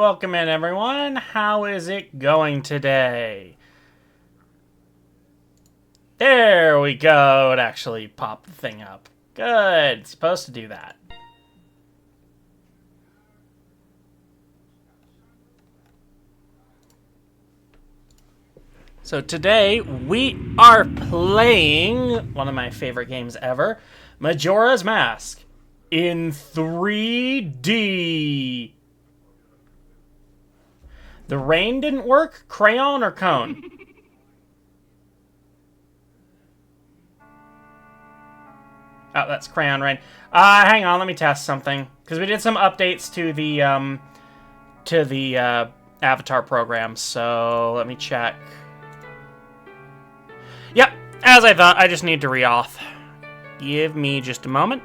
welcome in everyone. How is it going today? There we go. It actually popped the thing up. Good. It's supposed to do that. So today we are playing one of my favorite games ever, Majora's Mask, in 3D. The rain didn't work? Crayon or cone? Oh, that's crayon rain. Hang on, let me test something. Because we did some updates to the avatar program, so let me check. Yep, as I thought, I just need to re-auth. Give me just a moment.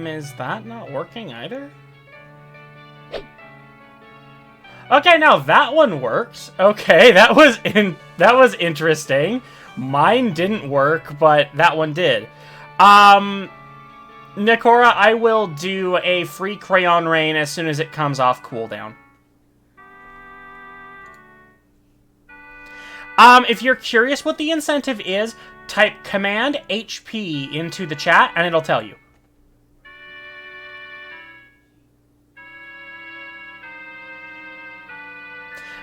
Is that not working either? Okay, now that one works. Okay, that was interesting. Mine didn't work, but that one did. Nikora, I will do a free crayon rain as soon as it comes off cooldown. If you're curious what the incentive is, type Command HP into the chat and it'll tell you.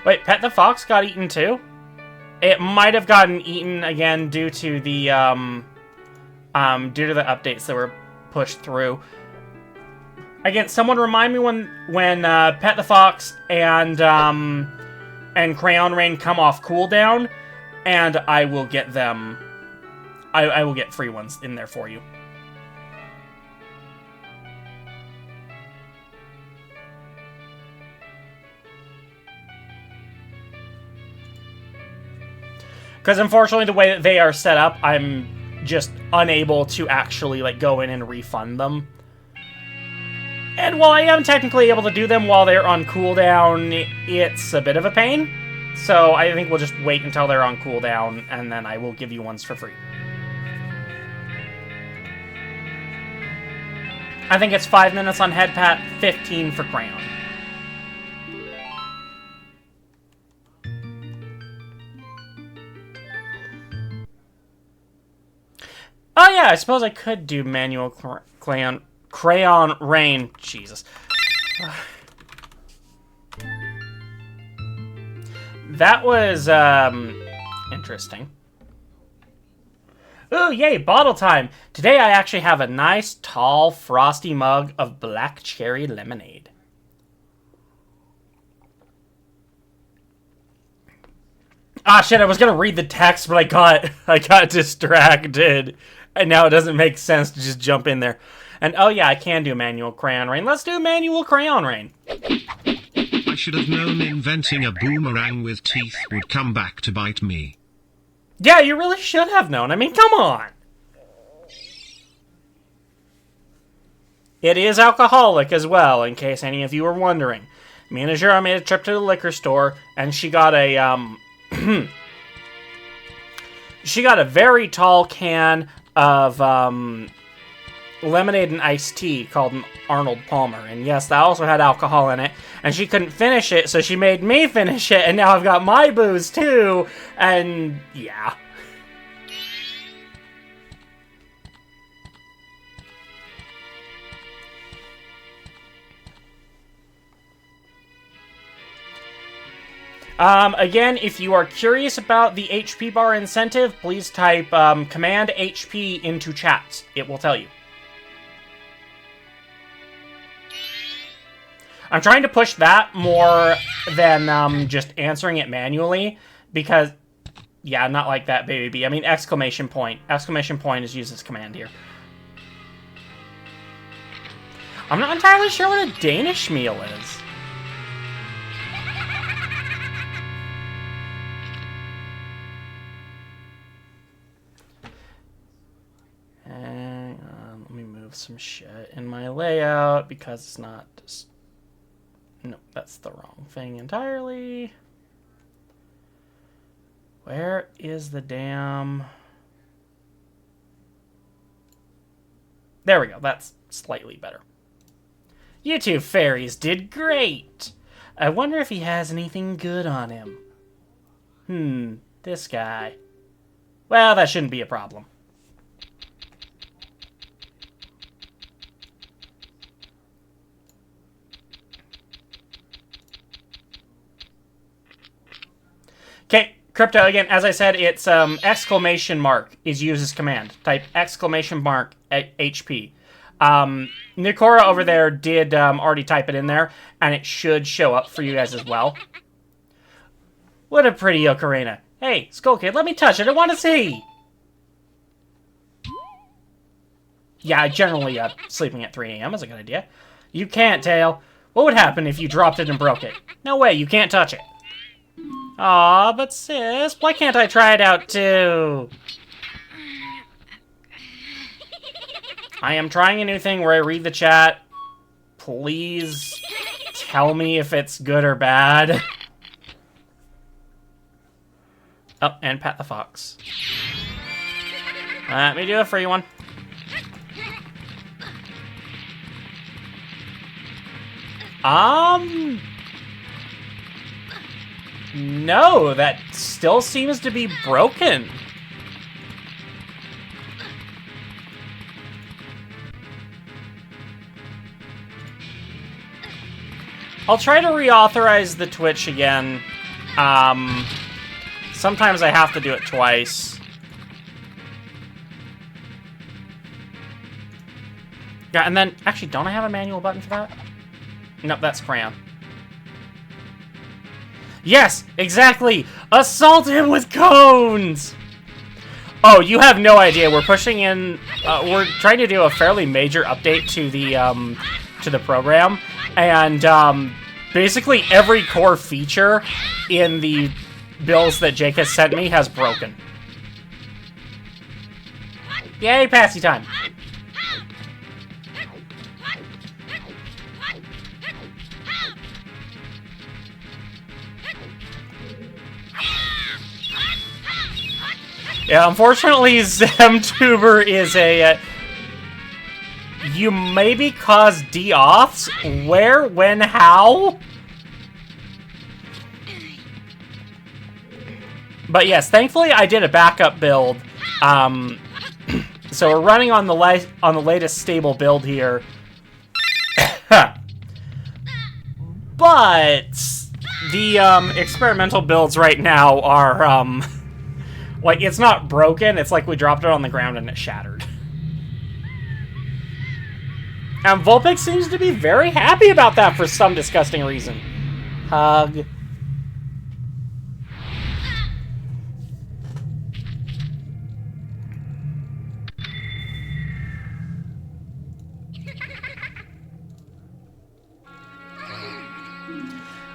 Wait, Pet the Fox got eaten too? It might have gotten eaten again due to the updates that were pushed through. Again, someone remind me when Pet the Fox and Crayon Rain come off cooldown, and I will get them. I will get free ones in there for you. Because unfortunately, the way that they are set up, I'm just unable to actually go in and refund them. And while I am technically able to do them while they're on cooldown, it's a bit of a pain. So I think we'll just wait until they're on cooldown, and then I will give you ones for free. I think it's 5 minutes on Head Pat, 15 for Crayon. Oh yeah, I suppose I could do manual crayon rain. Jesus. That was, interesting. Ooh, yay, bottle time! Today I actually have a nice, tall, frosty mug of black cherry lemonade. Ah, shit, I was gonna read the text, but I got distracted. And now it doesn't make sense to just jump in there. And oh yeah, I can do manual crayon rain. Let's do manual crayon rain. I should have known inventing a boomerang with teeth would come back to bite me. Yeah, you really should have known. I mean, come on. It is alcoholic as well, in case any of you were wondering. Me and Majora made a trip to the liquor store, and she got a, she got a very tall can of, lemonade and iced tea called an Arnold Palmer. And yes, that also had alcohol in it. And she couldn't finish it, so she made me finish it. And now I've got my booze, too. And, yeah. Again, if you are curious about the HP bar incentive, please type Command HP into chat. It will tell you. I'm trying to push that more than just answering it manually, because, yeah, not like that, baby. I mean, exclamation point. Exclamation point is used as command here. I'm not entirely sure what a Danish meal is. Hang on, let me move some shit in my layout because it's not just No, that's the wrong thing entirely. Where is the damn... There we go. That's slightly better. You two fairies did great. I wonder if he has anything good on him. This guy. Well, that shouldn't be a problem. Okay, Crypto, again, as I said, it's exclamation mark is used as command. Type exclamation mark HP. Nikora over there did already type it in there, and it should show up for you guys as well. What a pretty ocarina. Hey, Skull Kid, let me touch it. I want to see. Yeah, generally sleeping at 3 a.m. is a good idea. You can't, Tail. What would happen if you dropped it and broke it? No way, you can't touch it. Aw, but sis, why can't I try it out too? I am trying a new thing where I read the chat. Please tell me if it's good or bad. Oh, and Pat the Fox. Let me do a free one. No, that still seems to be broken. I'll try to reauthorize the Twitch again. Sometimes I have to do it twice. Yeah, and then, actually, don't I have a manual button for that? Nope, that's Crayon. Yes, exactly! Assault him with cones! Oh, you have no idea. We're pushing in... we're trying to do a fairly major update to the program. And, basically every core feature in the builds that Jake has sent me has broken. Yay, passy time! Yeah, unfortunately, Zemtuber is a... you maybe cause de-offs? Where? When? How? But yes, thankfully I did a backup build. So we're running on the latest stable build here. But the experimental builds right now are like, it's not broken, it's like we dropped it on the ground and it shattered. And Vulpix seems to be very happy about that for some disgusting reason. Hug.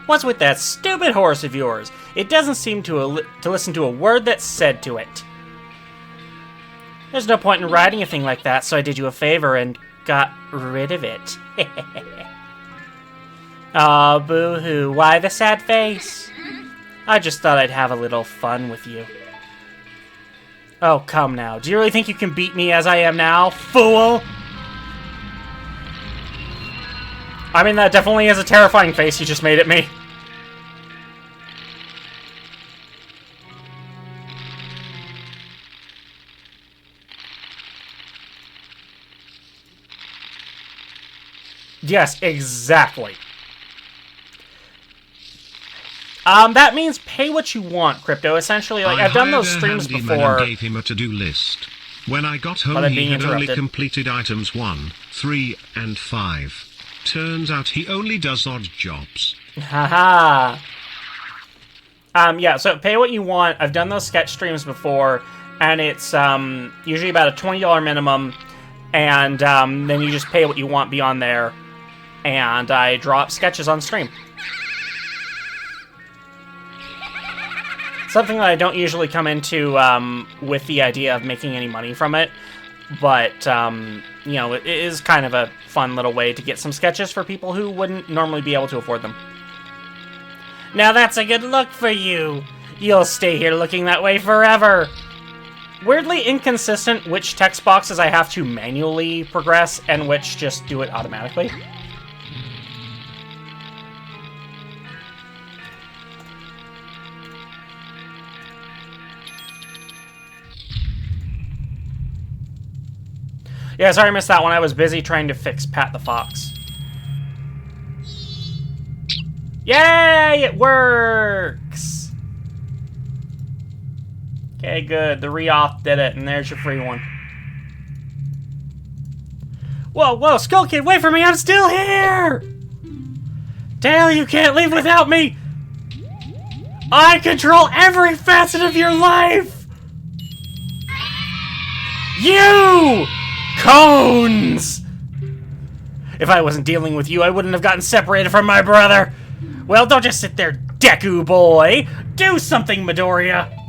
What's with that stupid horse of yours? It doesn't seem to listen to a word that's said to it. There's no point in riding a thing like that, so I did you a favor and got rid of it. Aw, boo-hoo. Why the sad face? I just thought I'd have a little fun with you. Oh, come now. Do you really think you can beat me as I am now, fool? I mean, that definitely is a terrifying face you just made at me. Yes, exactly. That means pay what you want, Crypto. Essentially, like, I've done those streams before. And gave him a to-do list. When I got home, he had only completed items 1, 3, and 5. Turns out he only does odd jobs. Haha. Yeah, so pay what you want. I've done those sketch streams before, and it's usually about a $20 minimum, and then you just pay what you want beyond there, and I drop sketches on stream. Something that I don't usually come into with the idea of making any money from it, But, you know, it is kind of a fun little way to get some sketches for people who wouldn't normally be able to afford them. Now that's a good look for you. You'll stay here looking that way forever. Weirdly inconsistent which text boxes I have to manually progress and which just do it automatically. Yeah, sorry I missed that one. I was busy trying to fix Pat the Fox. Yay! It works! Okay, good. The re-auth did it, and there's your free one. Whoa, whoa, Skull Kid, wait for me! I'm still here! Dale, you can't leave without me! I control every facet of your life! You! Cones! If I wasn't dealing with you, I wouldn't have gotten separated from my brother. Well, don't just sit there, Deku boy. Do something, Midoriya.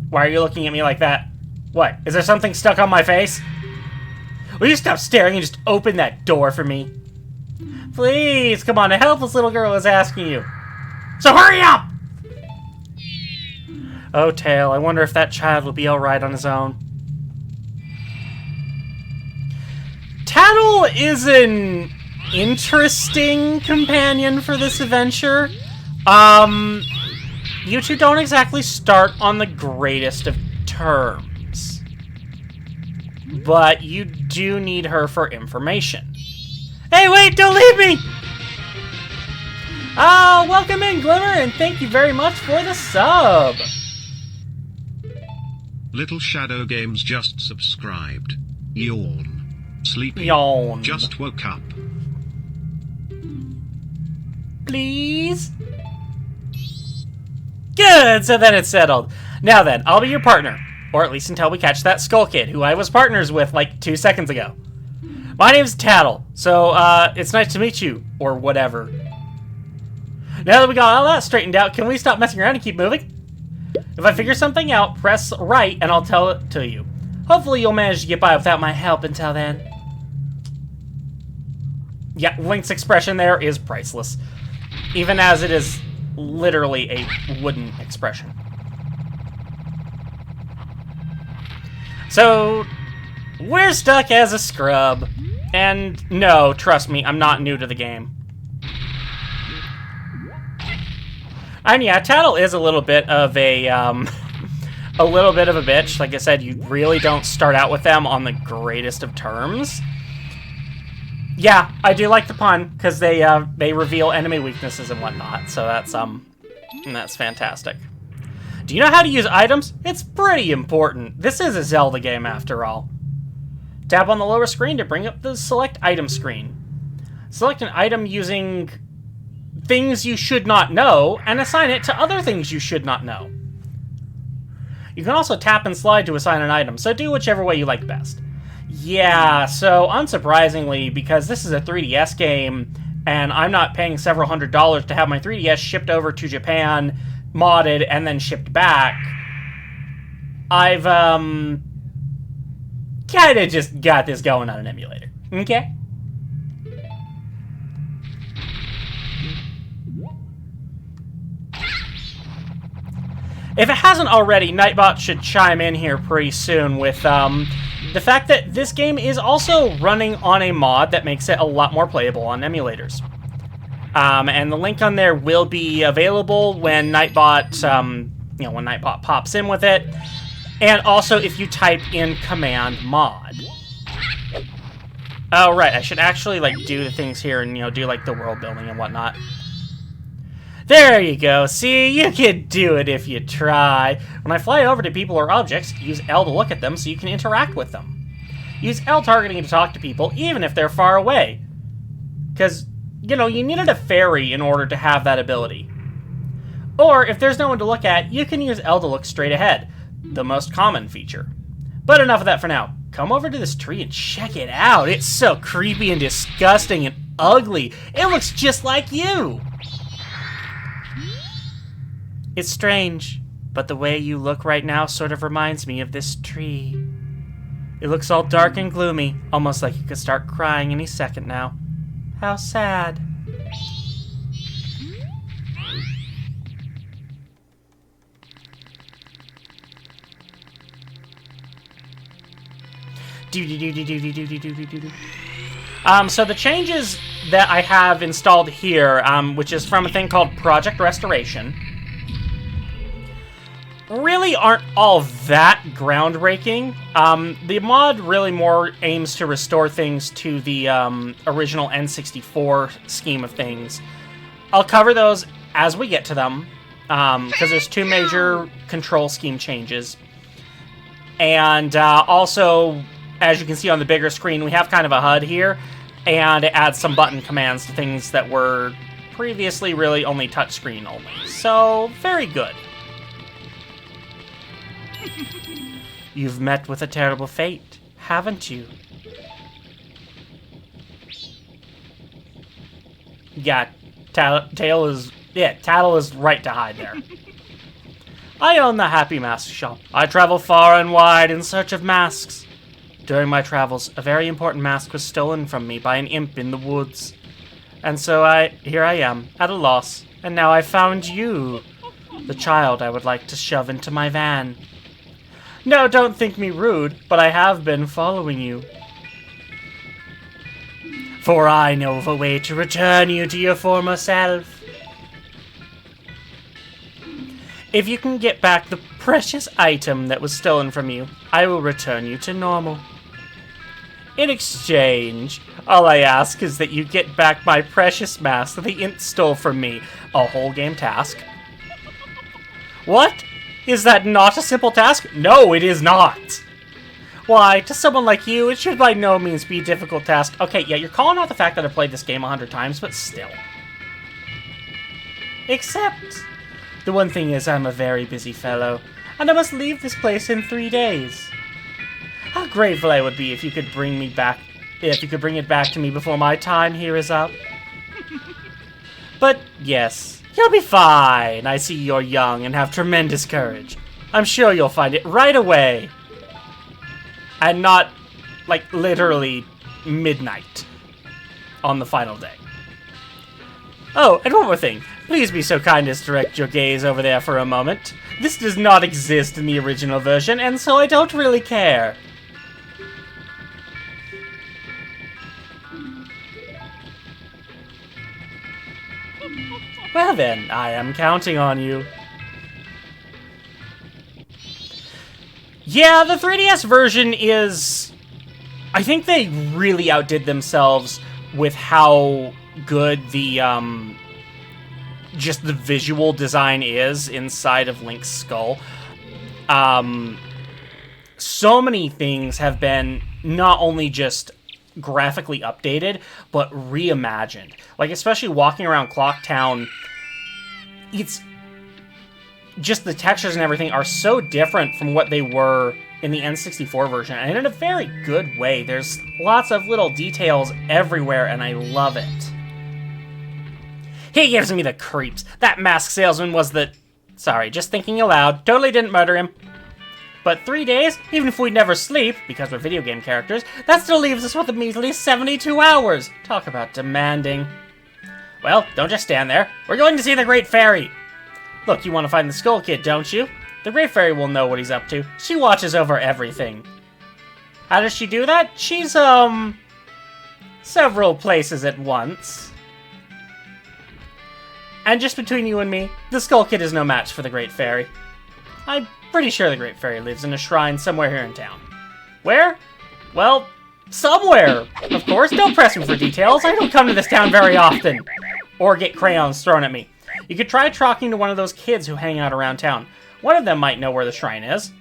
Why are you looking at me like that? What? Is there something stuck on my face? Will you stop staring and just open that door for me? Please, come on, a helpless little girl is asking you. So hurry up! Oh, Tail, I wonder if that child will be alright on his own. Tattle is an interesting companion for this adventure. You two don't exactly start on the greatest of terms. But you do need her for information. Hey, wait, don't leave me! Welcome in, Glimmer, and thank you very much for the sub. Little Shadow Games just subscribed. Yawn. Sleepy. Yawn. Just woke up. Please? Good, so then it's settled. Now then, I'll be your partner. Or at least until we catch that Skull Kid, who I was partners with like 2 seconds ago. My name's Tattle, so, it's nice to meet you, or whatever. Now that we got all that straightened out, can we stop messing around and keep moving? If I figure something out, press right and I'll tell it to you. Hopefully you'll manage to get by without my help until then. Yeah, Link's expression there is priceless. Even as it is literally a wooden expression. So, we're stuck as a scrub. And no, trust me, I'm not new to the game. And yeah, Tattle is a little bit of a, a little bit of a bitch. Like I said, you really don't start out with them on the greatest of terms. Yeah, I do like the pun, because they reveal enemy weaknesses and whatnot, so that's fantastic. Do you know how to use items? It's pretty important. This is a Zelda game, after all. Tap on the lower screen to bring up the Select Item screen. Select an item using things you should not know, and assign it to other things you should not know. You can also tap and slide to assign an item, so do whichever way you like best. Yeah, so unsurprisingly, because this is a 3DS game, and I'm not paying several $100s to have my 3DS shipped over to Japan, modded, and then shipped back, I've, kinda just got this going on an emulator. Okay? If it hasn't already, Nightbot should chime in here pretty soon with, the fact that this game is also running on a mod that makes it a lot more playable on emulators. And the link on there will be available when Nightbot, when Nightbot pops in with it. And also if you type in command mod. Oh, right, I should actually, like, do the things here and, do, like, the world building and whatnot. There you go. See, you can do it if you try. When I fly over to people or objects, use L to look at them so you can interact with them. Use L targeting to talk to people, even if they're far away. Because, you needed a fairy in order to have that ability. Or, if there's no one to look at, you can use L to look straight ahead, the most common feature. But enough of that for now. Come over to this tree and check it out. It's so creepy and disgusting and ugly. It looks just like you. It's strange, but the way you look right now sort of reminds me of this tree. It looks all dark and gloomy, almost like it could start crying any second now. How sad. So the changes that I have installed here, which is from a thing called Project Restoration, really aren't all that groundbreaking. The mod really more aims to restore things to the original N64 scheme of things. I'll cover those as we get to them, because there's two major control scheme changes. And also, as you can see on the bigger screen, we have kind of a HUD here, and it adds some button commands to things that were previously really only touchscreen only. So, very good. You've met with a terrible fate, haven't you? Yeah, Tattle is right to hide there. I own the Happy Mask Shop. I travel far and wide in search of masks. During my travels, a very important mask was stolen from me by an imp in the woods. And so here I am, at a loss, and now I found you, the child I would like to shove into my van. No, don't think me rude, but I have been following you. For I know of a way to return you to your former self. If you can get back the precious item that was stolen from you, I will return you to normal. In exchange, all I ask is that you get back my precious mask that the imp stole from me. A whole game task. What? Is that not a simple task? No, it is not. Why, to someone like you, it should by no means be a difficult task. Okay, yeah, you're calling out the fact that I've played this game 100 times, but still. Except, the one thing is I'm a very busy fellow, and I must leave this place in 3 days. How grateful I would be if you could bring it back to me before my time here is up. But yes, you'll be fine. I see you're young and have tremendous courage. I'm sure you'll find it right away. And not, like, literally midnight on the final day. Oh, and one more thing. Please be so kind as to direct your gaze over there for a moment. This does not exist in the original version, and so I don't really care. Well then, I am counting on you. Yeah, the 3DS version is... I think they really outdid themselves with how good the, just the visual design is inside of Link's skull. So many things have been not only just graphically updated, but reimagined. Like, especially walking around Clock Town, it's just the textures and everything are so different from what they were in the N64 version, and in a very good way. There's lots of little details everywhere, and I love it. He gives me the creeps. That mask salesman was the... Sorry, just thinking aloud. Totally didn't murder him. But 3 days, even if we never sleep, because we're video game characters, that still leaves us with a measly 72 hours. Talk about demanding. Well, don't just stand there. We're going to see the Great Fairy. Look, you want to find the Skull Kid, don't you? The Great Fairy will know what he's up to. She watches over everything. How does she do that? She's, several places at once. And just between you and me, the Skull Kid is no match for the Great Fairy. I'm pretty sure the Great Fairy lives in a shrine somewhere here in town. Where? Well, somewhere! Of course, don't press me for details. I don't come to this town very often. Or get crayons thrown at me. You could try talking to one of those kids who hang out around town. One of them might know where the shrine is.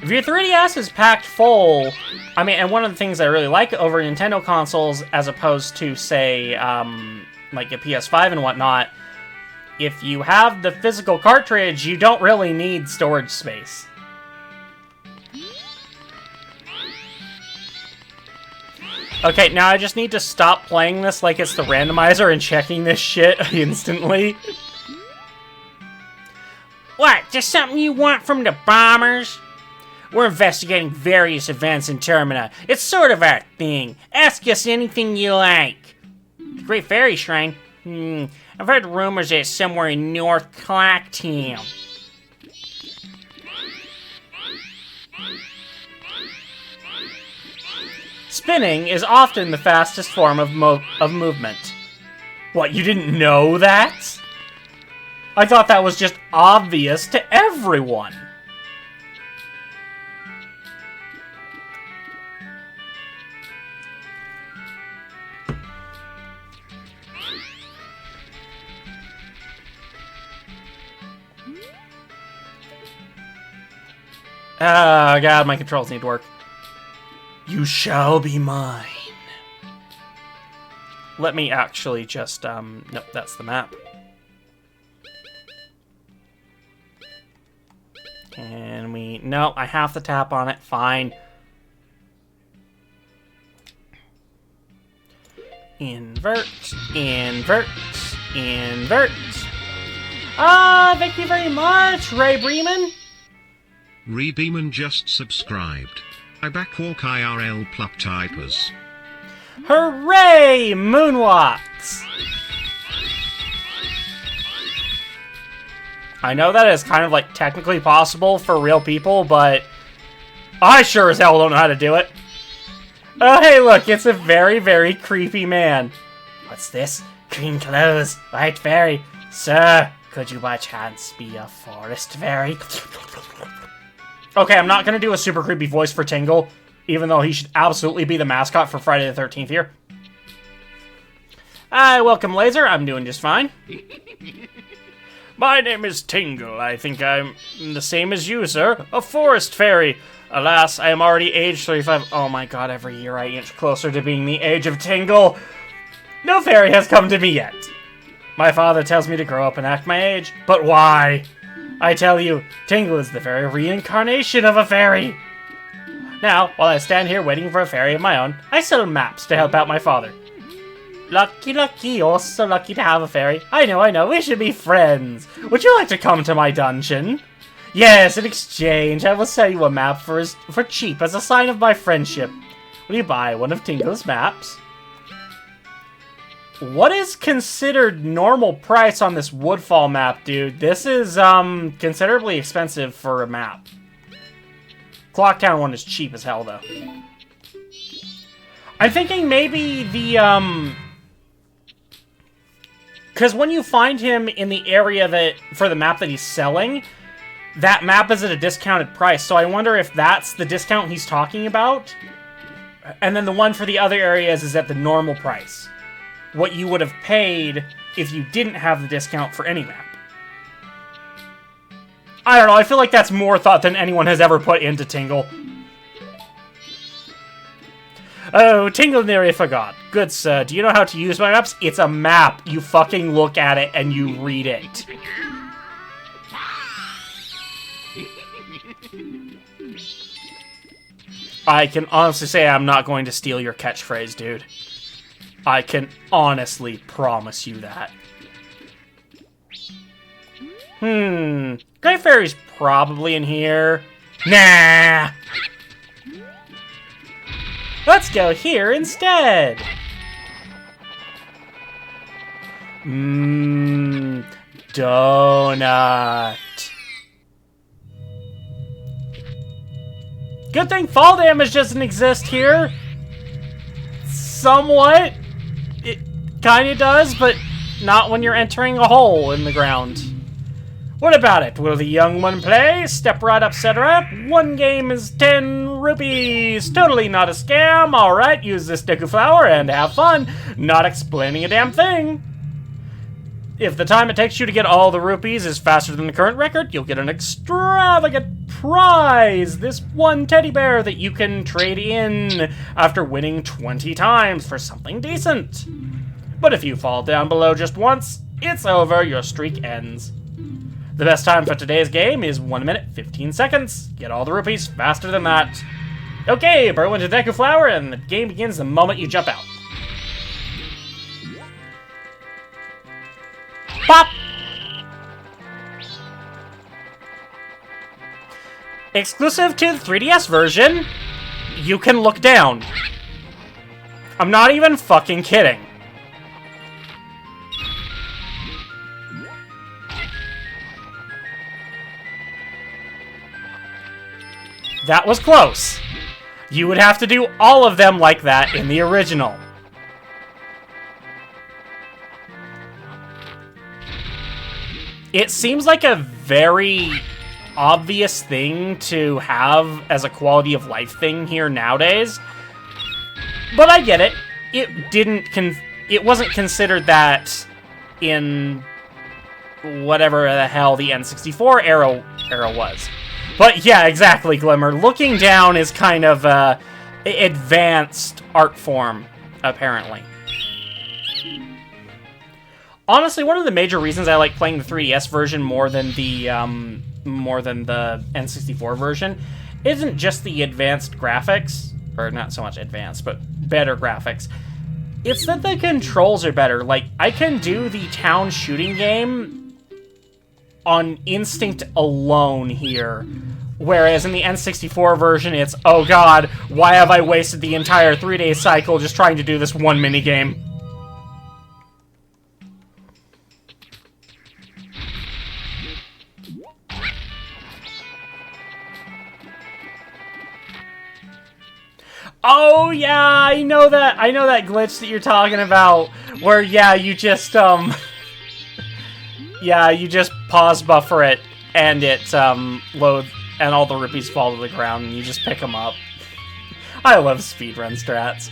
If your 3DS is packed full, I mean, and one of the things I really like over Nintendo consoles, as opposed to, say, like a PS5 and whatnot, if you have the physical cartridge, you don't really need storage space. Okay, now I just need to stop playing this like it's the randomizer and checking this shit instantly. What, just something you want from the bombers? We're investigating various events in Termina. It's sort of our thing. Ask us anything you like. The Great Fairy Shrine? I've heard rumors that it's somewhere in North Clocktown. Spinning is often the fastest form of movement. What, you didn't know that? I thought that was just obvious to everyone. Oh god, my controls need to work. You shall be mine. Let me actually just, nope, that's the map. Can we, no, I have to tap on it, fine. Invert, invert, invert. Thank you very much, Ray Breeman. Rebeeman just subscribed. I backwalk IRL plup typers. Hooray! Moonwalks! I know that is kind of like technically possible for real people, but I sure as hell don't know how to do it. Oh hey look, it's a very, very creepy man. What's this? Green clothes, white fairy. Sir, could you by chance be a forest fairy? Okay, I'm not gonna do a super creepy voice for Tingle, even though he should absolutely be the mascot for Friday the 13th here. Hi, welcome Laser, I'm doing just fine. My name is Tingle, I think I'm the same as you, sir, a forest fairy. Alas, I am already age 35. Oh my god, every year I inch closer to being the age of Tingle. No fairy has come to me yet. My father tells me to grow up and act my age, but why? I tell you, Tingle is the very reincarnation of a fairy. Now, while I stand here waiting for a fairy of my own, I sell maps to help out my father. Lucky, lucky, oh so lucky to have a fairy. I know, we should be friends. Would you like to come to my dungeon? Yes, in exchange, I will sell you a map for cheap as a sign of my friendship. Will you buy one of Tingle's maps? What is considered normal price on this Woodfall map, dude? This is, considerably expensive for a map. Clocktown one is cheap as hell, though. I'm thinking maybe the, because when you find him in the area that, for the map that he's selling, that map is at a discounted price, so I wonder if that's the discount he's talking about? And then the one for the other areas is at the normal price. What you would have paid if you didn't have the discount for any map. I don't know, I feel like that's more thought than anyone has ever put into Tingle. Oh, Tingle nearly forgot. Good sir, do you know how to use my maps? It's a map. You fucking look at it and you read it. I can honestly say I'm not going to steal your catchphrase, dude. I can honestly promise you that. Great Fairy's probably in here. Nah! Let's go here instead! Donut. Good thing fall damage doesn't exist here. Somewhat. It kinda does, but not when you're entering a hole in the ground. What about it? Will the young one play? Step right up, etc. One game is 10 rupees. Totally not a scam. Alright, use this Deku Flower and have fun. Not explaining a damn thing. If the time it takes you to get all the rupees is faster than the current record, you'll get an extravagant prize! This one teddy bear that you can trade in after winning 20 times for something decent. But if you fall down below just once, it's over, your streak ends. The best time for today's game is 1 minute, 15 seconds. Get all the rupees faster than that. Okay, burrow into Deku Flower, and the game begins the moment you jump out. Pop! Exclusive to the 3DS version, you can look down. I'm not even fucking kidding. That was close. You would have to do all of them like that in the original. It seems like a very obvious thing to have as a quality of life thing here nowadays. But I get it. It wasn't considered that in whatever the hell the N64 era was. But yeah, exactly, Glimmer. Looking down is kind of a advanced art form, apparently. Honestly, one of the major reasons I like playing the 3DS version more than the N64 version isn't just the advanced graphics, or not so much advanced, but better graphics. It's that the controls are better. Like, I can do the town shooting game on instinct alone here. Whereas in the N64 version, it's, oh god, why have I wasted the entire 3-day cycle just trying to do this one minigame? Oh yeah, I know that glitch that you're talking about, where yeah, you just yeah, you just pause buffer it and it loads and all the rupees fall to the ground and you just pick them up. I love speedrun strats.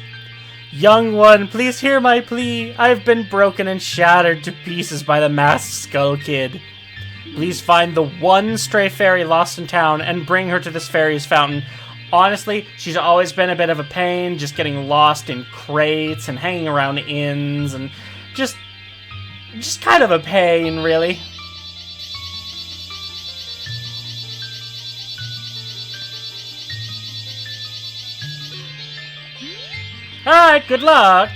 Young one, please hear my plea. I've been broken and shattered to pieces by the masked Skull Kid. Please find the one stray fairy lost in town and bring her to this fairy's fountain. Honestly, she's always been a bit of a pain, just getting lost in crates and hanging around inns and just kind of a pain, really. Alright, good luck!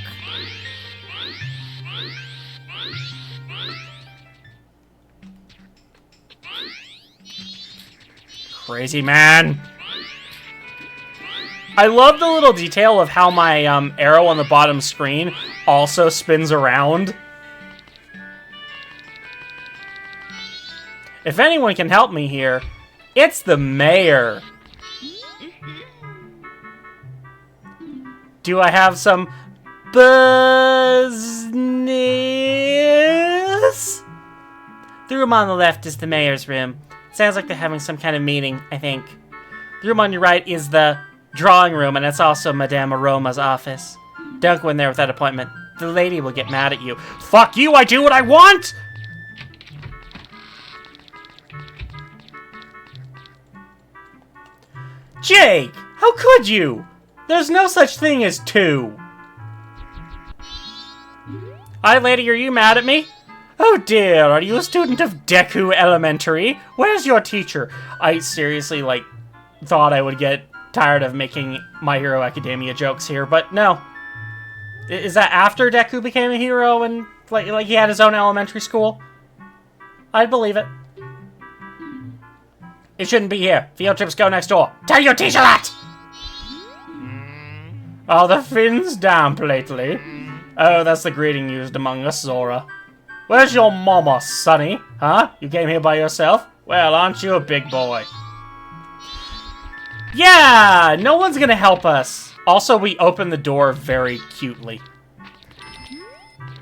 Crazy man! I love the little detail of how my arrow on the bottom screen also spins around. If anyone can help me here, it's the mayor. Do I have some business? The room on the left is the mayor's room. Sounds like they're having some kind of meeting, I think. The room on your right is the drawing room, and it's also Madame Aroma's office. Don't go in there without appointment. The lady will get mad at you. Fuck you, I do what I want! Jake, how could you? There's no such thing as two. Hi, lady, are you mad at me? Oh dear, are you a student of Deku Elementary? Where's your teacher? I seriously, like, thought I would get tired of making My Hero Academia jokes here, but no. Is that after Deku became a hero and, like he had his own elementary school? I'd believe it. It shouldn't be here. Field trips go next door. Tell your teacher that! Are the fins damp lately? Oh, that's the greeting used among us, Zora. Where's your mama, Sonny? Huh? You came here by yourself? Well, aren't you a big boy? Yeah! No one's gonna help us. Also, we open the door very cutely.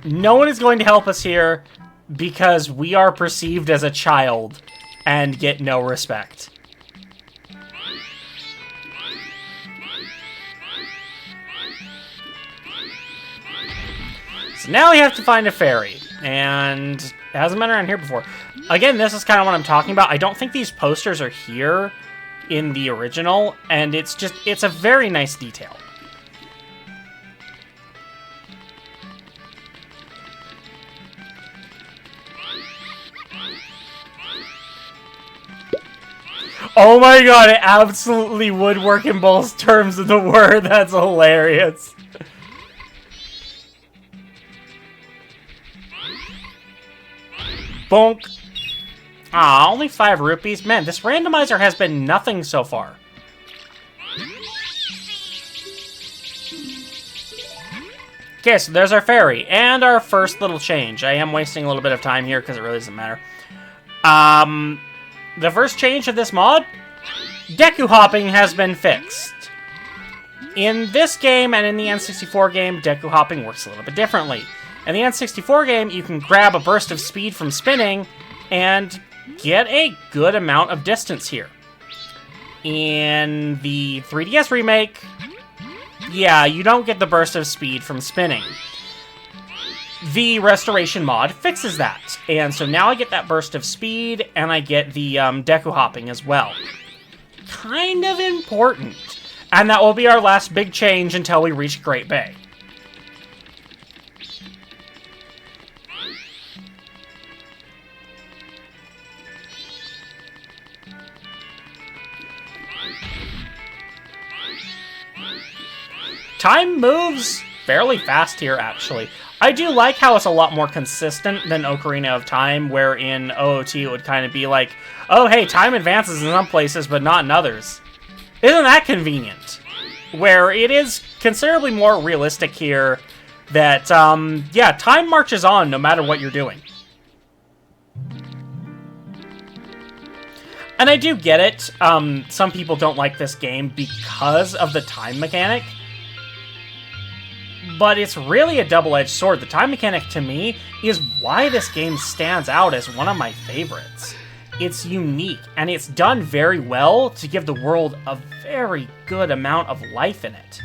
No one is going to help us here because we are perceived as a child and get no respect. So now we have to find a fairy, and it hasn't been around here before. Again, this is kind of what I'm talking about. I don't think these posters are here in the original, and it's a very nice detail. Oh my god, it absolutely would work in both terms of the word. That's hilarious. Bonk. Ah, only 5 rupees? Man, this randomizer has been nothing so far. Okay, so there's our fairy, and our first little change. I am wasting a little bit of time here, because it really doesn't matter. The first change of this mod, Deku hopping has been fixed. In this game, and in the N64 game, Deku hopping works a little bit differently. In the N64 game, you can grab a burst of speed from spinning, and get a good amount of distance here. In the 3DS remake, yeah, you don't get the burst of speed from spinning. The restoration mod fixes that, and so now I get that burst of speed, and I get the Deku hopping as well. Kind of important. And that will be our last big change until we reach Great Bay. Time moves fairly fast here, actually. I do like how it's a lot more consistent than Ocarina of Time, where in OOT it would kind of be like, oh hey, time advances in some places, but not in others. Isn't that convenient? Where it is considerably more realistic here that, yeah, time marches on no matter what you're doing. And I do get it. Some people don't like this game because of the time mechanic. But it's really a double-edged sword. The time mechanic, to me, is why this game stands out as one of my favorites. It's unique, and it's done very well to give the world a very good amount of life in it.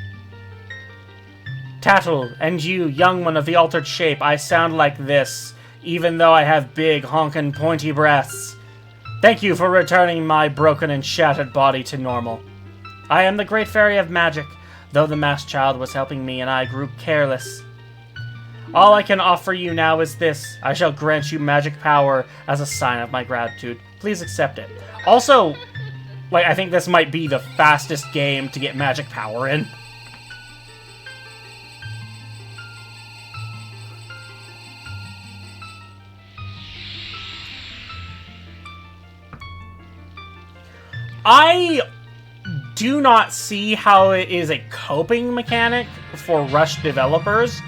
Tattle, and you, young one of the altered shape, I sound like this, even though I have big, honkin' pointy breasts. Thank you for returning my broken and shattered body to normal. I am the Great Fairy of Magic, though the Masked Child was helping me and I grew careless. All I can offer you now is this. I shall grant you magic power as a sign of my gratitude. Please accept it. Also, like, I think this might be the fastest game to get magic power in. I do not see how it is a coping mechanic for Rush developers.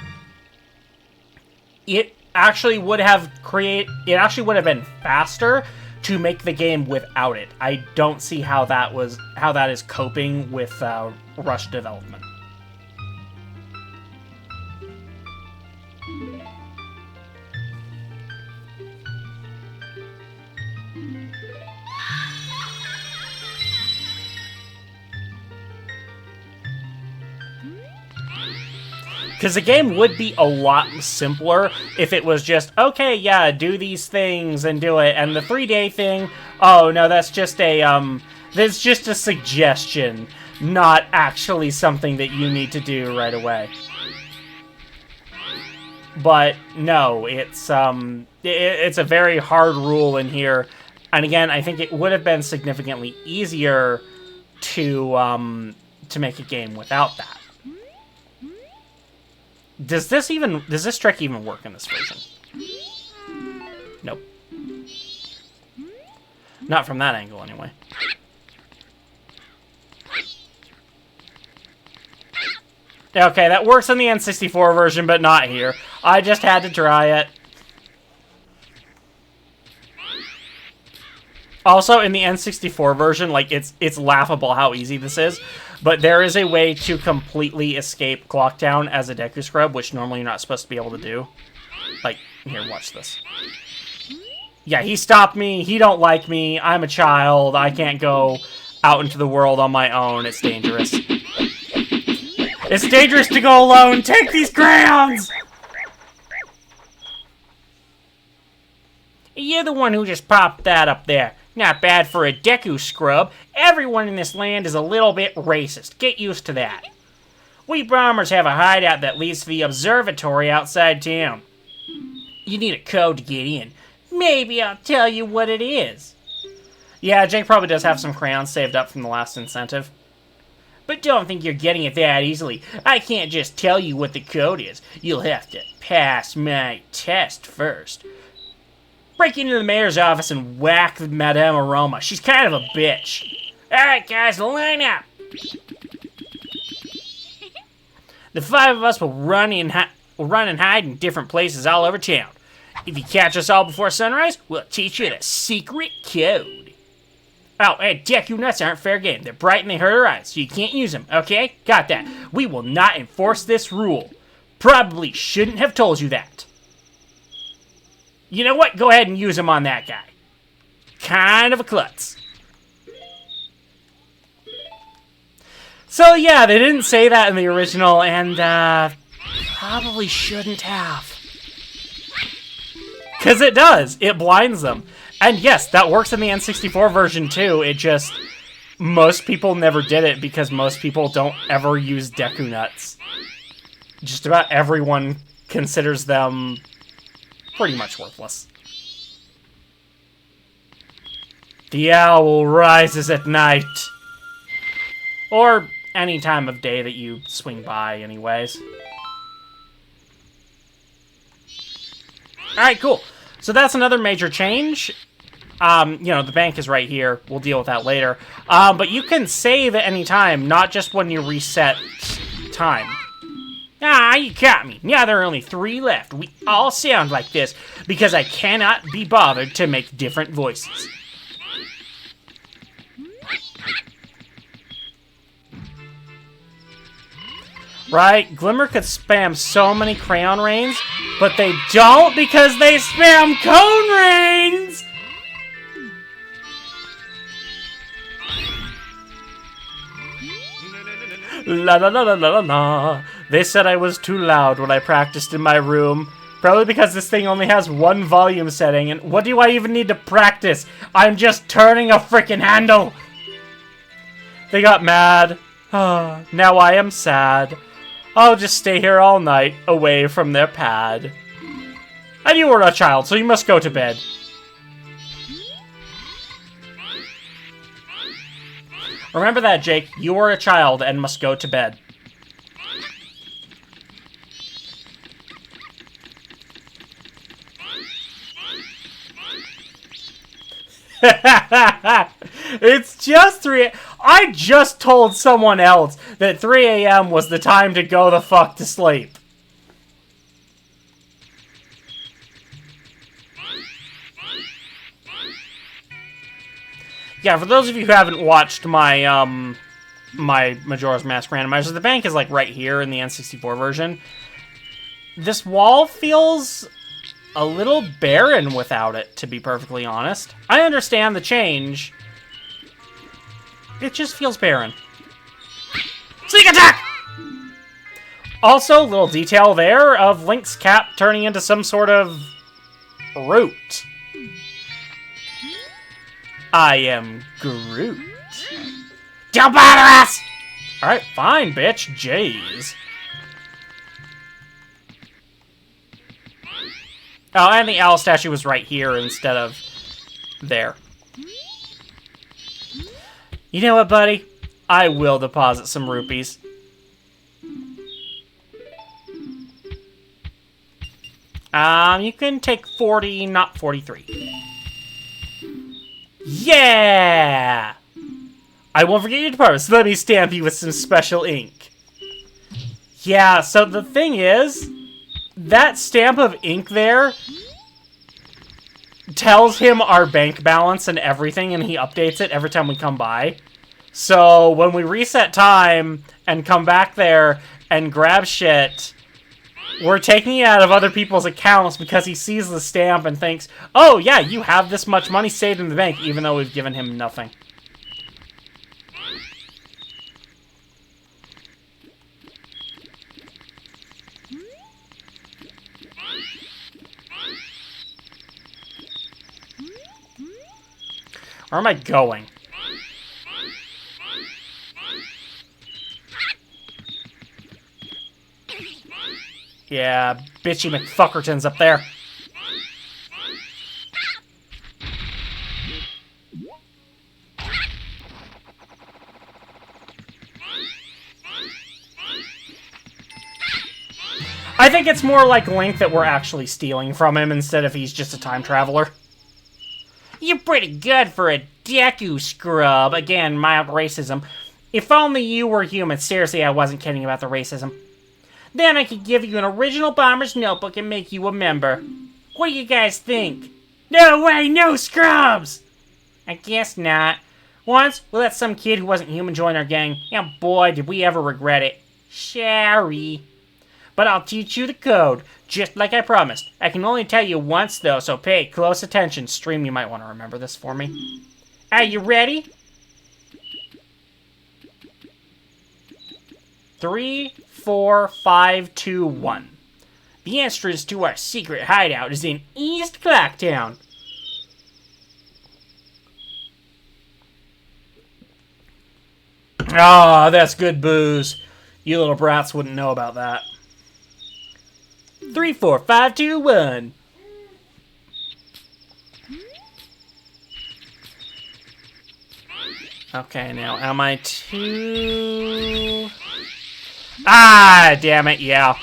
It actually would have been faster to make the game without it. I don't see how that is coping with Rush development. Because the game would be a lot simpler if it was just, okay, yeah, do these things and do it. And the 3-day thing, oh no, that's just a suggestion, not actually something that you need to do right away. But no, it's a very hard rule in here. And again, I think it would have been significantly easier to make a game without that. Does this trick even work in this version? Nope. Not from that angle, anyway. Okay, that works in the N64 version, but not here. I just had to try it. Also, in the N64 version, like, it's laughable how easy this is. But there is a way to completely escape Clocktown as a Deku Scrub, which normally you're not supposed to be able to do. Like, here, watch this. Yeah, he stopped me. He don't like me. I'm a child. I can't go out into the world on my own. It's dangerous. It's dangerous to go alone. Take these crayons! You're the one who just popped that up there. Not bad for a Deku Scrub. Everyone in this land is a little bit racist. Get used to that. We Bombers have a hideout that leads to the observatory outside town. You need a code to get in. Maybe I'll tell you what it is. Yeah, Jake probably does have some crayons saved up from the last incentive. But don't think you're getting it that easily. I can't just tell you what the code is. You'll have to pass my test first. Break into the mayor's office and whack Madame Aroma. She's kind of a bitch. Alright, guys, line up. The 5 of us will run and hide in different places all over town. If you catch us all before sunrise, we'll teach you the secret code. Oh, and Deku nuts aren't fair game. They're bright and they hurt our eyes, so you can't use them, okay? Got that. We will not enforce this rule. Probably shouldn't have told you that. You know what? Go ahead and use them on that guy. Kind of a klutz. So yeah, they didn't say that in the original, and probably shouldn't have. Because it does. It blinds them. And yes, that works in the N64 version too. It just... most people never did it because most people don't ever use Deku Nuts. Just about everyone considers them pretty much worthless. The owl rises at night. Or any time of day that you swing by, anyways. Alright, cool. So that's another major change. You know, the bank is right here. We'll deal with that later. But you can save at any time, not just when you reset time. Ah, you got me. Now there are only 3 left. We all sound like this because I cannot be bothered to make different voices. Right? Glimmer could spam so many crayon rains, but they don't because they spam cone rains! La la la la la la la. They said I was too loud when I practiced in my room. Probably because this thing only has 1 volume setting, and what do I even need to practice? I'm just turning a freaking handle! They got mad. Now I am sad. I'll just stay here all night, away from their pad. And you were a child, so you must go to bed. Remember that, Jake. You are a child and must go to bed. It's just 3 I just told someone else that 3 a.m. was the time to go the fuck to sleep. Yeah, for those of you who haven't watched my my Majora's Mask randomizer, the bank is like right here in the N64 version. This wall feels a little barren without it, to be perfectly honest. I understand the change. It just feels barren. Sneak attack! Also, little detail there of Link's cap turning into some sort of root. I am Groot. Don't bother us! Alright, fine, bitch. Jeez. Oh, and the owl statue was right here instead of there. You know what, buddy? I will deposit some rupees. You can take 40, not 43. Yeah! I won't forget your department, so let me stamp you with some special ink. Yeah, so the thing is, that stamp of ink there tells him our bank balance and everything, and he updates it every time we come by. So when we reset time and come back there and grab shit, we're taking it out of other people's accounts because he sees the stamp and thinks, oh yeah, you have this much money saved in the bank, even though we've given him nothing. Where am I going? Yeah, bitchy McFuckerton's up there. I think it's more like Link that we're actually stealing from him instead of he's just a time traveler. You're pretty good for a Deku scrub. Again, mild racism. If only you were human. Seriously, I wasn't kidding about the racism. Then I could give you an original Bomber's notebook and make you a member. What do you guys think? No way, no scrubs! I guess not. Once, we let some kid who wasn't human join our gang. And boy, did we ever regret it. Sorry. But I'll teach you the code, just like I promised. I can only tell you once, though, so pay close attention. Stream, you might want to remember this for me. Are you ready? 3, 4, 5, 2, 1. The entrance to our secret hideout is in East Clocktown. Ah, that's good booze. You little brats wouldn't know about that. 3, 4, 5, 2, 1. Okay, now am I too... Ah, damn it, yeah.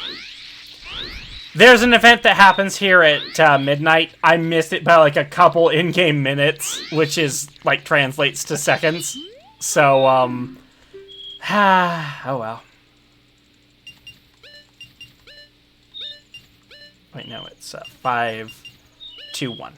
There's an event that happens here at midnight. I missed it by like a couple in-game minutes, which is like translates to seconds. So, oh well. Wait, no, it's 5, 2, 1.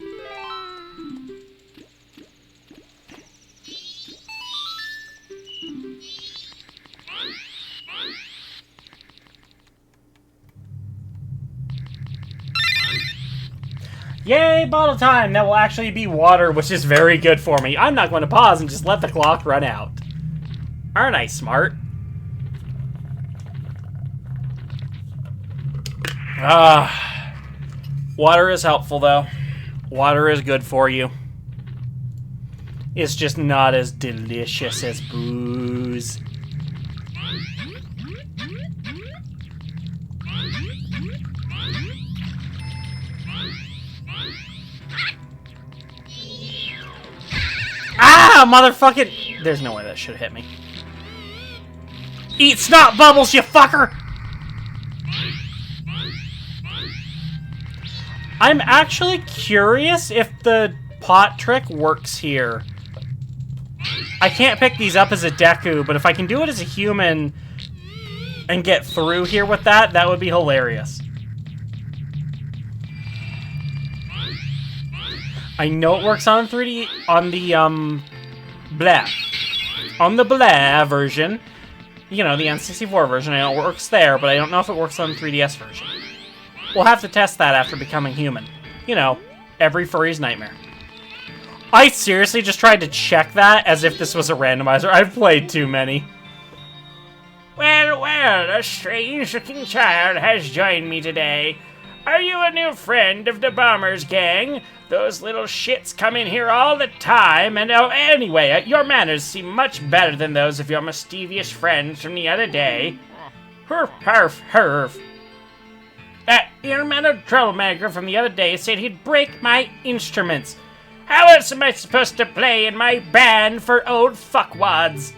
Yay, bottle time! That will actually be water, which is very good for me. I'm not going to pause and just let the clock run out. Aren't I smart? Water is helpful, though. Water is good for you. It's just not as delicious as booze. Ah, motherfucking... There's no way that should have hit me. Eat snot bubbles, you fucker! I'm actually curious if the pot trick works here. I can't pick these up as a Deku, but if I can do it as a human and get through here with that, that would be hilarious. I know it works on 3D, on the, blah. On the blah version. You know, the N64 version, I know it works there, but I don't know if it works on the 3DS version. We'll have to test that after becoming human. You know, every furry's nightmare. I seriously just tried to check that as if this was a randomizer. I've played too many. Well, well, a strange-looking child has joined me today. Are you a new friend of the Bombers gang? Those little shits come in here all the time, and oh, anyway, your manners seem much better than those of your mischievous friends from the other day. Herf, herf, herf. That ill-mannered troublemaker from the other day said he'd break my instruments. How else am I supposed to play in my band for old fuckwads?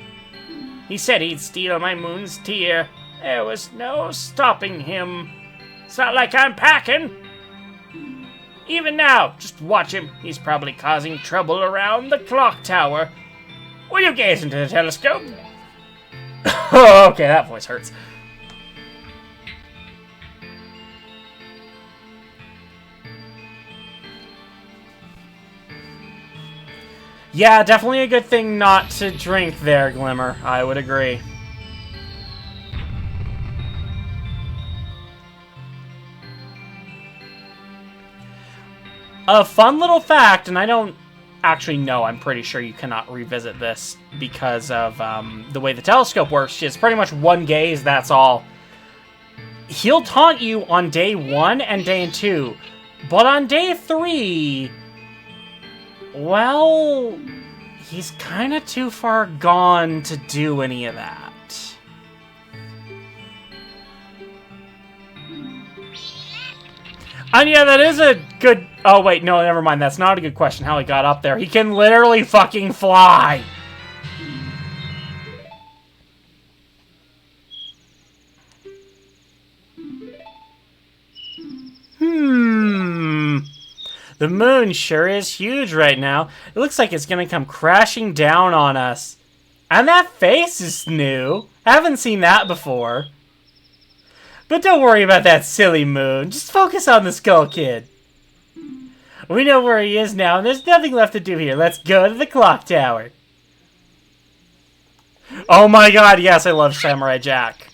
He said he'd steal my moon's tear. There was no stopping him. It's not like I'm packing. Even now, just watch him. He's probably causing trouble around the clock tower. Will you gaze into the telescope? Oh, okay, that voice hurts. Yeah, definitely a good thing not to drink there, Glimmer. I would agree. A fun little fact, and I don't actually know, I'm pretty sure you cannot revisit this because of the way the telescope works. It's pretty much one gaze, that's all. He'll taunt you on day 1 and day 2, but on day 3... well, he's kind of too far gone to do any of that. And yeah, that is a good... oh, wait, no, never mind. That's not a good question how he got up there. He can literally fucking fly! The moon sure is huge right now. It looks like it's gonna come crashing down on us. And that face is new. Haven't seen that before. But don't worry about that silly moon. Just focus on the Skull Kid. We know where he is now, and there's nothing left to do here. Let's go to the clock tower. Oh my god, yes, I love Samurai Jack.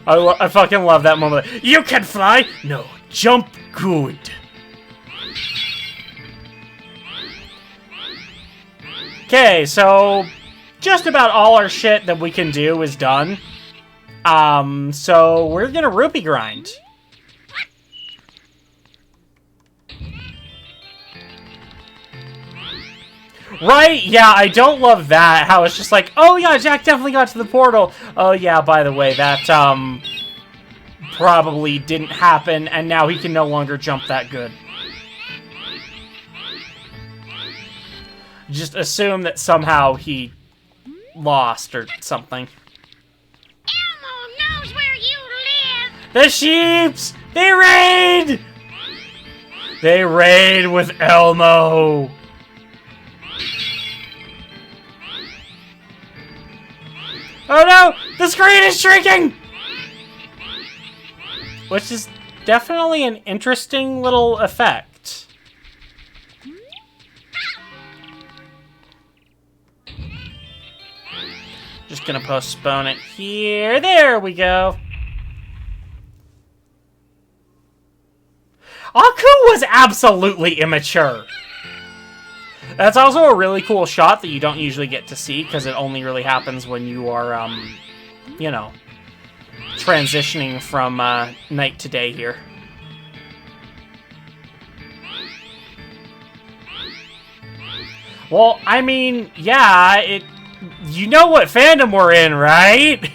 I fucking love that moment. You can fly? No, jump good. Okay, so just about all our shit that we can do is done. So we're gonna rupee grind. Right? Yeah, I don't love that. How it's just like, oh yeah, Jack definitely got to the portal. Oh yeah, by the way, that, probably didn't happen, and now he can no longer jump that good. Just assume that somehow he lost or something. Elmo knows where you live! The sheeps! They raid! They raid with Elmo! Oh no! The screen is shrinking! Which is definitely an interesting little effect. Just gonna postpone it here. There we go. Aku was absolutely immature. That's also a really cool shot that you don't usually get to see, because it only really happens when you are, you know, transitioning from night to day here. Well, I mean, yeah, you know what fandom we're in, right?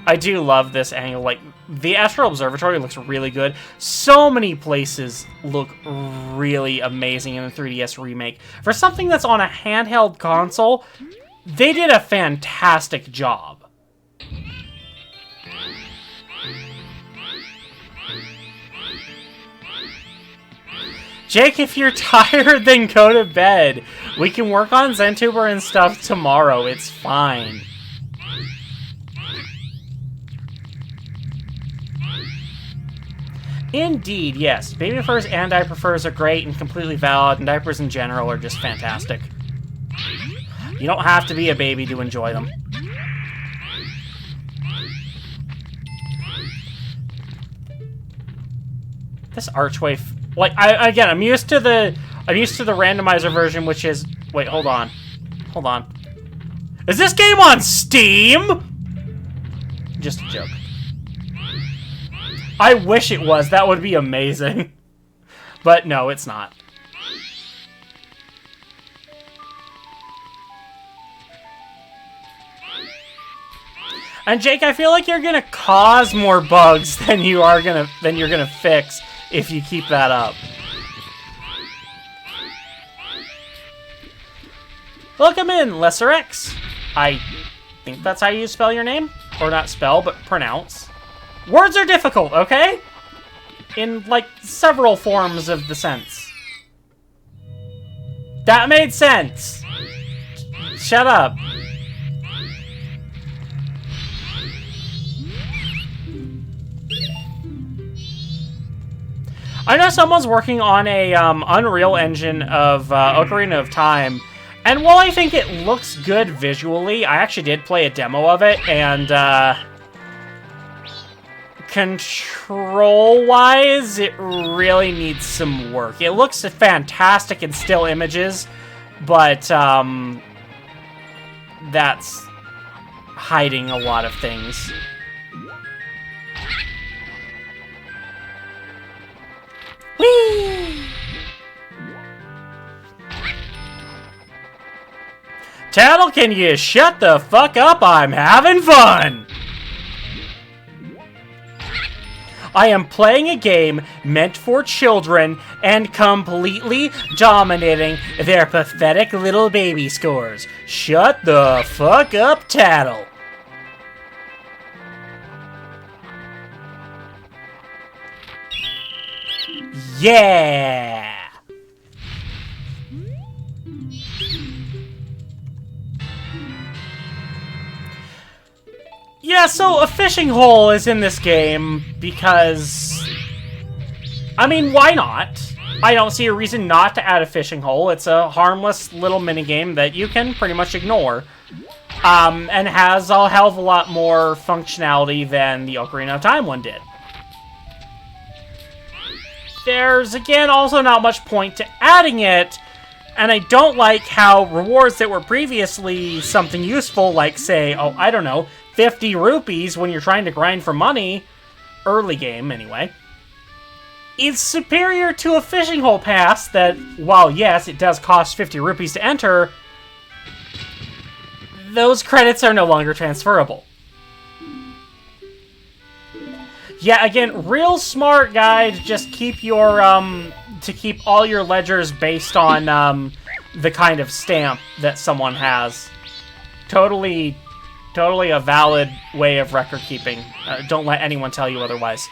I do love this angle. Like, the Astral Observatory looks really good. So many places look really amazing in the 3DS remake. For something that's on a handheld console, they did a fantastic job. Jake, if you're tired, then go to bed. We can work on Zentuber and stuff tomorrow. It's fine. Indeed, yes. Baby furs and diaper furs are great and completely valid, and diapers in general are just fantastic. You don't have to be a baby to enjoy them. This archway, like, I'm used to the randomizer version, which is, wait, hold on. Is this game on Steam? Just a joke. I wish it was. That would be amazing. But no, it's not. And Jake, I feel like you're gonna cause more bugs than you're gonna fix if you keep that up. Welcome in, Lesser X. I think that's how you spell your name. Or not spell, but pronounce. Words are difficult, okay? In, like, several forms of the sense. That made sense. Shut up. I know someone's working on a Unreal Engine of Ocarina of Time, and while I think it looks good visually, I actually did play a demo of it, and control-wise, it really needs some work. It looks fantastic in still images, but that's hiding a lot of things. Whee! Tattle, can you shut the fuck up? I'm having fun! I am playing a game meant for children and completely dominating their pathetic little baby scores. Shut the fuck up, Tattle. Yeah! Yeah, so a fishing hole is in this game because... I mean, why not? I don't see a reason not to add a fishing hole. It's a harmless little minigame that you can pretty much ignore. And has a hell of a lot more functionality than the Ocarina of Time one did. There's, again, also not much point to adding it, and I don't like how rewards that were previously something useful, like, say, oh, I don't know, 50 rupees when you're trying to grind for money, early game anyway, is superior to a fishing hole pass that, while yes, it does cost 50 rupees to enter, those credits are no longer transferable. Yeah, again, real smart guy to just keep your, to keep all your ledgers based on, the kind of stamp that someone has. Totally a valid way of record keeping. Don't let anyone tell you otherwise.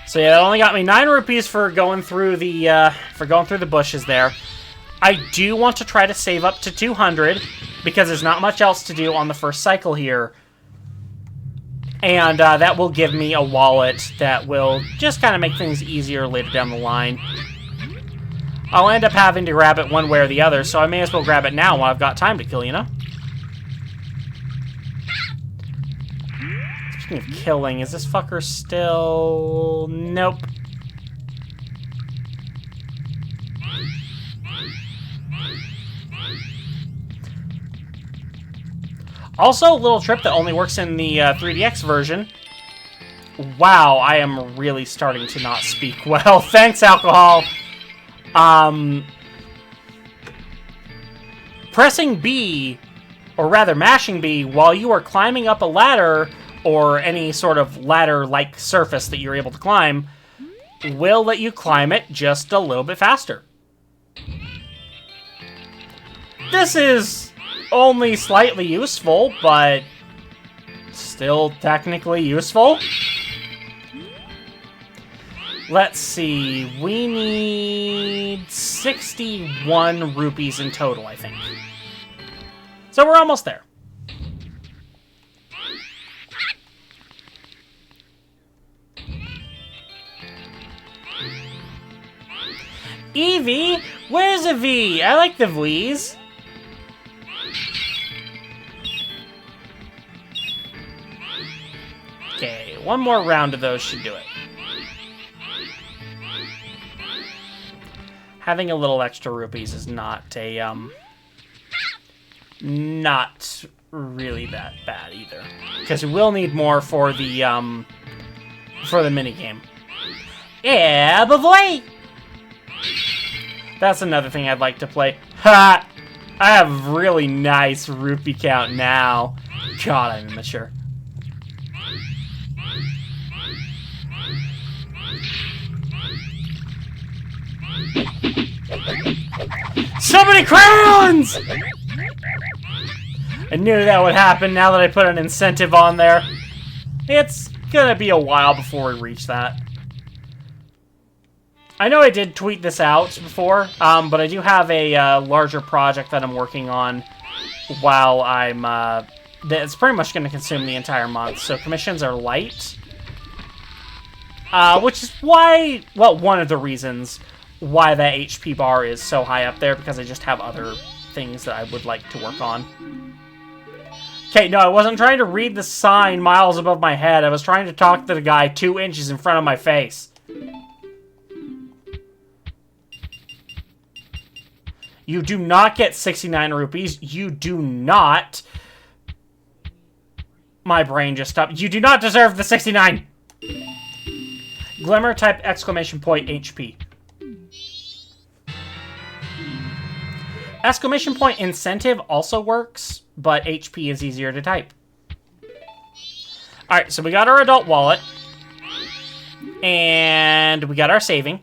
So yeah, that only got me 9 rupees for going through the bushes there. I do want to try to save up to 200 because there's not much else to do on the first cycle here. And that will give me a wallet that will just kind of make things easier later down the line. I'll end up having to grab it one way or the other, so I may as well grab it now while I've got time to kill, you know? Speaking of killing, is this fucker still... Nope. Also, a little trip that only works in the 3DX version. Wow, I am really starting to not speak well. Thanks, alcohol. Pressing B, or rather mashing B, while you are climbing up a ladder, or any sort of ladder-like surface that you're able to climb, will let you climb it just a little bit faster. This is only slightly useful, but still technically useful. Let's see, we need 61 rupees in total, I think. So we're almost there. Eevee? Where's a V? I like the V's. Okay, one more round of those should do it. Having a little extra rupees is not a, not really that bad either. Because we will need more for the minigame. Yeah, boy! That's another thing I'd like to play. Ha! I have really nice rupee count now. God, I'm immature. So many crowns! I knew that would happen now that I put an incentive on there. It's gonna be a while before we reach that. I know I did tweet this out before, but I do have a larger project that I'm working on while I'm, that's pretty much going to consume the entire month, so commissions are light. Which is why, well, one of the reasons why that HP bar is so high up there, because I just have other things that I would like to work on. Okay, no, I wasn't trying to read the sign miles above my head. I was trying to talk to the guy 2 inches in front of my face. You do not get 69 rupees. You do not. My brain just stopped. You do not deserve the 69. Glimmer type exclamation point HP. Exclamation point incentive also works, but HP is easier to type. Alright, so we got our adult wallet. And we got our saving.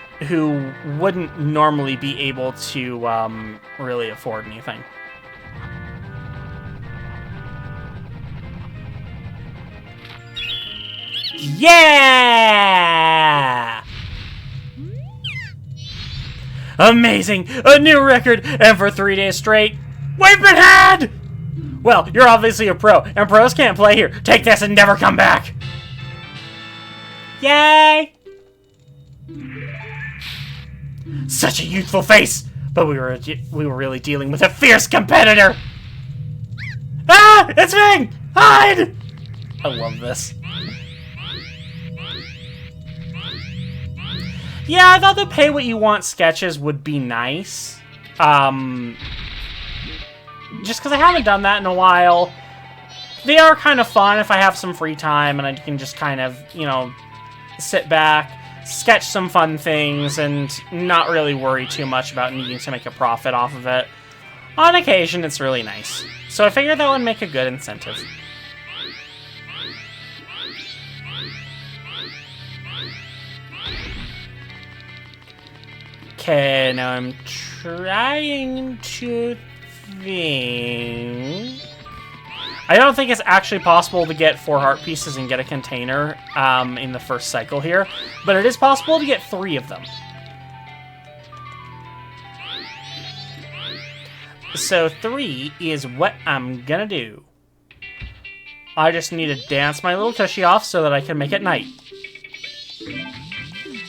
who wouldn't normally be able to really afford anything. Yeah! Amazing! A new record! And for 3 days straight, we've been had! Well, you're obviously a pro, and pros can't play here. Take this and never come back! Yay! Such a youthful face! But we were really dealing with a fierce competitor! Ah! It's Ming! Hide! I love this. Yeah, I thought the pay what you want sketches would be nice. Just because I haven't done that in a while. They are kind of fun if I have some free time and I can just kind of, you know, sit back, sketch some fun things, and not really worry too much about needing to make a profit off of it. On occasion, it's really nice. So I figured that would make a good incentive. Okay, now I'm trying to think... I don't think it's actually possible to get 4 heart pieces and get a container in the first cycle here, but it is possible to get 3 of them. So 3 is what I'm gonna do. I just need to dance my little tushy off so that I can make it night.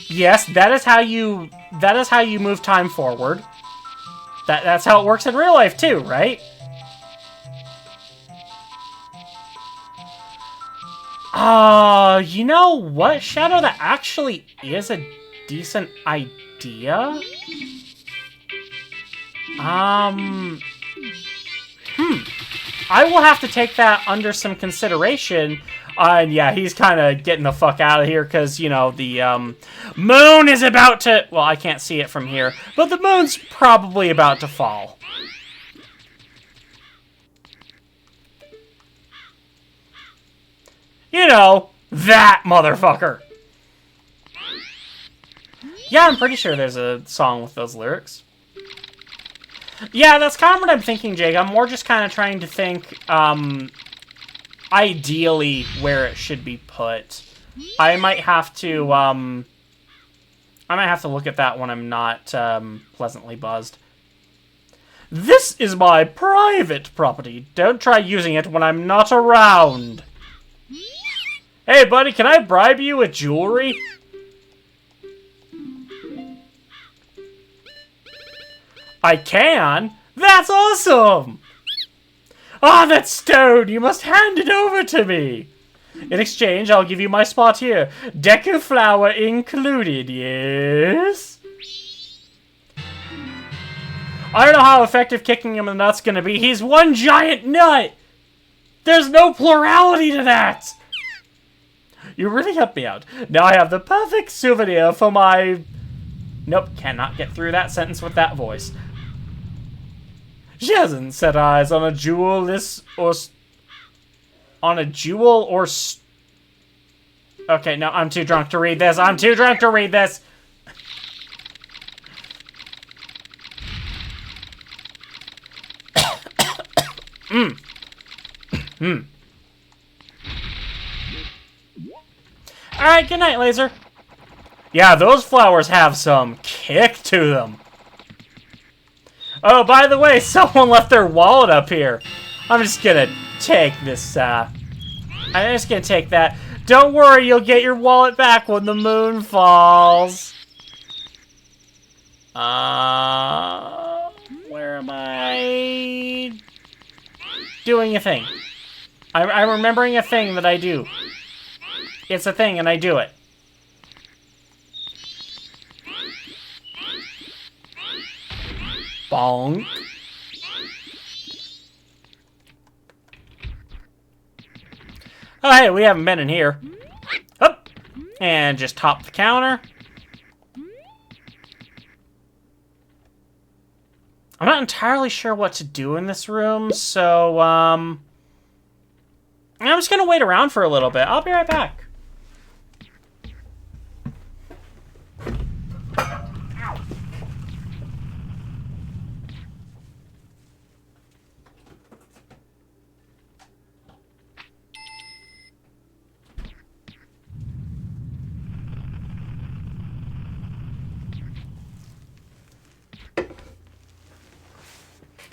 Yes, that is how you move time forward. That's how it works in real life too, right? You know what, Shadow? That actually is a decent idea. I will have to take that under some consideration. And yeah, he's kind of getting the fuck out of here because, you know, the moon is about to... Well, I can't see it from here, but the moon's probably about to fall. You know, that motherfucker. Yeah, I'm pretty sure there's a song with those lyrics. Yeah, that's kind of what I'm thinking, Jake. I'm more just kind of trying to think, ideally where it should be put. I might have to look at that when I'm not, pleasantly buzzed. This is my private property. Don't try using it when I'm not around. Hey, buddy, can I bribe you with jewelry? I can? That's awesome! Ah, that stone! You must hand it over to me! In exchange, I'll give you my spot here. Deku flower included, yes? I don't know how effective kicking him in the nut's gonna be. He's one giant nut! There's no plurality to that! You really helped me out. Now I have the perfect souvenir for my... Nope, cannot get through that sentence with that voice. She hasn't set eyes on a jewel or... Okay, no, I'm too drunk to read this. I'm too drunk to read this. Alright, good night, Laser. Yeah, those flowers have some kick to them. Oh, by the way, someone left their wallet up here. I'm just gonna take this, I'm just gonna take that. Don't worry, you'll get your wallet back when the moon falls. Where am I? Doing a thing. I'm remembering a thing that I do. It's a thing, and I do it. Bonk. Oh, hey, we haven't been in here. Up. And just top the counter. I'm not entirely sure what to do in this room, so, I'm just gonna wait around for a little bit. I'll be right back.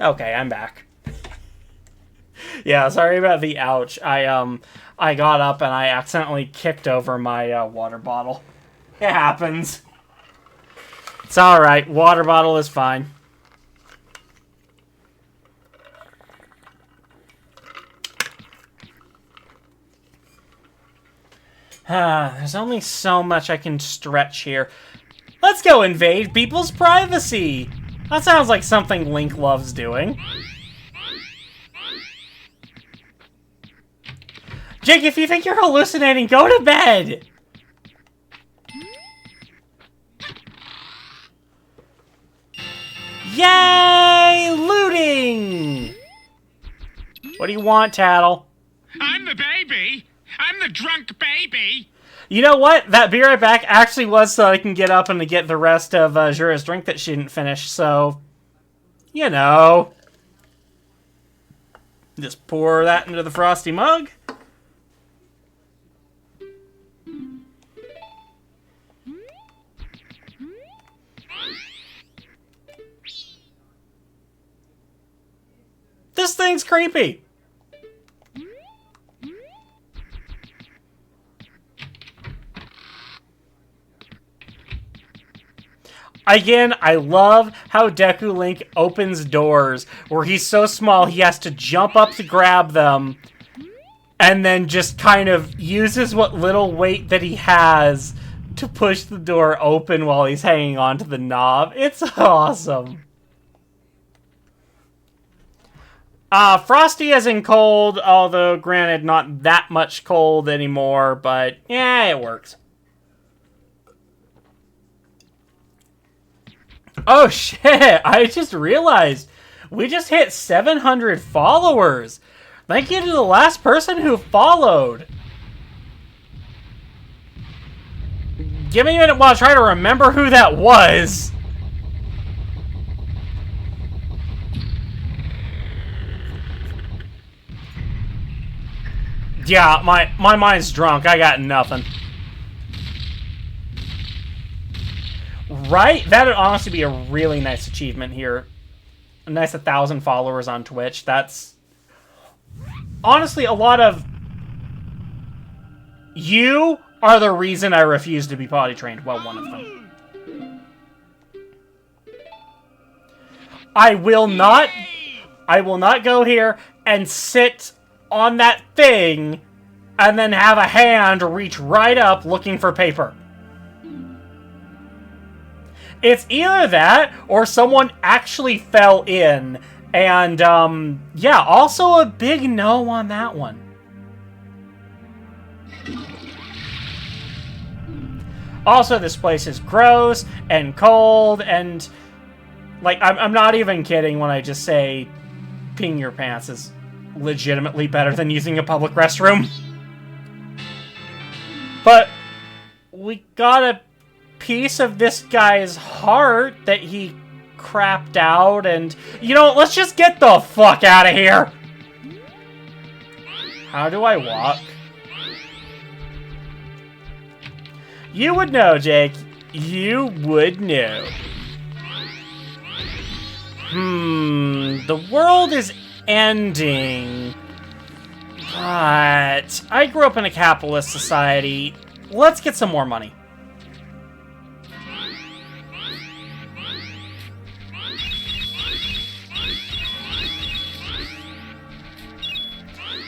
Okay, I'm back. Yeah, sorry about the ouch. I got up and I accidentally kicked over my water bottle. It happens. It's alright. Water bottle is fine. There's only so much I can stretch here. Let's go invade people's privacy! That sounds like something Link loves doing. Jake, if you think you're hallucinating, go to bed! Yay! Looting! What do you want, Tattle? I'm the baby! I'm the drunk baby! You know what? That be right back actually was so I can get up and to get the rest of Jura's drink that she didn't finish, so... You know... Just pour that into the frosty mug. This thing's creepy. Again, I love how Deku Link opens doors where he's so small he has to jump up to grab them and then just kind of uses what little weight that he has to push the door open while he's hanging onto the knob. It's awesome. Frosty as in cold, although granted not that much cold anymore, but yeah, it works. Oh shit, I just realized we just hit 700 followers. Thank you to the last person who followed. Give me a minute while I try to remember who that was. Yeah, my mind's drunk. I got nothing. Right? That would honestly be a really nice achievement here. A nice 1,000 followers on Twitch. That's... honestly, a lot of... You are the reason I refuse to be potty trained. Well, one of them. I will not go here and sit on that thing and then have a hand reach right up looking for paper. It's either that or someone actually fell in. And, yeah, also a big no on that one. Also, this place is gross and cold and, like, I'm not even kidding when I just say peeing your pants is legitimately better than using a public restroom. But we got a piece of this guy's heart that he crapped out, and you know, let's just get the fuck out of here. How do I walk? You would know, Jake. You would know. The world is ending. But I grew up in a capitalist society. Let's get some more money.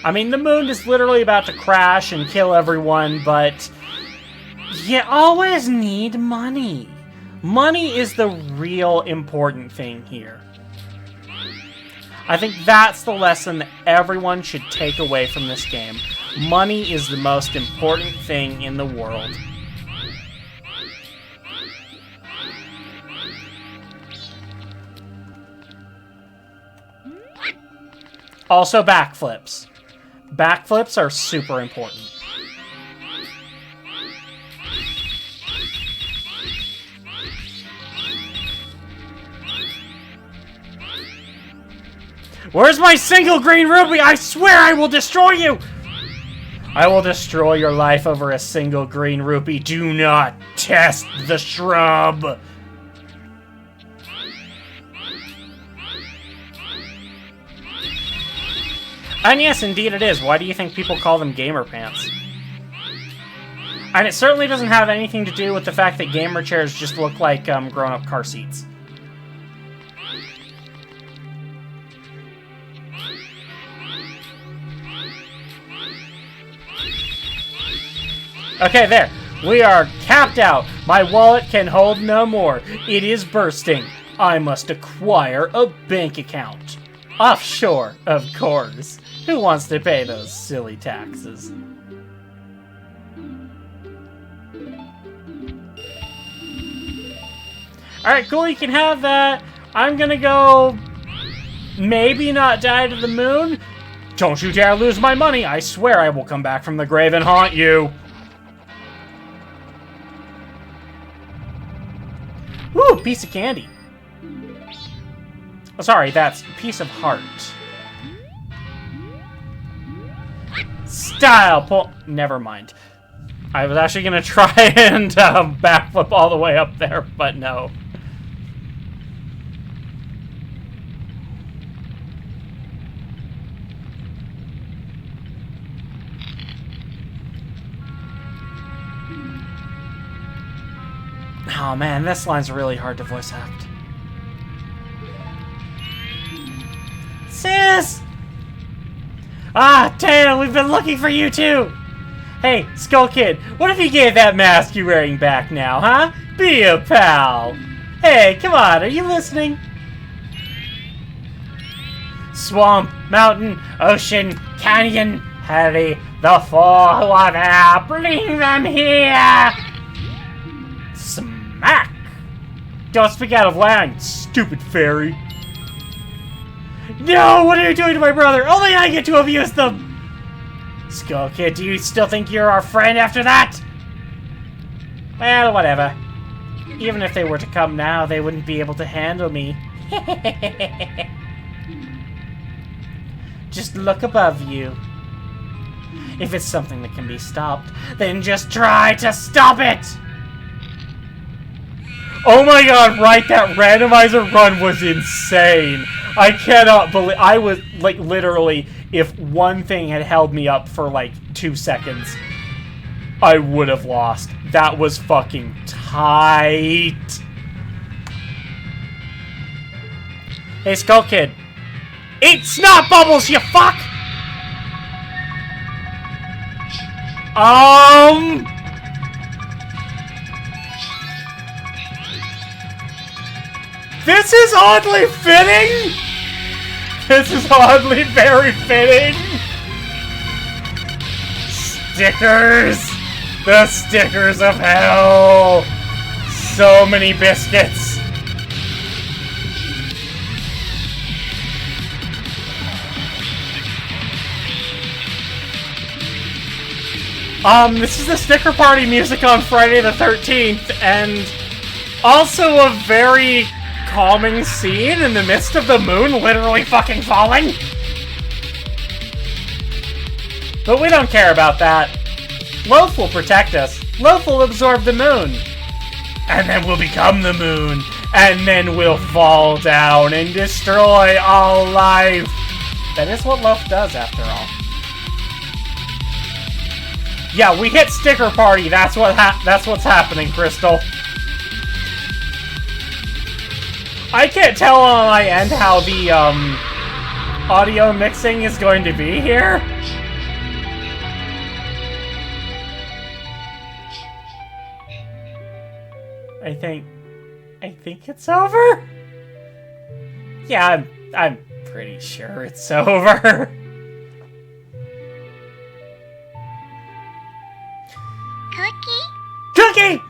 I mean, the moon is literally about to crash and kill everyone, but you always need money. Money is the real important thing here. I think that's the lesson that everyone should take away from this game. Money is the most important thing in the world. Also, backflips. Backflips are super important. Where's my single green ruby? I swear I will destroy you! I will destroy your life over a single green rupee. Do not test the shrub! And yes, indeed it is. Why do you think people call them gamer pants? And it certainly doesn't have anything to do with the fact that gamer chairs just look like grown-up car seats. Okay, there. We are capped out. My wallet can hold no more. It is bursting. I must acquire a bank account. Offshore, of course. Who wants to pay those silly taxes? Alright, cool, you can have that. I'm gonna go... maybe not die to the moon? Don't you dare lose my money. I swear I will come back from the grave and haunt you. Woo, piece of candy. Oh, sorry, that's a piece of heart. Style pull. Never mind. I was actually gonna try and backflip all the way up there, but no. Oh man, this line's really hard to voice act. Sis! Ah, Tana, we've been looking for you too! Hey, Skull Kid, what if you gave that mask you're wearing back now, huh? Be a pal! Hey, come on, are you listening? Swamp, mountain, ocean, canyon, Harry, the four of air, bring them here! Smack! Don't speak out of line, stupid fairy. No, what are you doing to my brother? Only I get to abuse them! Skull Kid, do you still think you're our friend after that? Well, whatever. Even if they were to come now, they wouldn't be able to handle me. Just look above you. If it's something that can be stopped, then just try to stop it! Oh my god, right, that randomizer run was insane. I cannot believe, I was, like, literally, if one thing had held me up for, like, 2 seconds, I would have lost. That was fucking tight. Hey, Skull Kid. Eat snot bubbles, you fuck! This is oddly fitting! This is oddly very fitting! Stickers! The stickers of hell! So many biscuits! This is the sticker party music on Friday the 13th, and also a very calming scene in the midst of the moon literally fucking falling. But we don't care about that. Loaf will protect us. Loaf will absorb the moon. And then we'll become the moon. And then we'll fall down and destroy all life. That is what Loaf does, after all. Yeah, we hit sticker party. That's what's happening, Crystal. I can't tell on my end how the audio mixing is going to be here. I think it's over. Yeah, I'm pretty sure it's over. Cookie!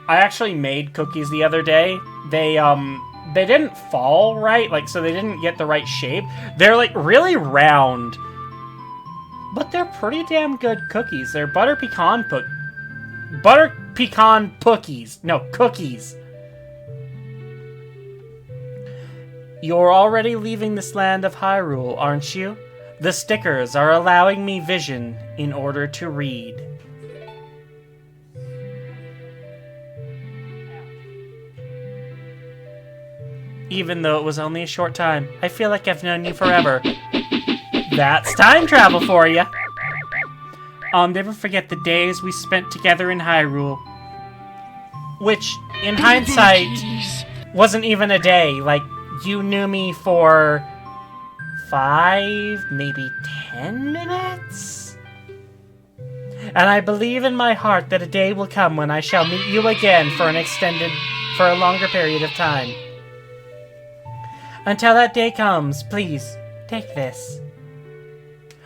I actually made cookies the other day. They didn't fall right, like, so they didn't get the right shape. They're, like, really round. But they're pretty damn good cookies. They're butter pecan cookies. No, cookies. You're already leaving this land of Hyrule, aren't you? The stickers are allowing me vision in order to read. Even though it was only a short time, I feel like I've known you forever. That's time travel for you. I'll never forget the days we spent together in Hyrule. Which, in hindsight, wasn't even a day. Like, you knew me for 5, maybe 10 minutes? And I believe in my heart that a day will come when I shall meet you again for a longer period of time. Until that day comes, please, take this.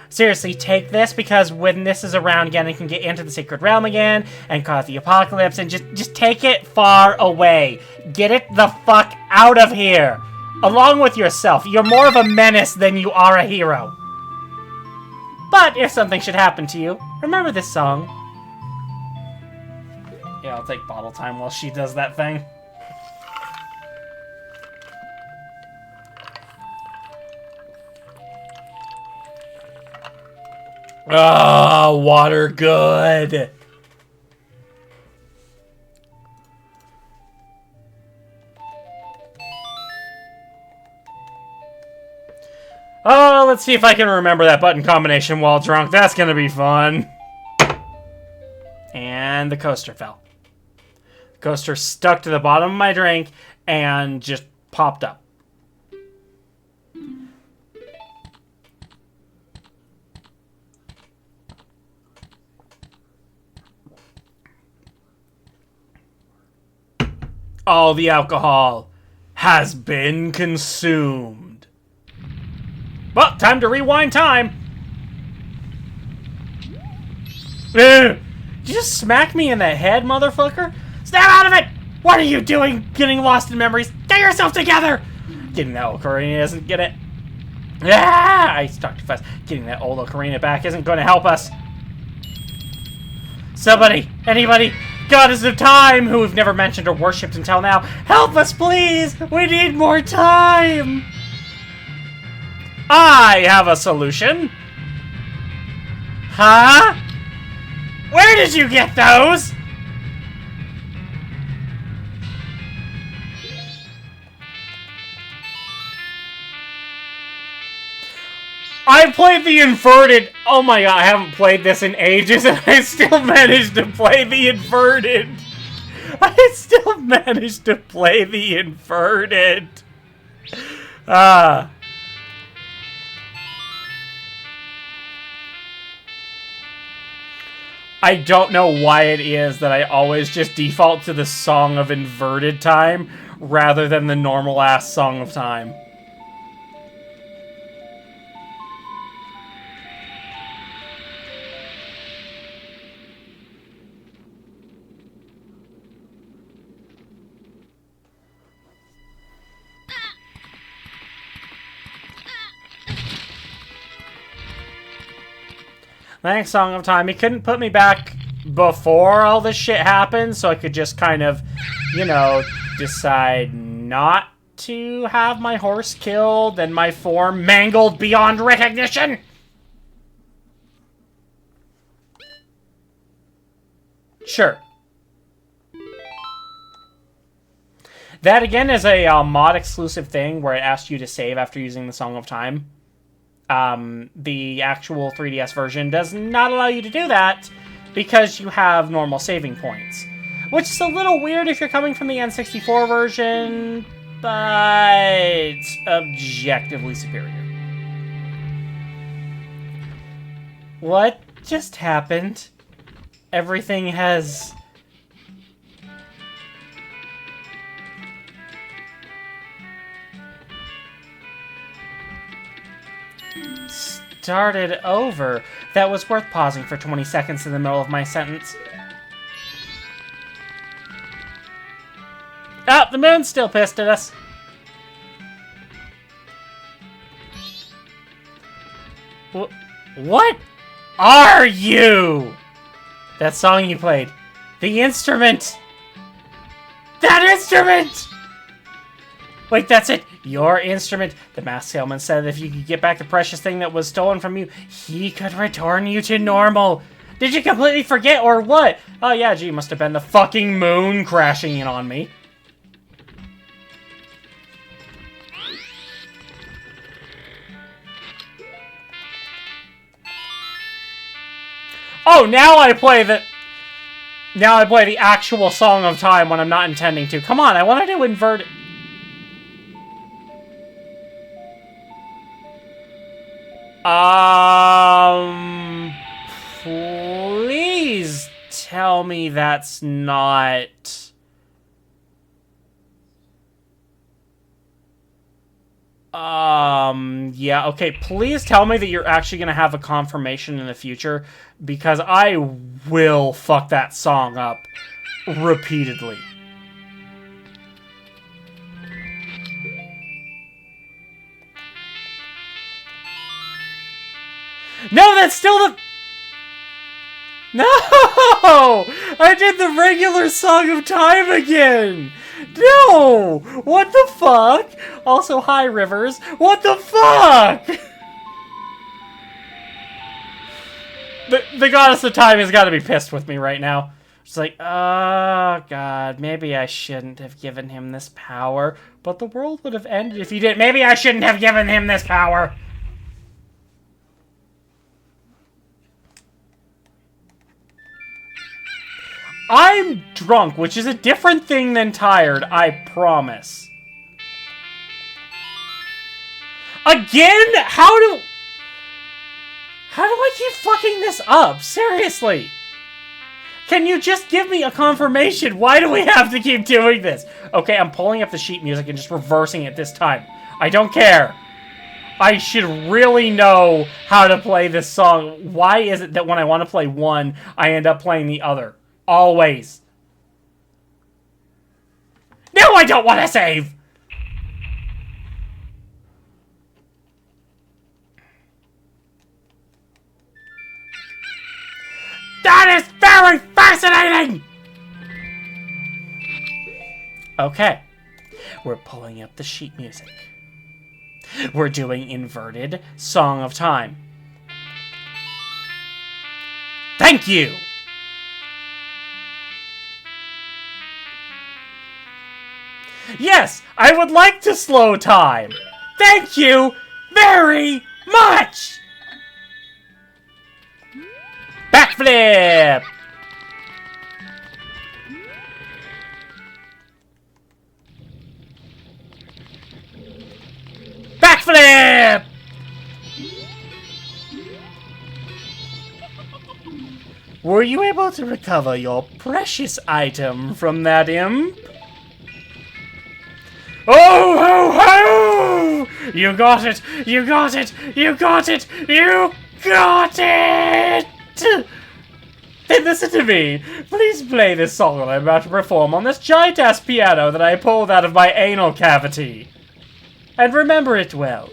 Seriously, take this, because when this is around again, it can get into the Sacred Realm again and cause the apocalypse, and just take it far away. Get it the fuck out of here. Along with yourself. You're more of a menace than you are a hero. But if something should happen to you, remember this song. Yeah, I'll take bottle time while she does that thing. Oh, water good. Oh, let's see if I can remember that button combination while drunk. That's gonna be fun. And the coaster fell. The coaster stuck to the bottom of my drink and just popped up. All the alcohol has been consumed. Well, time to rewind time. Did you just smack me in the head, motherfucker? Snap out of it! What are you doing getting lost in memories? Get yourself together! Getting that ocarina doesn't get it. Ah! I talked too fast. Getting that old ocarina back isn't going to help us. Somebody, anybody, goddess of time, who we've never mentioned or worshipped until now, help us, please! We need more time! I have a solution. Huh? Where did you get those? I played the inverted. Oh my god, I haven't played this in ages and I still managed to play the inverted. I still managed to play the inverted. I don't know why it is that I always just default to the Song of Inverted Time rather than the normal-ass Song of Time. Thanks, Song of Time. He couldn't put me back before all this shit happened, so I could just kind of, you know, decide not to have my horse killed and my form mangled beyond recognition. Sure. That, again, is a mod-exclusive thing where it asks you to save after using the Song of Time. The actual 3DS version does not allow you to do that because you have normal saving points. Which is a little weird if you're coming from the N64 version, but objectively superior. What just happened? Everything has... started over. That was worth pausing for 20 seconds in the middle of my sentence. Oh, the moon's still pissed at us. What are you? That song you played. The instrument. That instrument! Wait, that's it. Your instrument. The masked salesman said that if you could get back the precious thing that was stolen from you, he could return you to normal. Did you completely forget or what? Oh yeah, gee, must have been the fucking moon crashing in on me. Oh, now I play the... Now I play the actual Song of Time when I'm not intending to. Come on, I want to do inverted... Please tell me that's not... Yeah, okay, please tell me that you're actually gonna have a confirmation in the future, because I will fuck that song up repeatedly. No, that's still the... No! I did the regular Song of Time again! No! What the fuck? Also, hi, Rivers. What the fuck? The Goddess of Time has got to be pissed with me right now. She's like, oh, God, maybe I shouldn't have given him this power. But the world would have ended if he did. Maybe I shouldn't have given him this power. I'm drunk, which is a different thing than tired, I promise. Again? How do I keep fucking this up? Seriously. Can you just give me a confirmation? Why do we have to keep doing this? Okay, I'm pulling up the sheet music and just reversing it this time. I don't care. I should really know how to play this song. Why is it that when I want to play one, I end up playing the other? Always. No, I don't want to save! That is very fascinating! Okay. We're pulling up the sheet music. We're doing inverted Song of Time. Thank you! Yes, I would like to slow time. Thank you very much! Backflip! Backflip! Were you able to recover your precious item from that imp? Oh, ho, ho! You got it! You got it! You got it! You got it! Then listen to me. Please play this song that I'm about to perform on this giant-ass piano that I pulled out of my anal cavity. And remember it well.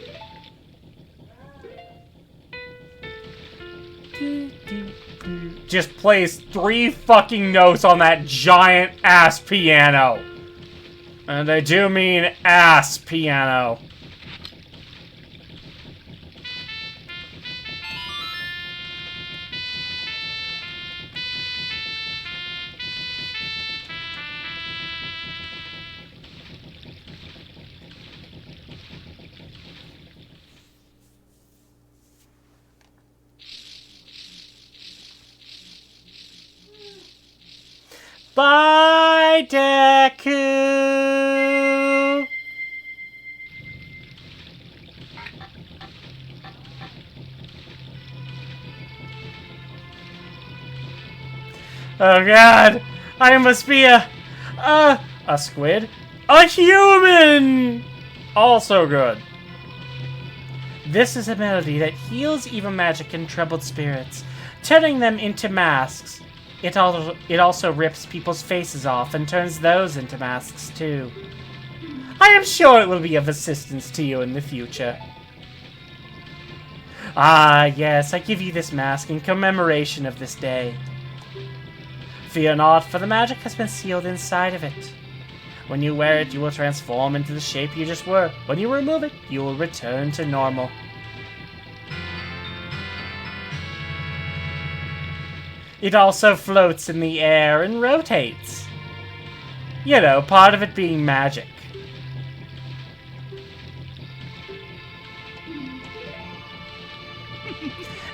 Just plays 3 fucking notes on that giant-ass piano. And I do mean ass piano. Bye, Deku! Oh god! I must be a squid? A human! Also good. This is a melody that heals evil magic and troubled spirits, turning them into masks. It also rips people's faces off and turns those into masks too. I am sure it will be of assistance to you in the future. Ah, yes, I give you this mask in commemoration of this day. Fear not, for the magic has been sealed inside of it. When you wear it, you will transform into the shape you just were. When you remove it, you will return to normal. It also floats in the air and rotates. You know, part of it being magic.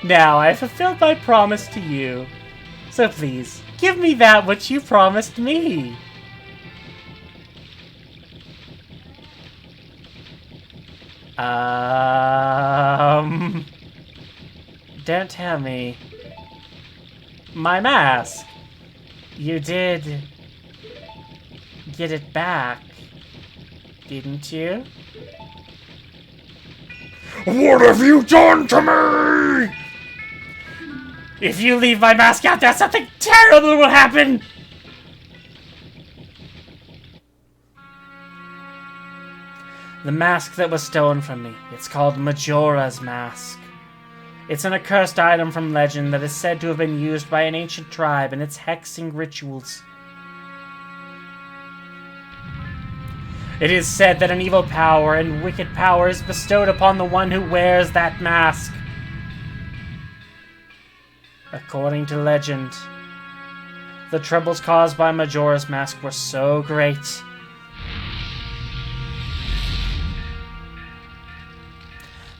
Now I have fulfilled my promise to you. So please, give me that which you promised me. Don't tell me. My mask. You did get it back, didn't you? What have you done to me? If you leave my mask out there, something terrible will happen! The mask that was stolen from me. It's called Majora's Mask. It's an accursed item from legend that is said to have been used by an ancient tribe in its hexing rituals. It is said that an evil power and wicked power is bestowed upon the one who wears that mask. According to legend, the troubles caused by Majora's Mask were so great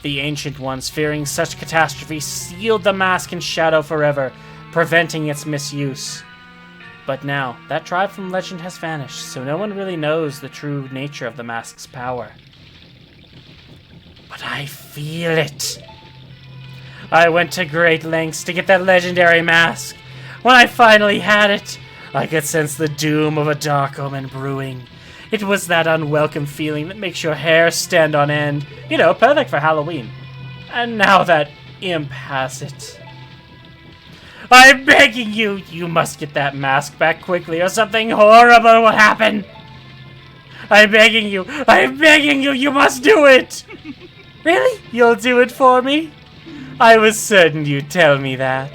the Ancient Ones, fearing such catastrophe, sealed the mask in shadow forever, preventing its misuse. But now, that tribe from legend has vanished, so no one really knows the true nature of the mask's power. But I feel it. I went to great lengths to get that legendary mask. When I finally had it, I could sense the doom of a dark omen brewing. It was that unwelcome feeling that makes your hair stand on end. You know, perfect for Halloween. And now that imp has it. I'm begging you! You must get that mask back quickly or something horrible will happen! I'm begging you! I'm begging you! You must do it! Really? You'll do it for me? I was certain you'd tell me that.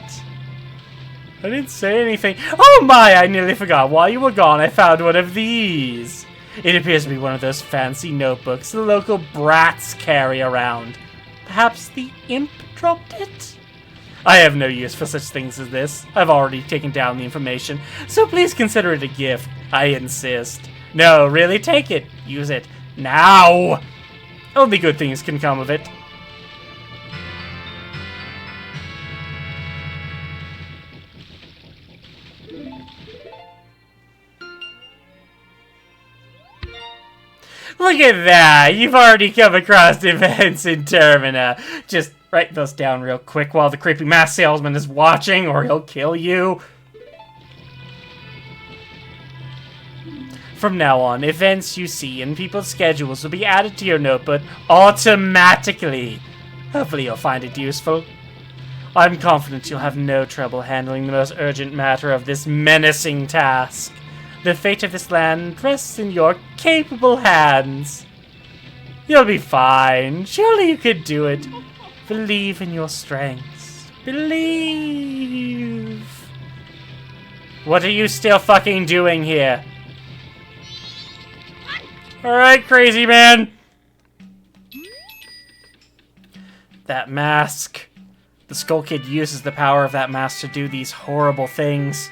I didn't say anything. Oh my! I nearly forgot. While you were gone, I found one of these. It appears to be one of those fancy notebooks the local brats carry around. Perhaps the imp dropped it? I have no use for such things as this. I've already taken down the information, so please consider it a gift. I insist. No, really, take it. Use it. Now! Only good things can come of it. Look at that! You've already come across events in Termina. Just write those down real quick while the creepy mask salesman is watching, or he'll kill you. From now on, events you see in people's schedules will be added to your notebook automatically. Hopefully you'll find it useful. I'm confident you'll have no trouble handling the most urgent matter of this menacing task. The fate of this land rests in your capable hands. You'll be fine. Surely you could do it. Believe in your strengths. Believe. What are you still fucking doing here? Alright, crazy man. That mask. The Skull Kid uses the power of that mask to do these horrible things.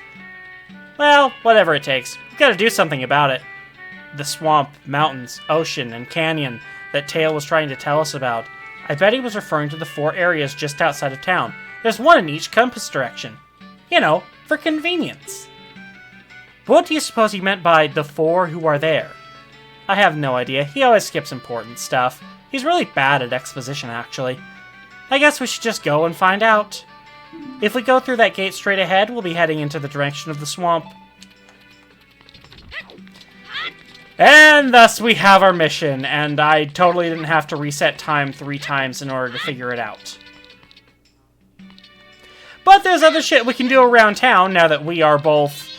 Well, whatever it takes. We've got to do something about it. The swamp, mountains, ocean, and canyon that Tail was trying to tell us about. I bet he was referring to the 4 areas just outside of town. There's one in each compass direction. You know, for convenience. But what do you suppose he meant by the 4 who are there? I have no idea. He always skips important stuff. He's really bad at exposition, actually. I guess we should just go and find out. If we go through that gate straight ahead, we'll be heading into the direction of the swamp. And thus we have our mission, and I totally didn't have to reset time 3 times in order to figure it out. But there's other shit we can do around town now that we are both...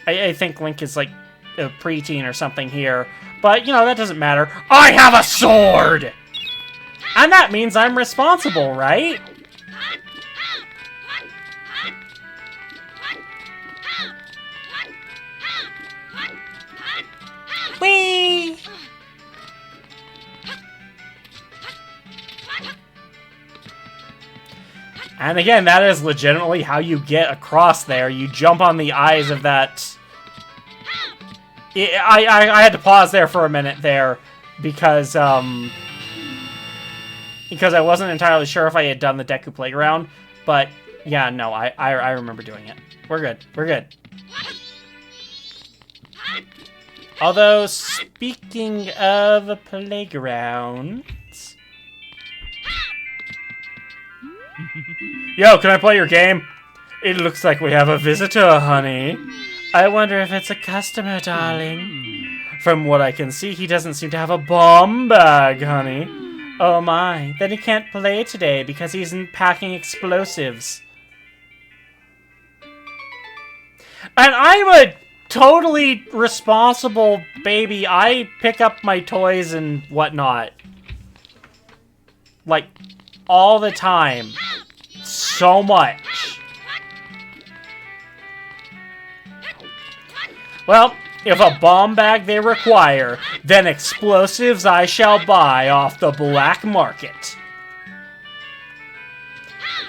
I think Link is like a preteen or something here, but you know, that doesn't matter. I have a sword! And that means I'm responsible, right? Whee! And again, that is legitimately how you get across there. You jump on the eyes of that... I had to pause there for a minute there, because, because I wasn't entirely sure if I had done the Deku Playground, but yeah, no, I remember doing it. We're good. We're good. Although, speaking of playgrounds... Yo, can I play your game? It looks like we have a visitor, honey. I wonder if it's a customer, darling. From what I can see, he doesn't seem to have a bomb bag, honey. Oh my, then he can't play today because he's packing explosives. And I'm a totally responsible baby. I pick up my toys and whatnot. Like, all the time. So much. Well, if a bomb bag they require, then explosives I shall buy off the black market.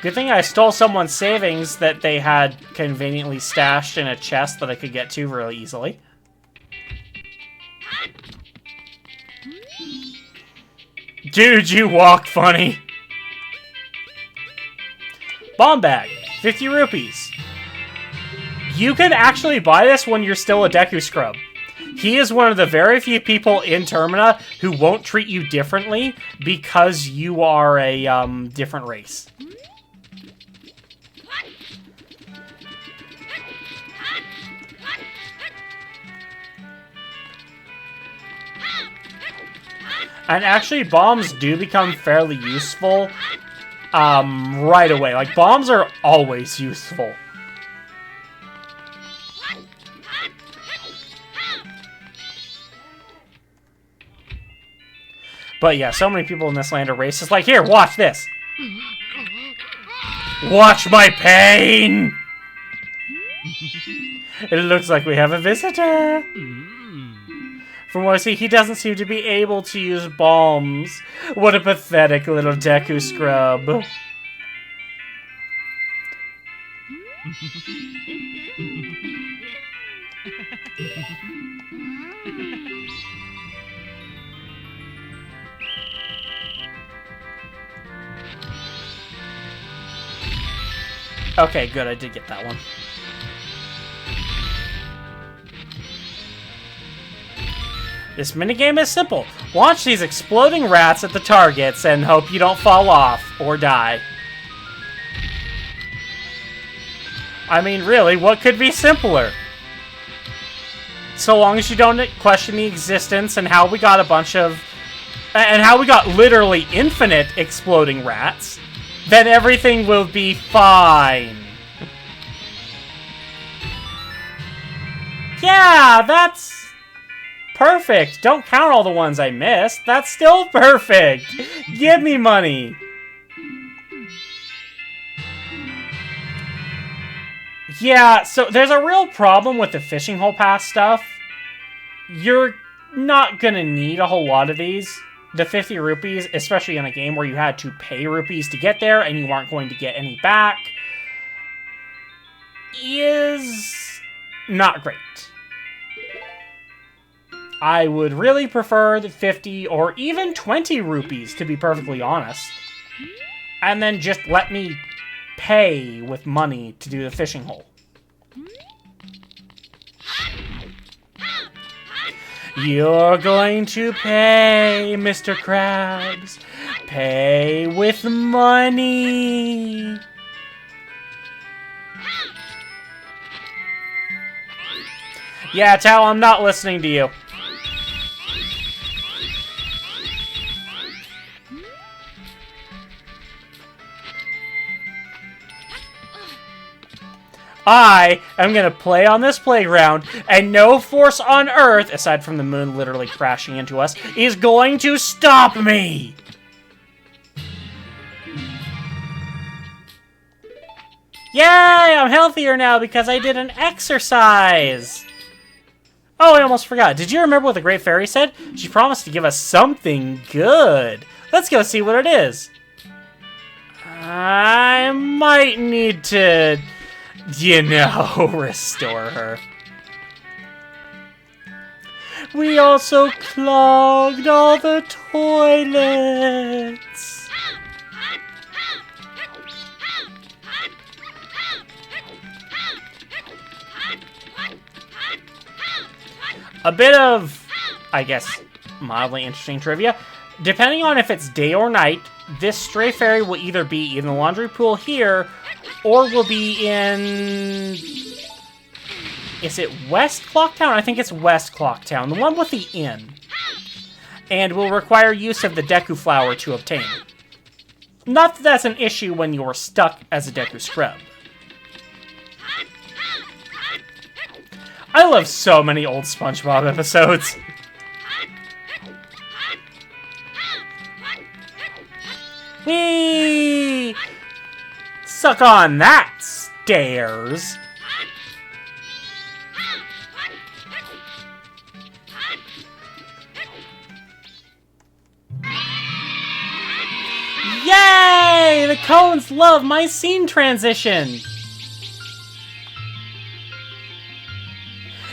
Good thing I stole someone's savings that they had conveniently stashed in a chest that I could get to really easily. Dude, you walk funny. Bomb bag, 50 rupees. You can actually buy this when you're still a Deku Scrub. He is one of the very few people in Termina who won't treat you differently because you are a different race. And actually, bombs do become fairly useful right away. Like, bombs are always useful. But yeah, so many people in this land are racist. Like, here, watch this. Watch my pain! It looks like we have a visitor. From what I see, he doesn't seem to be able to use bombs. What a pathetic little Deku Scrub. Okay, good, I did get that one. This minigame is simple. Launch these exploding rats at the targets and hope you don't fall off or die. I mean, really, what could be simpler? So long as you don't question the existence and how we got a bunch of... and how we got literally infinite exploding rats, then everything will be fine. Yeah, that's... perfect. Don't count all the ones I missed. That's still perfect. Give me money. Yeah, so there's a real problem with the fishing hole pass stuff. You're not gonna need a whole lot of these. The 50 rupees, especially in a game where you had to pay rupees to get there and you aren't going to get any back, is not great. I would really prefer the 50 or even 20 rupees, to be perfectly honest. And then just let me pay with money to do the fishing hole. You're going to pay, Mr. Krabs. Pay with money. Yeah, Tao, I'm not listening to you. I am going to play on this playground, and no force on Earth, aside from the moon literally crashing into us, is going to stop me! Yay! I'm healthier now because I did an exercise! Oh, I almost forgot. Did you remember what the Great Fairy said? She promised to give us something good. Let's go see what it is. I might need to... you know, restore her. We also clogged all the toilets. A bit of, I guess, mildly interesting trivia. Depending on if it's day or night, this stray fairy will either be in the laundry pool here, or will be in... Is it West Clocktown? I think it's West Clocktown, the one with the inn. And will require use of the Deku Flower to obtain. Not that that's an issue when you're stuck as a Deku Scrub. I love so many old SpongeBob episodes. Whee! Suck on that, stairs! Yay! The cones love my scene transition!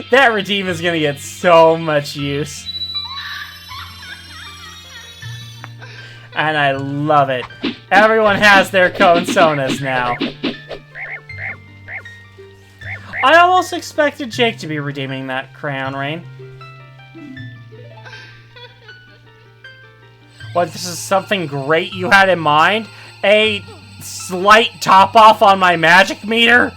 That redeem is gonna get so much use. And I love it. Everyone has their cone sonas now. I almost expected Jake to be redeeming that Crayon Rain. What, this is something great you had in mind? A slight top-off on my magic meter?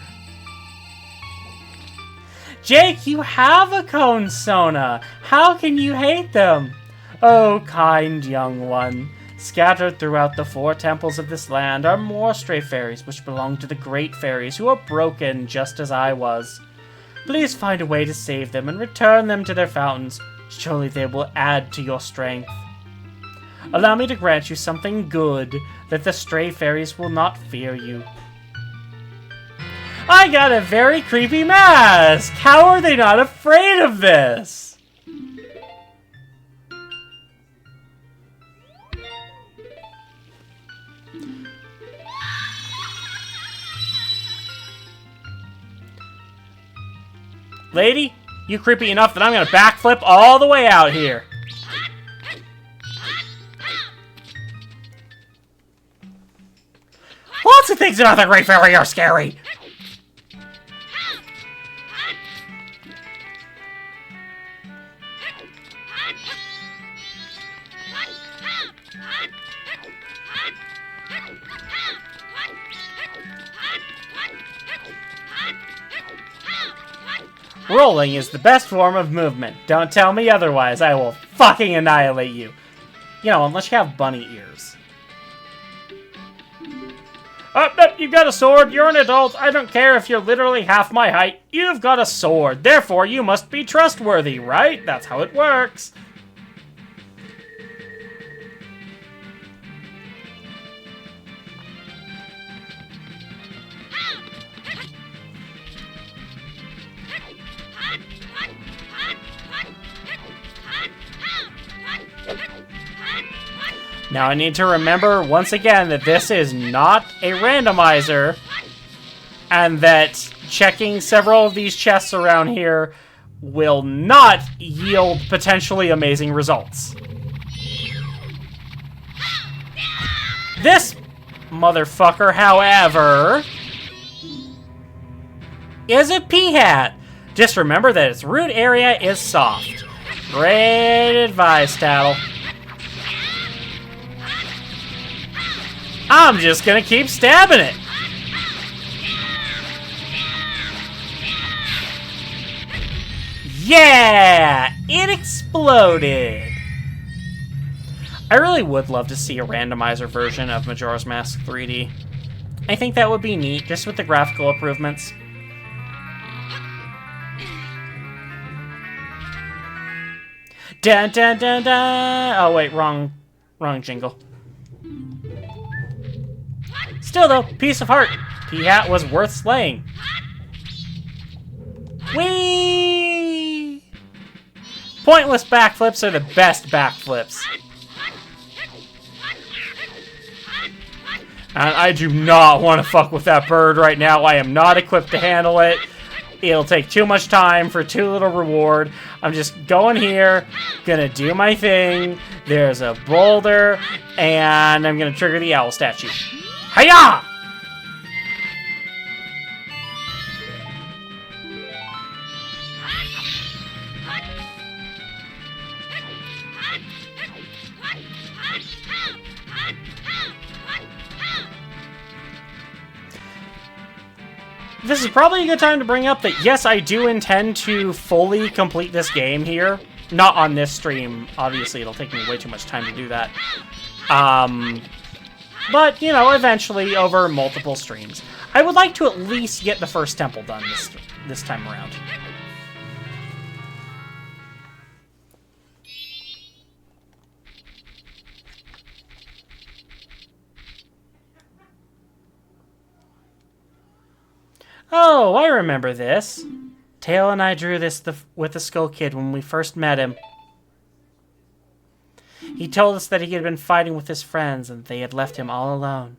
Jake, you have a cone sona. How can you hate them? Oh, kind young one. Scattered throughout the 4 temples of this land are more stray fairies which belong to the great fairies who are broken just as I was. Please find a way to save them and return them to their fountains. Surely they will add to your strength. Allow me to grant you something good, that the stray fairies will not fear you. I got a very creepy mask! How are they not afraid of this? Lady, you creepy enough that I'm gonna backflip all the way out here. Lots of things about the Great Fairy are scary. Rolling is the best form of movement. Don't tell me otherwise. I will fucking annihilate you. You know, unless you have bunny ears. Oh, no, you've got a sword. You're an adult. I don't care if you're literally half my height. You've got a sword. Therefore, you must be trustworthy, right? That's how it works. Now I need to remember, once again, that this is not a randomizer, and that checking several of these chests around here will not yield potentially amazing results. This motherfucker, however, is a pea-hat. Just remember that its root area is soft. Great advice, Tattle. I'm just gonna keep stabbing it. Yeah! It exploded! I really would love to see a randomizer version of Majora's Mask 3D. I think that would be neat, just with the graphical improvements. Dun dun dun dun! Oh wait, wrong jingle. Still though, piece of heart. Pea-hat was worth slaying. Whee! Pointless backflips are the best backflips. And I do not want to fuck with that bird right now. I am not equipped to handle it. It'll take too much time for too little reward. I'm just going here, gonna do my thing. There's a boulder, and I'm gonna trigger the owl statue. Hiya! This is probably a good time to bring up that, yes, I do intend to fully complete this game here. Not on this stream. Obviously, it'll take me way too much time to do that. But, you know, eventually over multiple streams. I would like to at least get the first temple done this time around. Oh, I remember this. Tail and I drew this with the Skull Kid when we first met him. He told us that he had been fighting with his friends and they had left him all alone.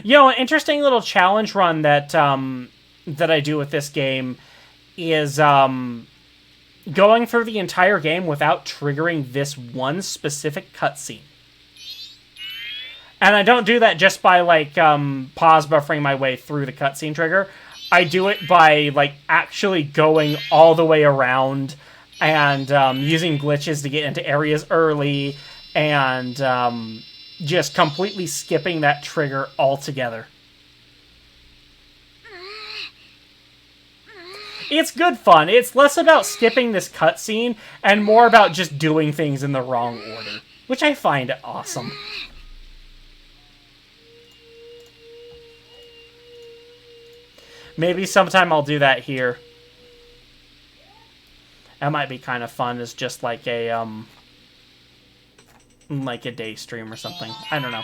You know, an interesting little challenge run that that I do with this game is going through the entire game without triggering this one specific cutscene. And I don't do that just by, like, pause buffering my way through the cutscene trigger. I do it by, like, actually going all the way around and using glitches to get into areas early and just completely skipping that trigger altogether. It's good fun. It's less about skipping this cutscene and more about just doing things in the wrong order, which I find awesome. Maybe sometime I'll do that here. That might be kind of fun as just like a day stream or something. I don't know.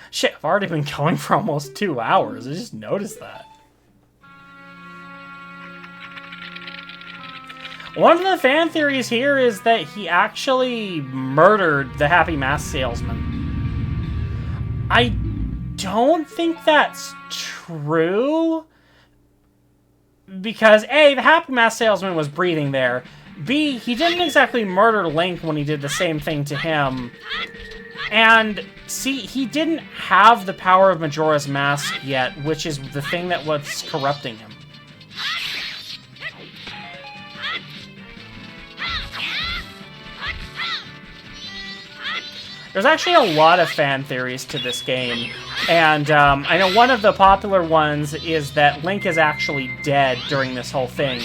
Shit, I've already been going for almost 2 hours. I just noticed that. One of the fan theories here is that he actually murdered the Happy Mask salesman. I don't think that's true. Because A, the Happy Mask salesman was breathing there. B, he didn't exactly murder Link when he did the same thing to him. And see, he didn't have the power of Majora's Mask yet, which is the thing that was corrupting him. There's actually a lot of fan theories to this game, and I know one of the popular ones is that Link is actually dead during this whole thing,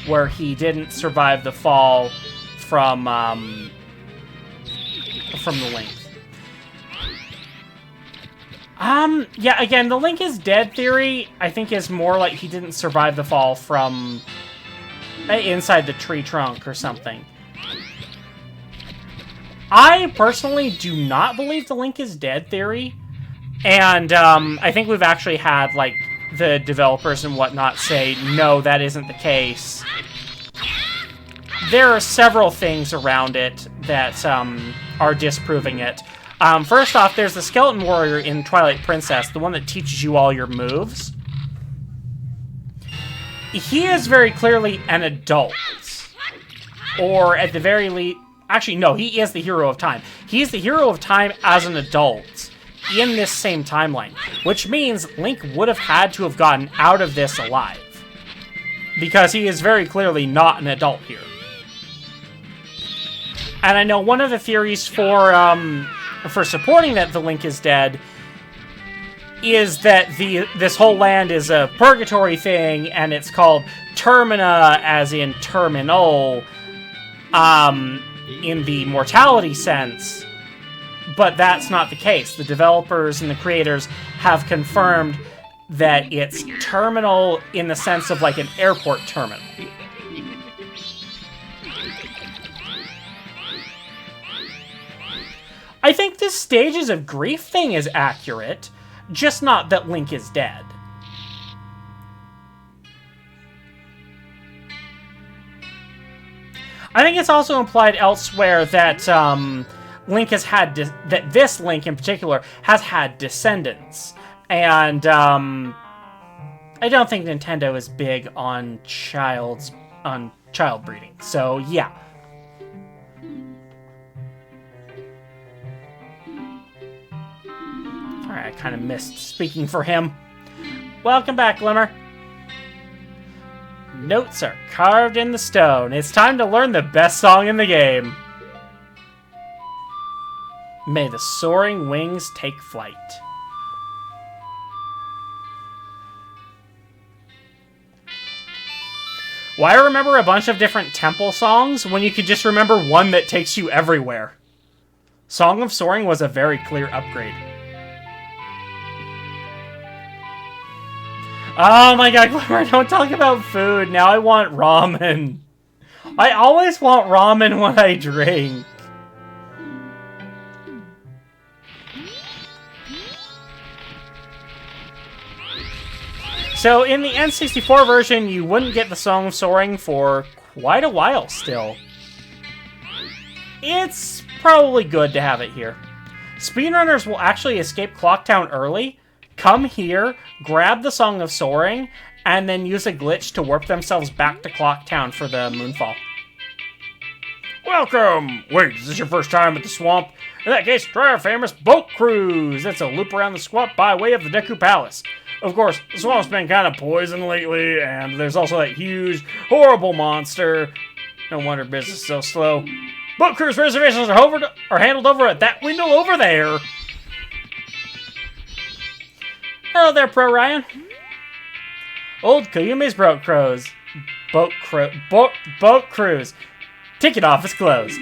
where he didn't survive the fall from the Link. Yeah, again, the Link is dead theory, I think, is more like he didn't survive the fall from inside the tree trunk or something. I personally do not believe the Link is dead theory, and I think we've actually had, like, the developers and whatnot say, no, that isn't the case. There are several things around it that are disproving it. First off, there's the Skeleton Warrior in Twilight Princess, the one that teaches you all your moves. He is very clearly an adult. Or at the very least... Actually, no, he is the hero of time. He is the hero of time as an adult in this same timeline. Which means Link would have had to have gotten out of this alive. Because he is very clearly not an adult here. And I know one of the theories for supporting that the Link is dead is that this whole land is a purgatory thing, and it's called Termina, as in terminal, in the mortality sense. But that's not the case. The developers and the creators have confirmed that it's terminal in the sense of like an airport terminal. I think this Stages of Grief thing is accurate, just not that Link is dead. I think it's also implied elsewhere that Link has had that this Link in particular has had descendants, and I don't think Nintendo is big on child breeding. So yeah. Alright, I kind of missed speaking for him. Welcome back, Glimmer. Notes are carved in the stone. It's time to learn the best song in the game. May the soaring wings take flight. Why remember a bunch of different temple songs when you could just remember one that takes you everywhere? Song of Soaring was a very clear upgrade. Oh my god, Glimmer, don't talk about food. Now I want ramen. I always want ramen when I drink. So in the N64 version, you wouldn't get the Song of Soaring for quite a while still. It's probably good to have it here. Speedrunners will actually escape Clocktown early, come here, grab the Song of Soaring, and then use a glitch to warp themselves back to Clocktown for the Moonfall. Welcome! Wait, is this your first time at the swamp? In that case, try our famous boat cruise! It's a loop around the swamp by way of the Deku Palace. Of course, the swamp's been kind of poisoned lately, and there's also that huge, horrible monster. No wonder business is so slow. Boat cruise reservations are handled over at that window over there. Hello there, Pro Ryan. Old Koyumi's boat cruise. Ticket office closed.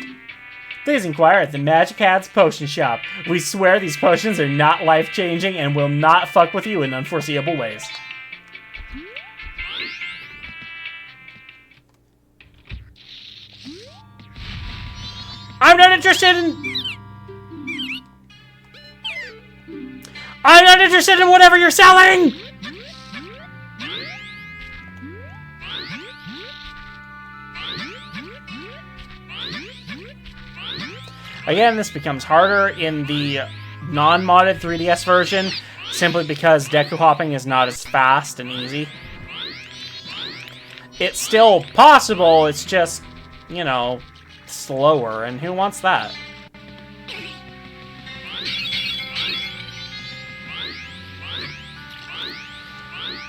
Please inquire at the Magic Hats Potion Shop. We swear these potions are not life-changing and will not fuck with you in unforeseeable ways. I'm not interested in whatever you're selling! Again, this becomes harder in the non-modded 3DS version, simply because Deku hopping is not as fast and easy. It's still possible, it's just, you know, slower, and who wants that?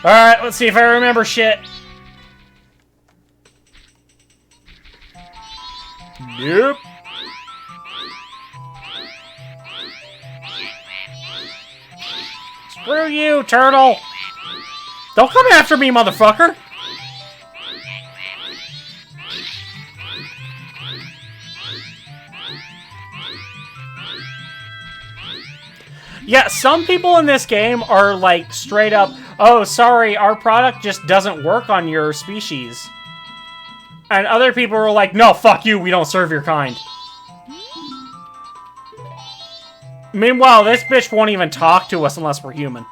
Alright, let's see if I remember shit. Nope. Screw you, turtle! Don't come after me, motherfucker! Yeah, some people in this game are like straight up, oh, sorry, our product just doesn't work on your species. And other people are like, no, fuck you, we don't serve your kind. Meanwhile, this bitch won't even talk to us unless we're human.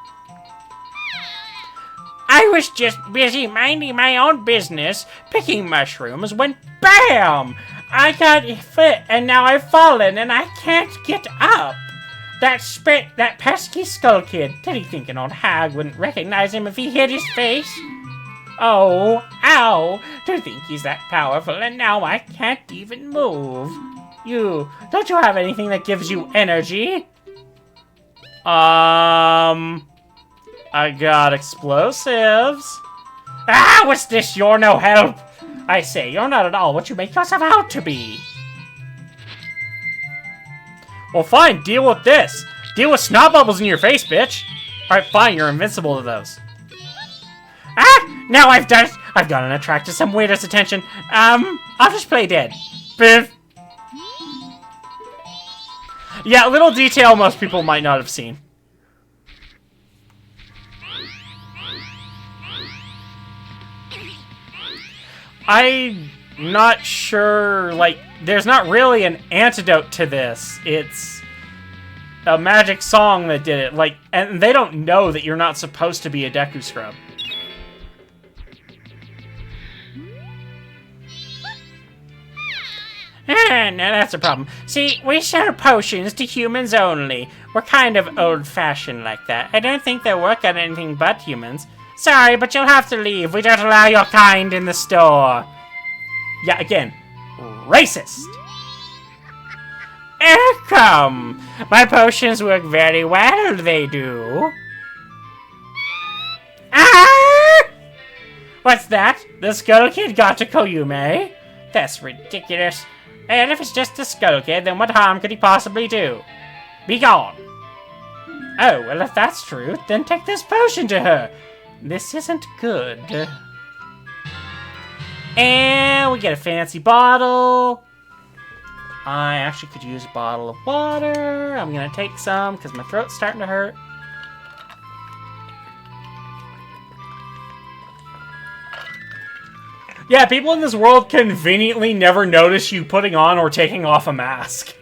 I was just busy minding my own business, picking mushrooms, when BAM! I got fit, and now I've fallen, and I can't get up. That pesky skull kid. Did he think an old hag wouldn't recognize him if he hid his face? Oh, ow! To think he's that powerful, and now I can't even move. Don't you have anything that gives you energy? I got explosives. Ah, what's this? You're no help. I say, you're not at all what you make yourself out to be. Well, fine, deal with this. Deal with snot bubbles in your face, bitch. Alright, fine, you're invincible to those. Ah! Now I've done it! I've gotten attracted some weirdest attention. I'll just play dead. Biff. Yeah, little detail most people might not have seen. I'm not sure, like, there's not really an antidote to this. It's a magic song that did it, like, and they don't know that you're not supposed to be a Deku Scrub. No, that's a problem. See, we sell potions to humans only. We're kind of old-fashioned like that. I don't think they work on anything but humans. Sorry, but you'll have to leave. We don't allow your kind in the store. Yeah, again, racist. Come. My potions work very well, they do. Ah! What's that? The Skull Kid got to Koyume? That's ridiculous. And if it's just the Skull Kid, then what harm could he possibly do? Be gone. Oh, well, if that's true, then take this potion to her. This isn't good. And we get a fancy bottle. I actually could use a bottle of water. I'm gonna take some because my throat's starting to hurt. Yeah, people in this world conveniently never notice you putting on or taking off a mask.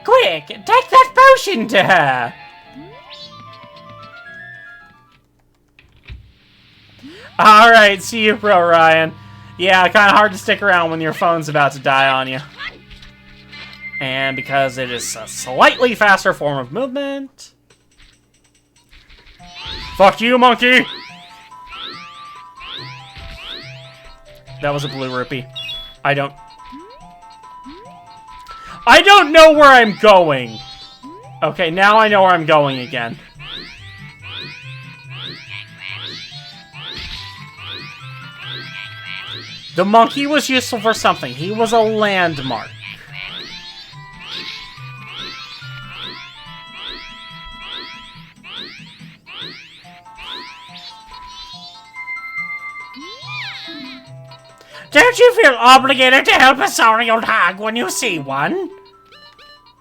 Quick, take that potion to her! Alright, see you, bro, Ryan. Yeah, kind of hard to stick around when your phone's about to die on you. And because it is a slightly faster form of movement... Fuck you, monkey! That was a blue rupee. I don't know where I'm going. Okay, now I know where I'm going again. The monkey was useful for something. He was a landmark. Don't you feel obligated to help a sorry old hag when you see one?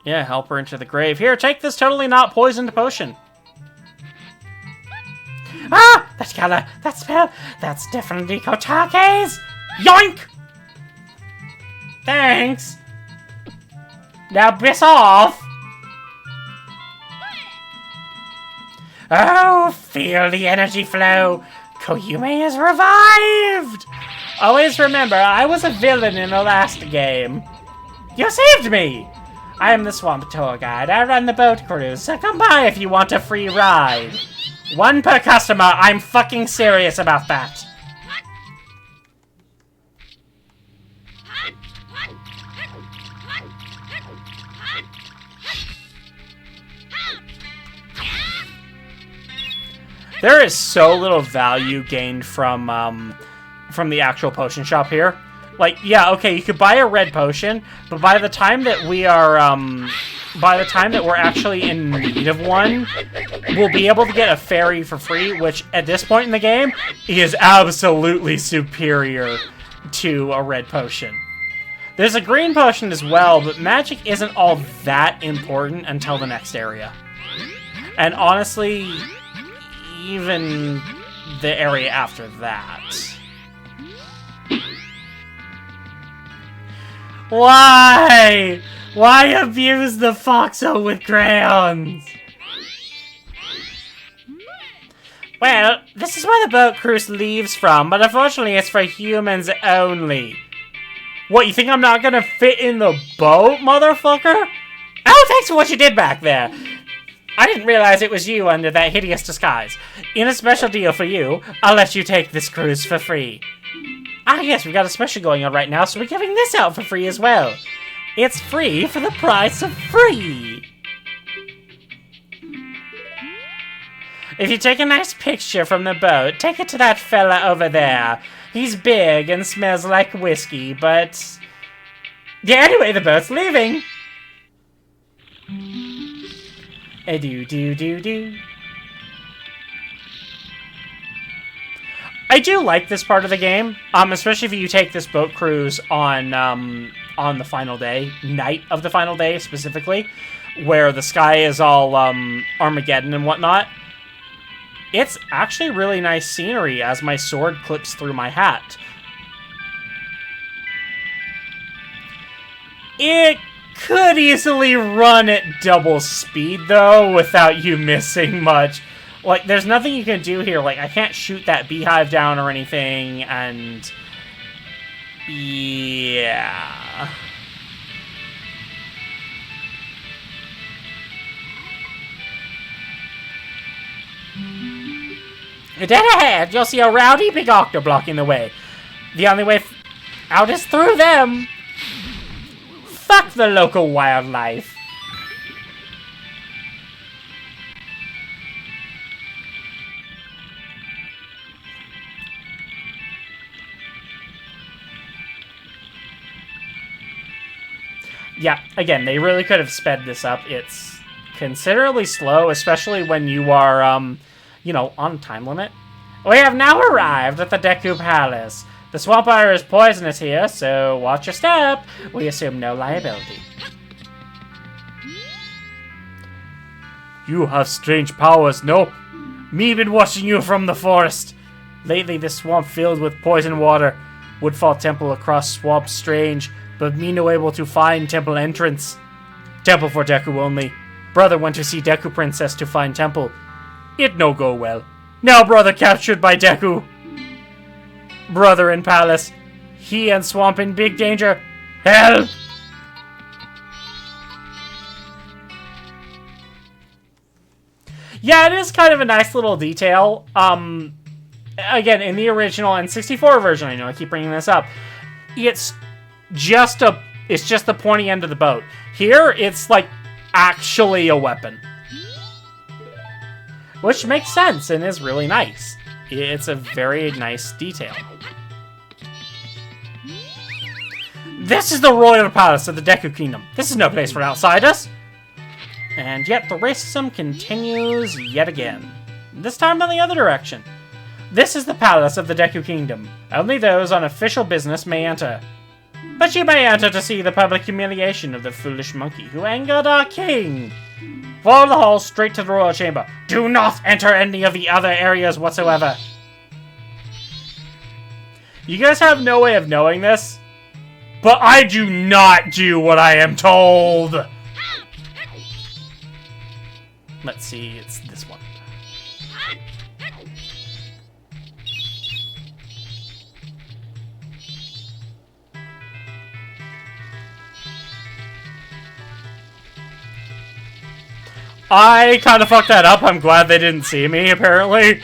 Yeah, help her into the grave. Here, take this totally not poisoned potion. Ah! That color, that smell, that's definitely Kotake's! Yoink! Thanks! Now piss off! Oh, feel the energy flow! Koyume is revived! Always remember, I was a villain in the last game. You saved me! I am the Swamp Tour Guide. I run the boat cruise, so come by if you want a free ride. One per customer. I'm fucking serious about that. There is so little value gained from the actual potion shop here. Like, yeah, okay, you could buy a red potion, but by the time that we are, by the time that we're actually in need of one, we'll be able to get a fairy for free, which, at this point in the game, is absolutely superior to a red potion. There's a green potion as well, but magic isn't all that important until the next area. And honestly, even the area after that. Why? Why abuse the Foxo with crayons? Well, this is where the boat cruise leaves from, but unfortunately it's for humans only. What, you think I'm not gonna fit in the boat, motherfucker? Oh, thanks for what you did back there. I didn't realize it was you under that hideous disguise. In a special deal for you, I'll let you take this cruise for free. Ah, yes, we've got a special going on right now, so we're giving this out for free as well. It's free for the price of free. If you take a nice picture from the boat, take it to that fella over there. He's big and smells like whiskey, but... yeah, anyway, the boat's leaving. Do-do-do-do. I do like this part of the game, especially if you take this boat cruise on the final day, night of the final day specifically, where the sky is all Armageddon and whatnot. It's actually really nice scenery as my sword clips through my hat. It could easily run at double speed, though, without you missing much. Like, there's nothing you can do here. Like, I can't shoot that beehive down or anything, and Yeah. Dead ahead, you'll see a rowdy big octo blocking the way. The only way out is through them. Fuck the local wildlife. Yeah, again, they really could have sped this up. It's considerably slow, especially when you are, you know, on time limit. We have now arrived at the Deku Palace. The Swampire is poisonous here, so watch your step. We assume no liability. You have strange powers, no? Me been watching you from the forest. Lately, this swamp filled with poison water. Woodfall Temple across swamp strange, but me no able to find temple entrance. Temple for Deku only. Brother went to see Deku Princess to find temple. It no go well. Now brother captured by Deku. Brother in palace. He and swamp in big danger. Help! Yeah, it is kind of a nice little detail. Again, in the original N64 version, I know I keep bringing this up, it's just the pointy end of the boat. Here, it's like actually a weapon. Which makes sense and is really nice. It's a very nice detail. This is the royal palace of the Deku Kingdom. This is no place for outsiders. And yet the racism continues yet again. This time in the other direction. This is the palace of the Deku Kingdom. Only those on official business may enter. But you may enter to see the public humiliation of the foolish monkey who angered our king. Follow the hall straight to the royal chamber. Do not enter any of the other areas whatsoever. You guys have no way of knowing this, but I do not do what I am told. Let's see, it's this one. I kind of fucked that up. I'm glad they didn't see me, apparently.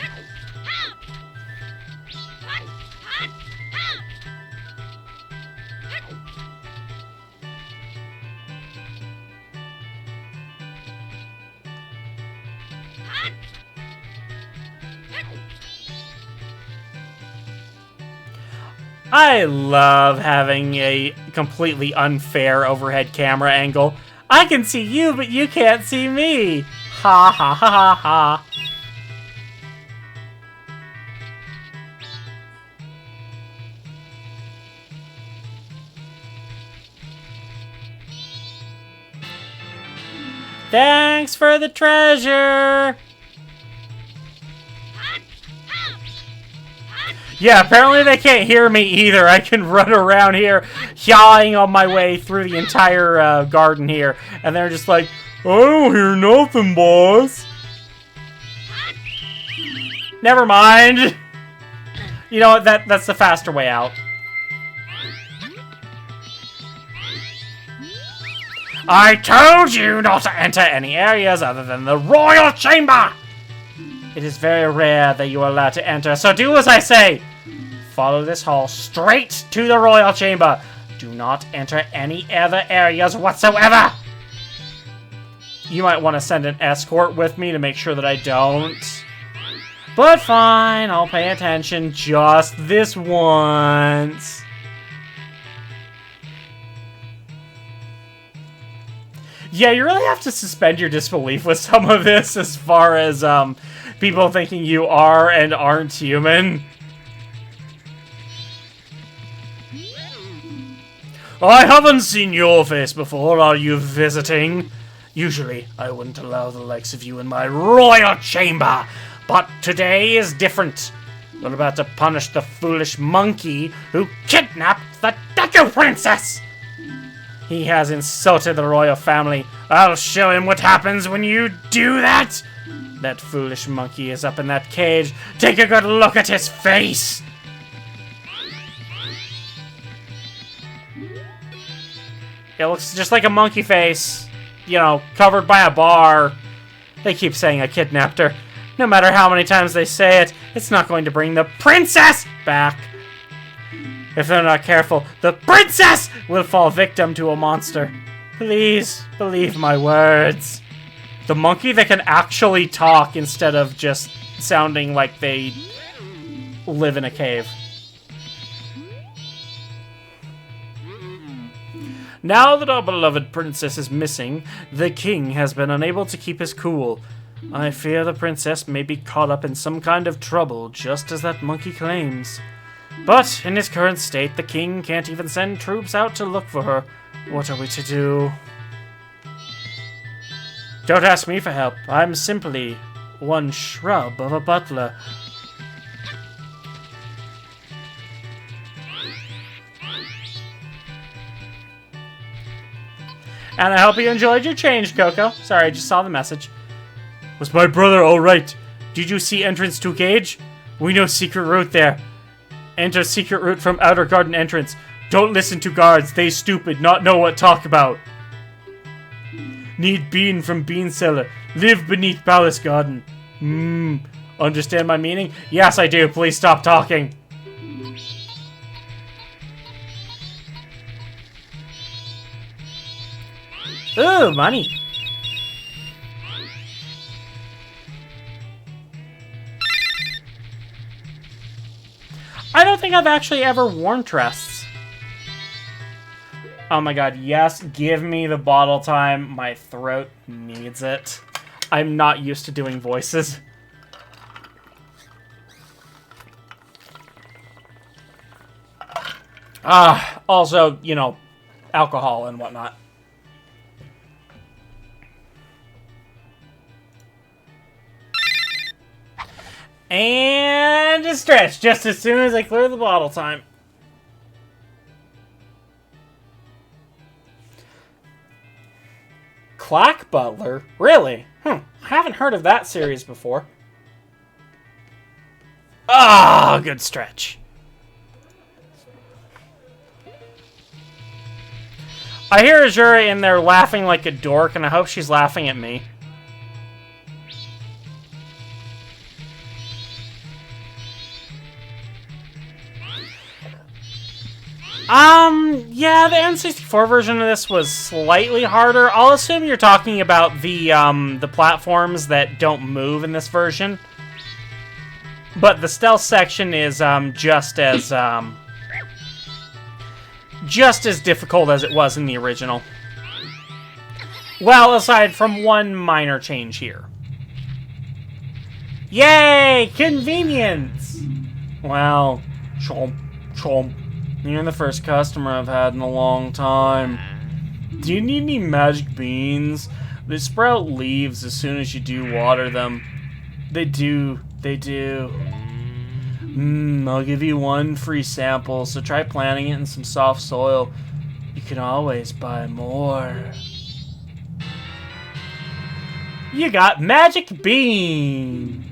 I love having a completely unfair overhead camera angle. I can see you, but you can't see me. Ha ha ha ha ha. Thanks for the treasure. Yeah, apparently they can't hear me either. I can run around here, yawing on my way through the entire garden here. And they're just like, I don't hear nothing, boss. Never mind. You know what, that's the faster way out. I told you not to enter any areas other than the royal chamber. It is very rare that you are allowed to enter, so do as I say. Follow this hall straight to the royal chamber. Do not enter any other areas whatsoever. You might want to send an escort with me to make sure that I don't. But fine, I'll pay attention just this once. Yeah, you really have to suspend your disbelief with some of this as far as people thinking you are and aren't human. I haven't seen your face before. Are you visiting? Usually, I wouldn't allow the likes of you in my royal chamber, but today is different. We're about to punish the foolish monkey who kidnapped the Deku Princess. He has insulted the royal family. I'll show him what happens when you do that. That foolish monkey is up in that cage. Take a good look at his face. It looks just like a monkey face, you know, covered by a bar. They keep saying I kidnapped her. No matter how many times they say it, it's not going to bring the princess back. If they're not careful, the princess will fall victim to a monster. Please believe my words. The monkey that can actually talk instead of just sounding like they live in a cave. Now that our beloved princess is missing, the king has been unable to keep his cool. I fear the princess may be caught up in some kind of trouble, just as that monkey claims. But in his current state, the king can't even send troops out to look for her. What are we to do? Don't ask me for help. I'm simply one shrub of a butler. And I hope you enjoyed your change, Coco. Sorry, I just saw the message. Was my brother alright? Did you see entrance to cage? We know secret route there. Enter secret route from outer garden entrance. Don't listen to guards. They stupid, not know what talk about. Need bean from bean cellar. Live beneath palace garden. Understand my meaning? Yes, I do. Please stop talking. Ooh, money. I don't think I've actually ever worn Trests. Oh my god, yes, give me the bottle time. My throat needs it. I'm not used to doing voices. Also, you know, alcohol and whatnot. And a stretch just as soon as I clear the bottle time. Clack Butler? Really? I haven't heard of that series before. Ah, good stretch. I hear Majora in there laughing like a dork, and I hope she's laughing at me. Yeah, the N64 version of this was slightly harder. I'll assume you're talking about the platforms that don't move in this version. But the stealth section is, just as difficult as it was in the original. Well, aside from one minor change here. Yay! Convenience! Well, chomp, chomp. You're the first customer I've had in a long time. Do you need any magic beans? They sprout leaves as soon as you do water them. They do. They do. I'll give you one free sample, so try planting it in some soft soil. You can always buy more. You got magic beans!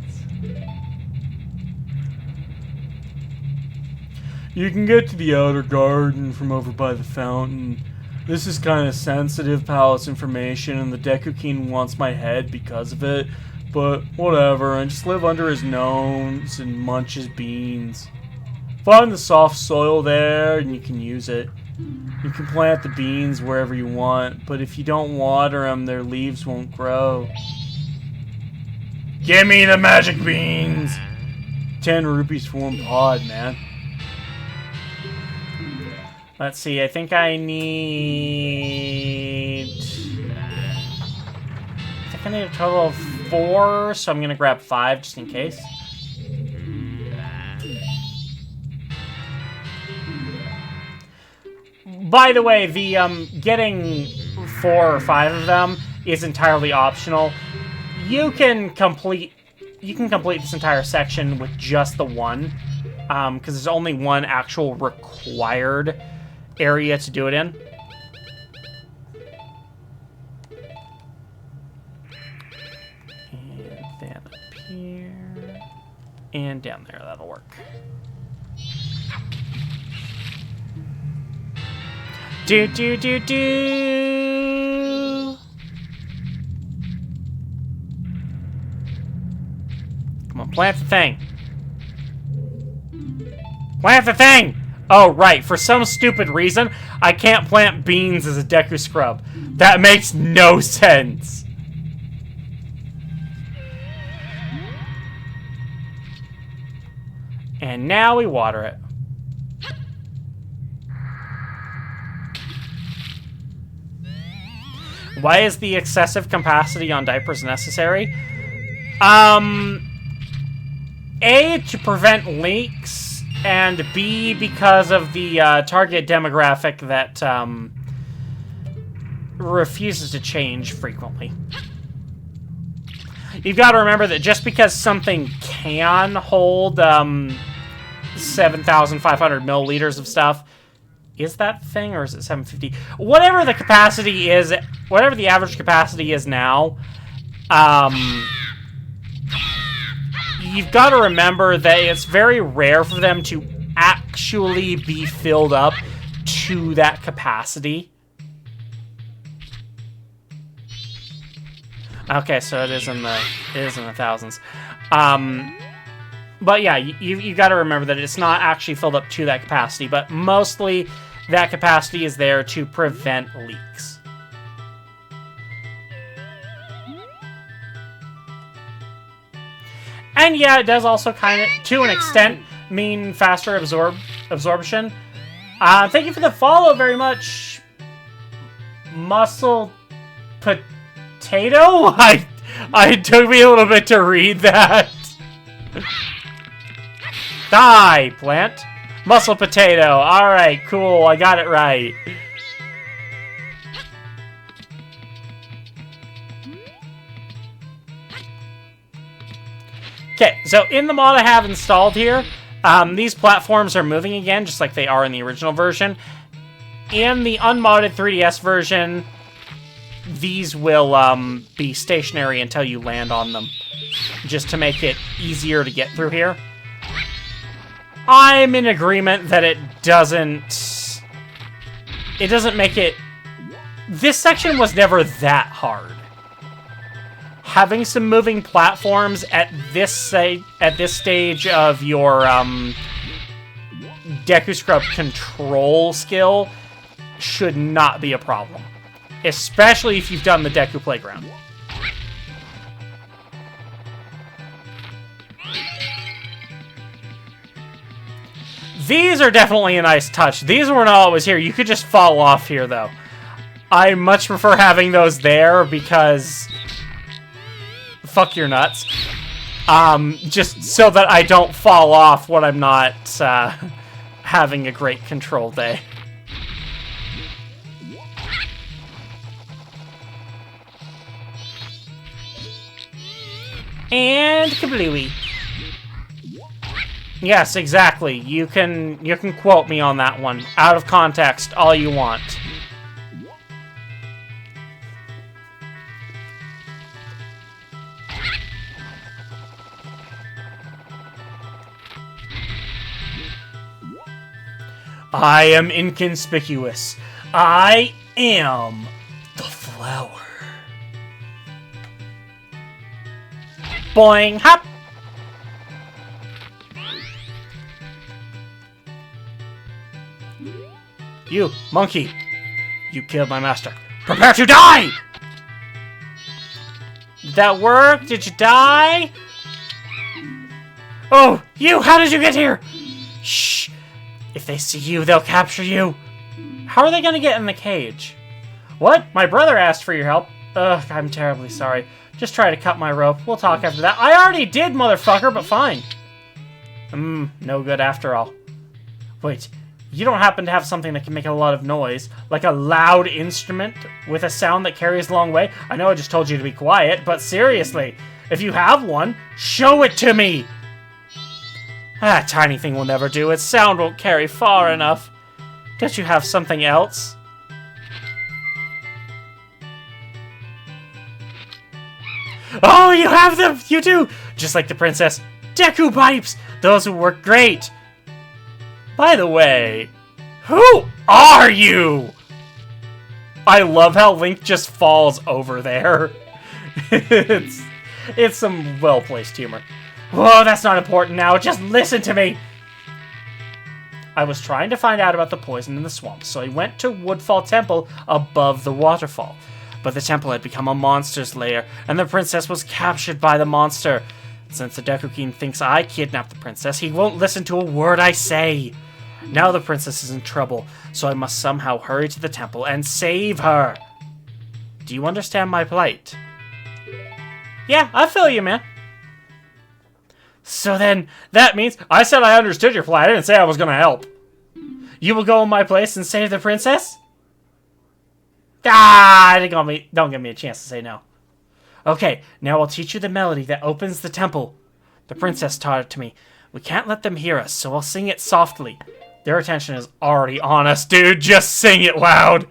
You can get to the outer garden from over by the fountain. This is kind of sensitive palace information, and the Deku King wants my head because of it. But whatever, I just live under his nose and munch his beans. Find the soft soil there, and you can use it. You can plant the beans wherever you want, but if you don't water them, their leaves won't grow. Give me the magic beans! 10 rupees for one pod, man. Let's see, I think I need a total of 4, so I'm gonna grab 5 just in case. By the way, the getting 4 or 5 of them is entirely optional. You can complete this entire section with just the one, because there's only one actual required area to do it in. And then up here. And down there, that'll work. Do do do do. Come on, plant the thing. Plant the thing! Oh, right. For some stupid reason, I can't plant beans as a Deku Scrub. That makes no sense. And now we water it. Why is the excessive capacity on diapers necessary? A, to prevent leaks, and B, because of the target demographic that refuses to change frequently. You've got to remember that just because something can hold 7,500 milliliters of stuff, is that thing, or is it 750? Whatever the capacity is, whatever the average capacity is now, you've got to remember that it's very rare for them to actually be filled up to that capacity. Okay, so it is in the thousands. But yeah, you got to remember that it's not actually filled up to that capacity, but mostly that capacity is there to prevent leaks. And yeah, it does also kind of, to an extent, mean faster absorption. Thank you for the follow very much, Muscle Potato? It took me a little bit to read that. Die, plant. Muscle Potato. Alright, cool. I got it right. Okay, so in the mod I have installed here, these platforms are moving again, just like they are in the original version. In the unmodded 3DS version, these will be stationary until you land on them, just to make it easier to get through here. I'm in agreement that it doesn't make it... This section was never that hard. Having some moving platforms at this stage of your Deku Scrub control skill should not be a problem. Especially if you've done the Deku Playground. These are definitely a nice touch. These weren't always here. You could just fall off here, though. I much prefer having those there because... Fuck your nuts. Just so that I don't fall off when I'm not having a great control day. And kablooey. Yes, exactly. You can quote me on that one. Out of context, all you want. I am inconspicuous. I am the flower. Boing, hop! You, monkey! You killed my master. Prepare to die! Did that work? Did you die? Oh, you! How did you get here? Shh! If they see you, they'll capture you. How are they gonna get in the cage? What? My brother asked for your help. Ugh, I'm terribly sorry. Just try to cut my rope. We'll talk after that. I already did, motherfucker, but fine. No good after all. Wait, you don't happen to have something that can make a lot of noise? Like a loud instrument with a sound that carries a long way? I know I just told you to be quiet, but seriously, if you have one, show it to me! That tiny thing will never do. Its sound won't carry far enough. Don't you have something else? Oh, you have them! You do! Just like the princess. Deku pipes! Those will work great! By the way, who are you? I love how Link just falls over there. It's some well-placed humor. Whoa, that's not important now. Just listen to me. I was trying to find out about the poison in the swamp, so I went to Woodfall Temple above the waterfall. But the temple had become a monster's lair, and the princess was captured by the monster. Since the Deku King thinks I kidnapped the princess, he won't listen to a word I say. Now the princess is in trouble, so I must somehow hurry to the temple and save her. Do you understand my plight? Yeah, I feel you, man. So then, that means I said I understood your plight. I didn't say I was gonna help. You will go in my place and save the princess? Ah, don't give me a chance to say no. Okay, now I'll teach you the melody that opens the temple. The princess taught it to me. We can't let them hear us, so I'll sing it softly. Their attention is already on us, dude. Just sing it loud.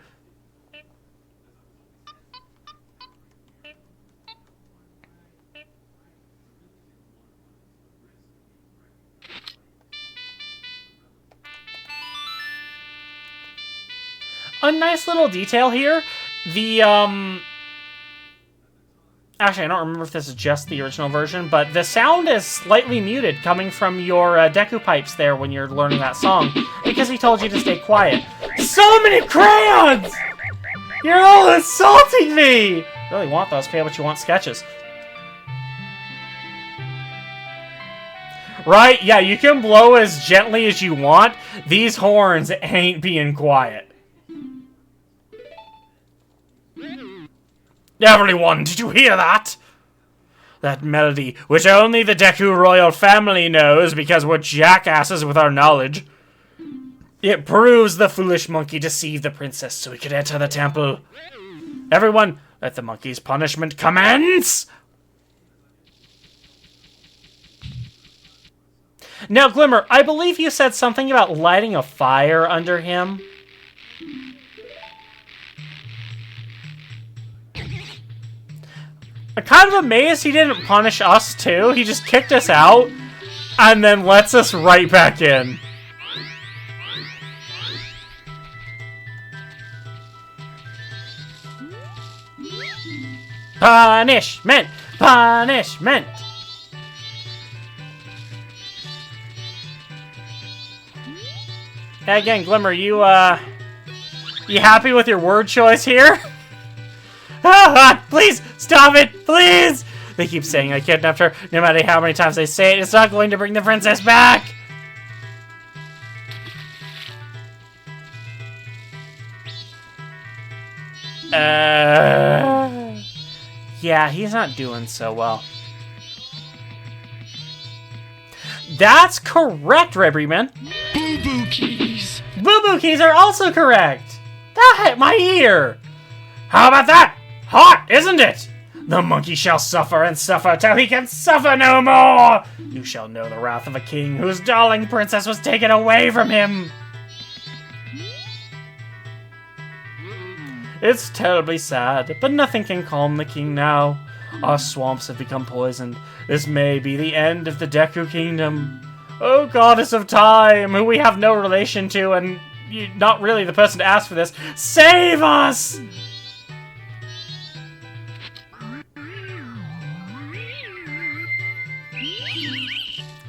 A nice little detail here. Actually, I don't remember if this is just the original version, but the sound is slightly muted coming from your Deku pipes there when you're learning that song, because he told you to stay quiet. So many crayons! You're all insulting me! Really want those, pay what you want sketches. Right? Yeah, you can blow as gently as you want. These horns ain't being quiet. Everyone, did you hear that? That melody, which only the Deku royal family knows because we're jackasses with our knowledge. It proves the foolish monkey deceived the princess so he could enter the temple. Everyone, let the monkey's punishment commence! Now, Glimmer, I believe you said something about lighting a fire under him. I'm kind of amazed he didn't punish us, too. He just kicked us out, and then lets us right back in. Punishment! Punishment! Again, Glimmer, you happy with your word choice here? Please, stop it, please! They keep saying I kidnapped her. No matter how many times they say it, it's not going to bring the princess back! Yeah, he's not doing so well. That's correct, Rebryman. Boo-boo keys. Boo-boo keys are also correct! That hit my ear! How about that? Hot, isn't it? The monkey shall suffer and suffer till he can suffer no more! You shall know the wrath of a king whose darling princess was taken away from him! It's terribly sad, but nothing can calm the king now. Our swamps have become poisoned. This may be the end of the Deku Kingdom. Oh, goddess of time, who we have no relation to, and you're not really the person to ask for this, save us!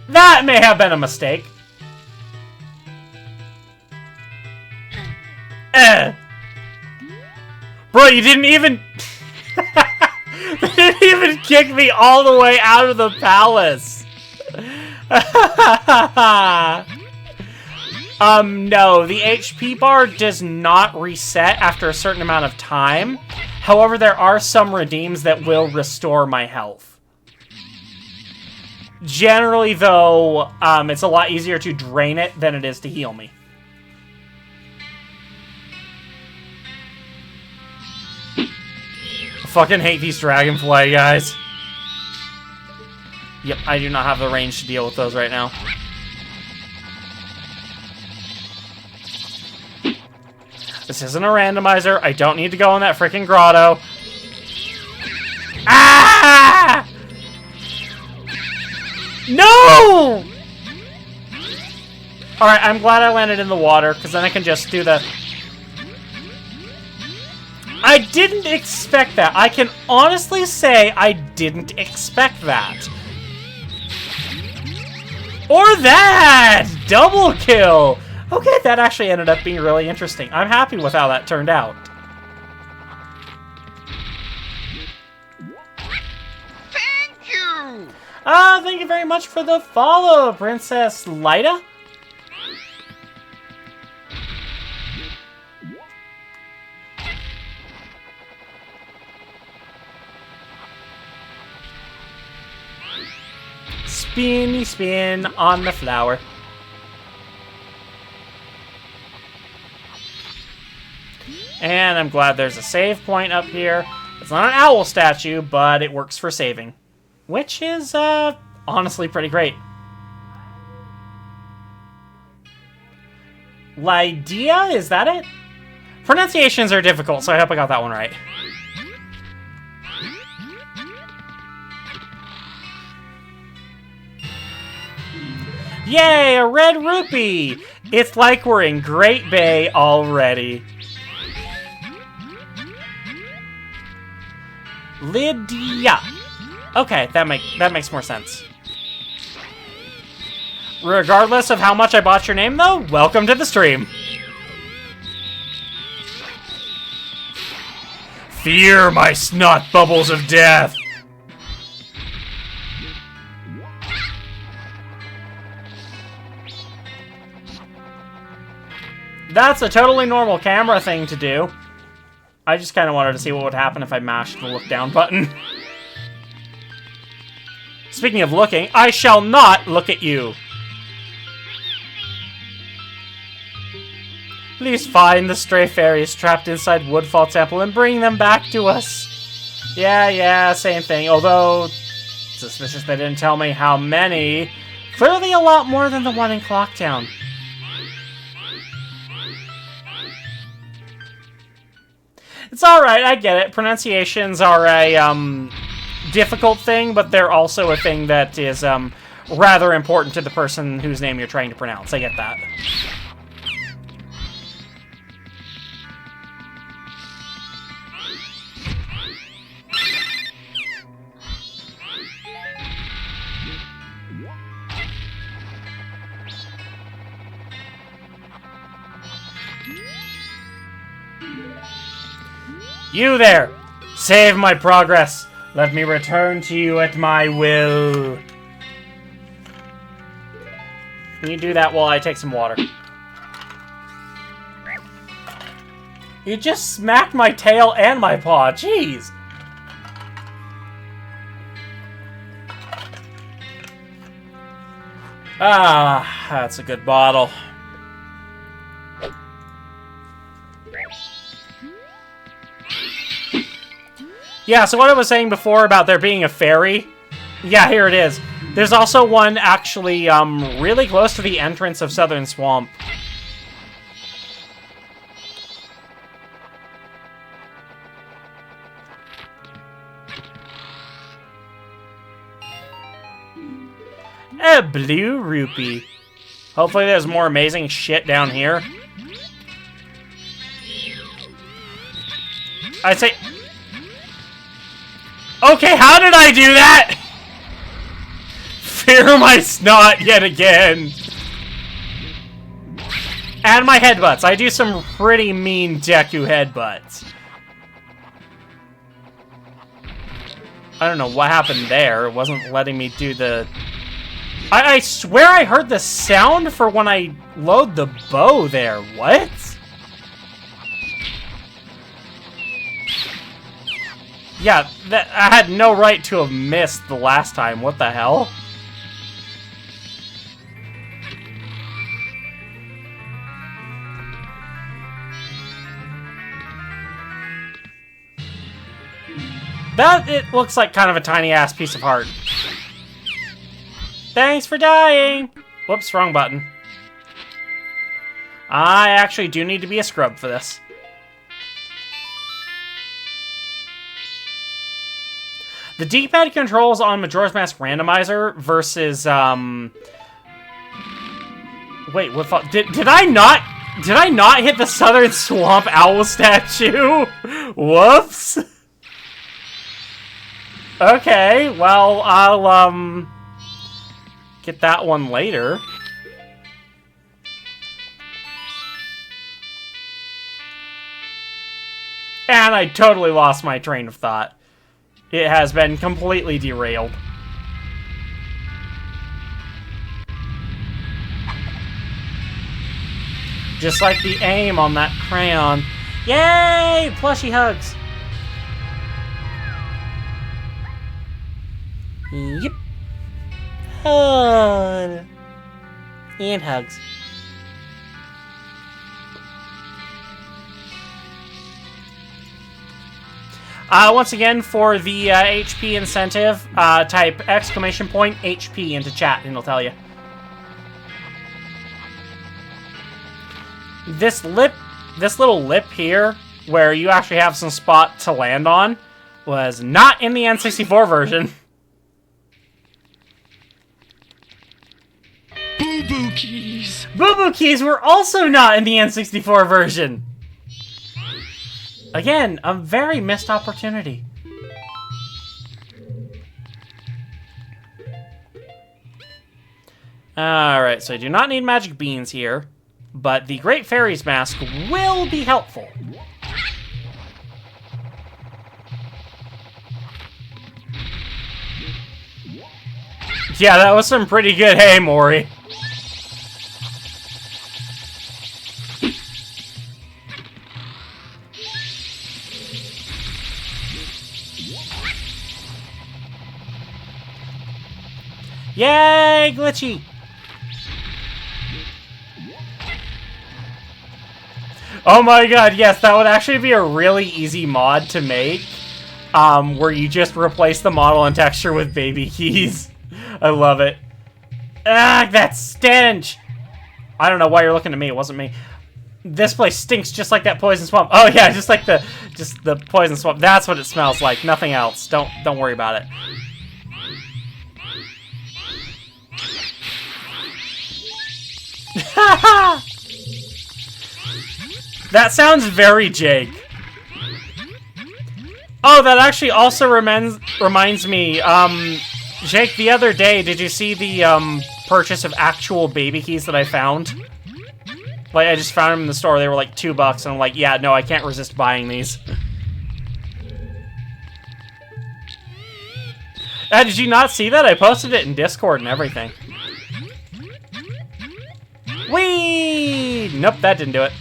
That may have been a mistake. Bro, you didn't even... They didn't even kick me all the way out of the palace. No, the HP bar does not reset after a certain amount of time. However, there are some redeems that will restore my health. Generally, though, it's a lot easier to drain it than it is to heal me. I fucking hate these dragonfly guys. Yep, I do not have the range to deal with those right now. This isn't a randomizer. I don't need to go in that freaking grotto. Ah! No! Alright, I'm glad I landed in the water, because then I can just do the... I didn't expect that. I can honestly say I didn't expect that. Or that! Double kill! Okay, that actually ended up being really interesting. I'm happy with how that turned out. Thank you! Thank you very much for the follow, Princess Lyda. Spinny spin on the flower. And I'm glad there's a save point up here. It's not an owl statue, but it works for saving. Which is, honestly pretty great. Lydia, is that it? Pronunciations are difficult, so I hope I got that one right. Yay, a red rupee! It's like we're in Great Bay already. Lydia. Okay, that makes more sense. Regardless of how much I botched your name, though, welcome to the stream. Fear my snot bubbles of death. That's a totally normal camera thing to do. I just kind of wanted to see what would happen if I mashed the look down button. Speaking of looking, I shall not look at you. Please find the stray fairies trapped inside Woodfall Temple and bring them back to us. Yeah, same thing. Although, suspicious they didn't tell me how many. Clearly a lot more than the one in Clocktown. It's alright, I get it. Pronunciations are a, difficult thing, but they're also a thing that is, rather important to the person whose name you're trying to pronounce. I get that. You there! Save my progress! Let me return to you at my will. Can you do that while I take some water? You just smacked my tail and my paw. Jeez! Ah, that's a good bottle. Yeah, so what I was saying before about there being a fairy, yeah, here it is. There's also one actually really close to the entrance of Southern Swamp. A blue rupee. Hopefully there's more amazing shit down here. I'd say... Okay, how did I do that? Fear my snot yet again. And my headbutts. I do some pretty mean Deku headbutts. I don't know what happened there. It wasn't letting me do the... I swear I heard the sound for when I load the bow there. What? Yeah, I had no right to have missed the last time. What the hell? That, it looks like kind of a tiny-ass piece of heart. Thanks for dying! Whoops, wrong button. I actually do need to be a scrub for this. The D-pad controls on Majora's Mask Randomizer versus, Wait, what did I not hit the Southern Swamp Owl statue? Whoops. Okay, well, I'll, get that one later. And I totally lost my train of thought. It has been completely derailed. Just like the aim on that crayon. Yay! Plushy hugs. Yep. Hug. And hugs. Once again, for the HP incentive, type !HP into chat and it'll tell you. This little lip here, where you actually have some spot to land on, was not in the N64 version. Boo-boo keys. Boo-boo keys were also not in the N64 version. Again, a very missed opportunity. Alright, so I do not need magic beans here, but the Great Fairy's Mask will be helpful. Yeah, that was some pretty good hay, Mori. Yay, glitchy! Oh my god, yes, that would actually be a really easy mod to make, where you just replace the model and texture with baby keys. I love it. Ah, that stench! I don't know why you're looking at me, it wasn't me. This place stinks just like that poison swamp. Oh yeah, just the poison swamp. That's what it smells like, nothing else. Don't worry about it. That sounds very Jake. Oh, that actually also reminds me, Jake, the other day, did you see the, purchase of actual baby keys that I found? Like, I just found them in the store, they were like $2, and I'm like, yeah, no, I can't resist buying these. Did you not see that? I posted it in Discord and everything. Whee! Nope, that didn't do it.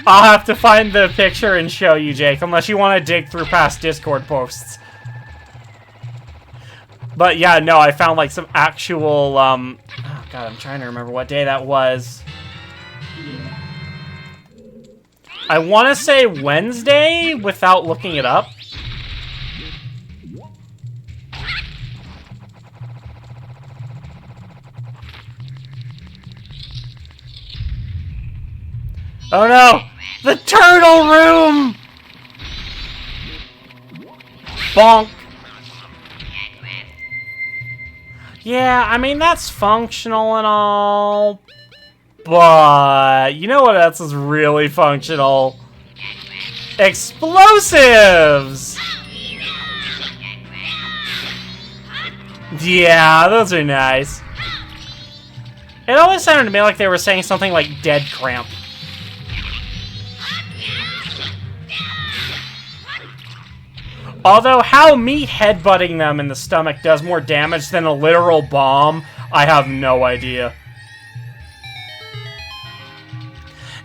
I'll have to find the picture and show you, Jake, unless you want to dig through past Discord posts. But yeah, no, I found like some actual, oh god, I'm trying to remember what day that was. I want to say Wednesday without looking it up. Oh no! The turtle room! Bonk. Yeah, I mean, that's functional and all. But, you know what else is really functional? Explosives! Yeah, those are nice. It always sounded to me like they were saying something like dead cramp. Although how me headbutting them in the stomach does more damage than a literal bomb, I have no idea.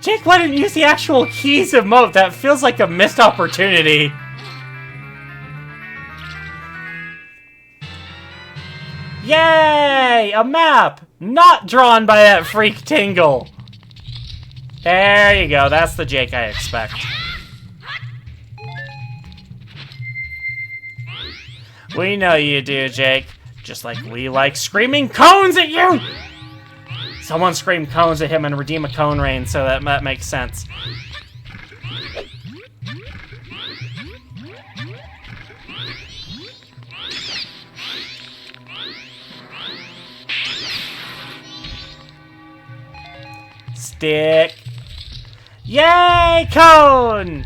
Jake, why didn't you use the actual keys emote? That feels like a missed opportunity. Yay! A map! Not drawn by that freak Tingle. There you go, that's the Jake I expect. We know you do, Jake. Just like we like screaming cones at you! Someone scream cones at him and redeem a cone rain, so that makes sense. Stick. Yay, cone!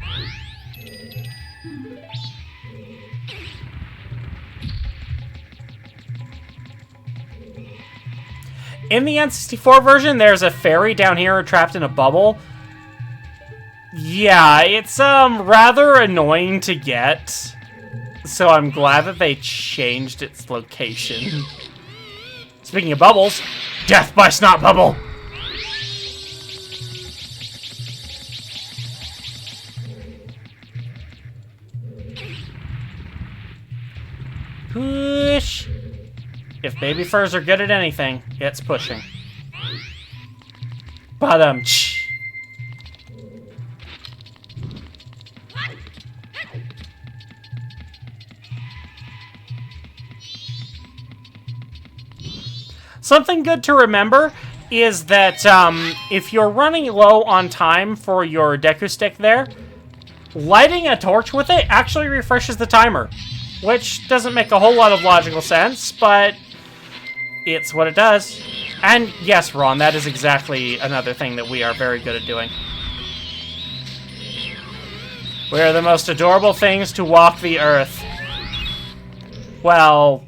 In the N64 version, there's a fairy down here trapped in a bubble. Yeah, it's rather annoying to get. So I'm glad that they changed its location. Speaking of bubbles, death by snot bubble! Push! If baby furs are good at anything, it's pushing. Ba-dum-tsh. Something good to remember is that if you're running low on time for your Deku Stick there, lighting a torch with it actually refreshes the timer. Which doesn't make a whole lot of logical sense, but it's what it does. And yes, Ron, that is exactly another thing that we are very good at doing. We are the most adorable things to walk the earth. Well,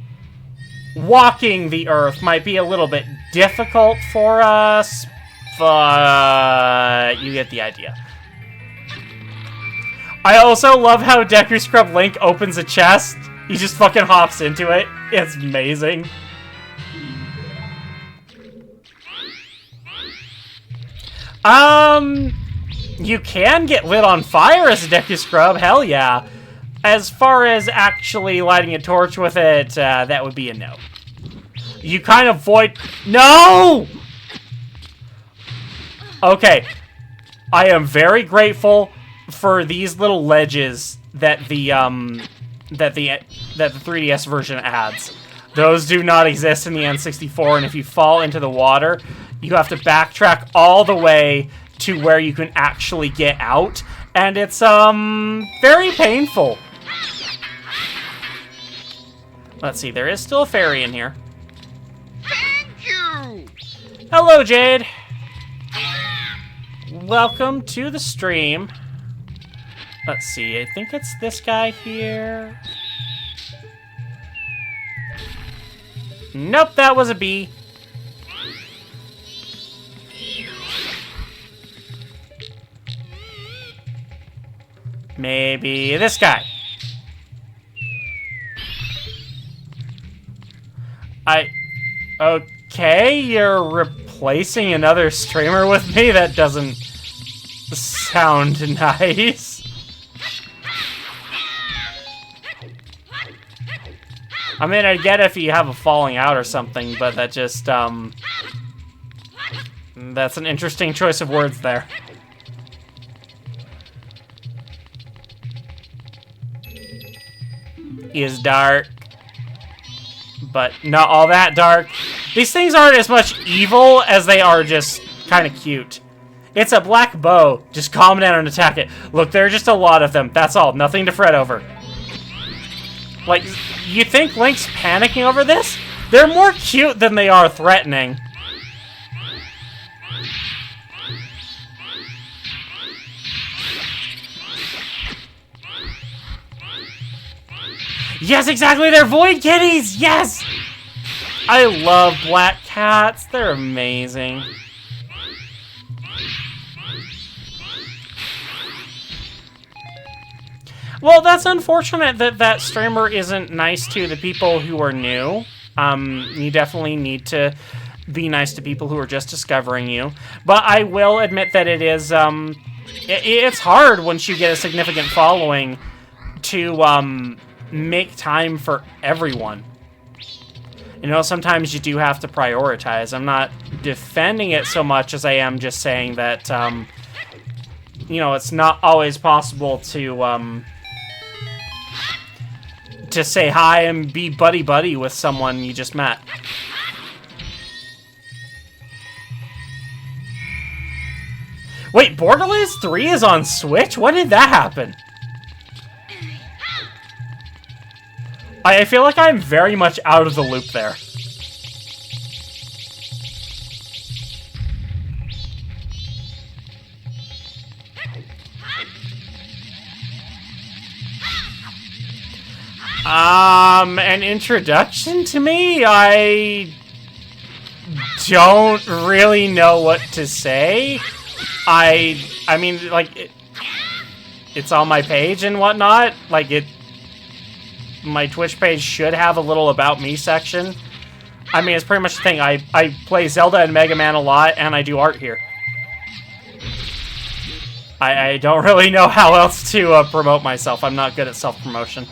walking the earth might be a little bit difficult for us, but you get the idea. I also love how Deku Scrub Link opens a chest. He just fucking hops into it. It's amazing. You can get lit on fire as a Deku Scrub, hell yeah. As far as actually lighting a torch with it, that would be a no. You kind of void... No! Okay. I am very grateful for these little ledges that the 3DS version adds. Those do not exist in the N64, and if you fall into the water, you have to backtrack all the way to where you can actually get out, and it's very painful. Let's see, there is still a fairy in here. Thank you! Hello, Jade. Welcome to the stream. Let's see, I think it's this guy here. Nope, that was a bee. Maybe this guy. Okay, you're replacing another streamer with me? That doesn't sound nice. I mean, I get if you have a falling out or something, but that just, that's an interesting choice of words there. Is dark, but not all that dark. These things aren't as much evil as they are just kind of cute. It's a black bow. Just calm down and attack it. Look, there are just a lot of them. That's all. Nothing to fret over. Like, you think Link's panicking over this? They're more cute than they are threatening. Yes, exactly! They're Void Kitties! Yes! I love black cats. They're amazing. Well, that's unfortunate that that streamer isn't nice to the people who are new. You definitely need to be nice to people who are just discovering you. But I will admit that it is, it's hard once you get a significant following to, make time for everyone. You know, sometimes you do have to prioritize. I'm not defending it so much as I am just saying that, you know, it's not always possible to say hi and be buddy-buddy with someone you just met. Wait, Borderlands 3 is on Switch? When did that happen? I feel like I'm very much out of the loop there. An introduction to me? I don't really know what to say. I mean, like, it's on my page and whatnot. Like, my Twitch page should have a little About Me section. I mean, it's pretty much the thing. I play Zelda and Mega Man a lot, and I do art here. I don't really know how else to promote myself. I'm not good at self-promotion.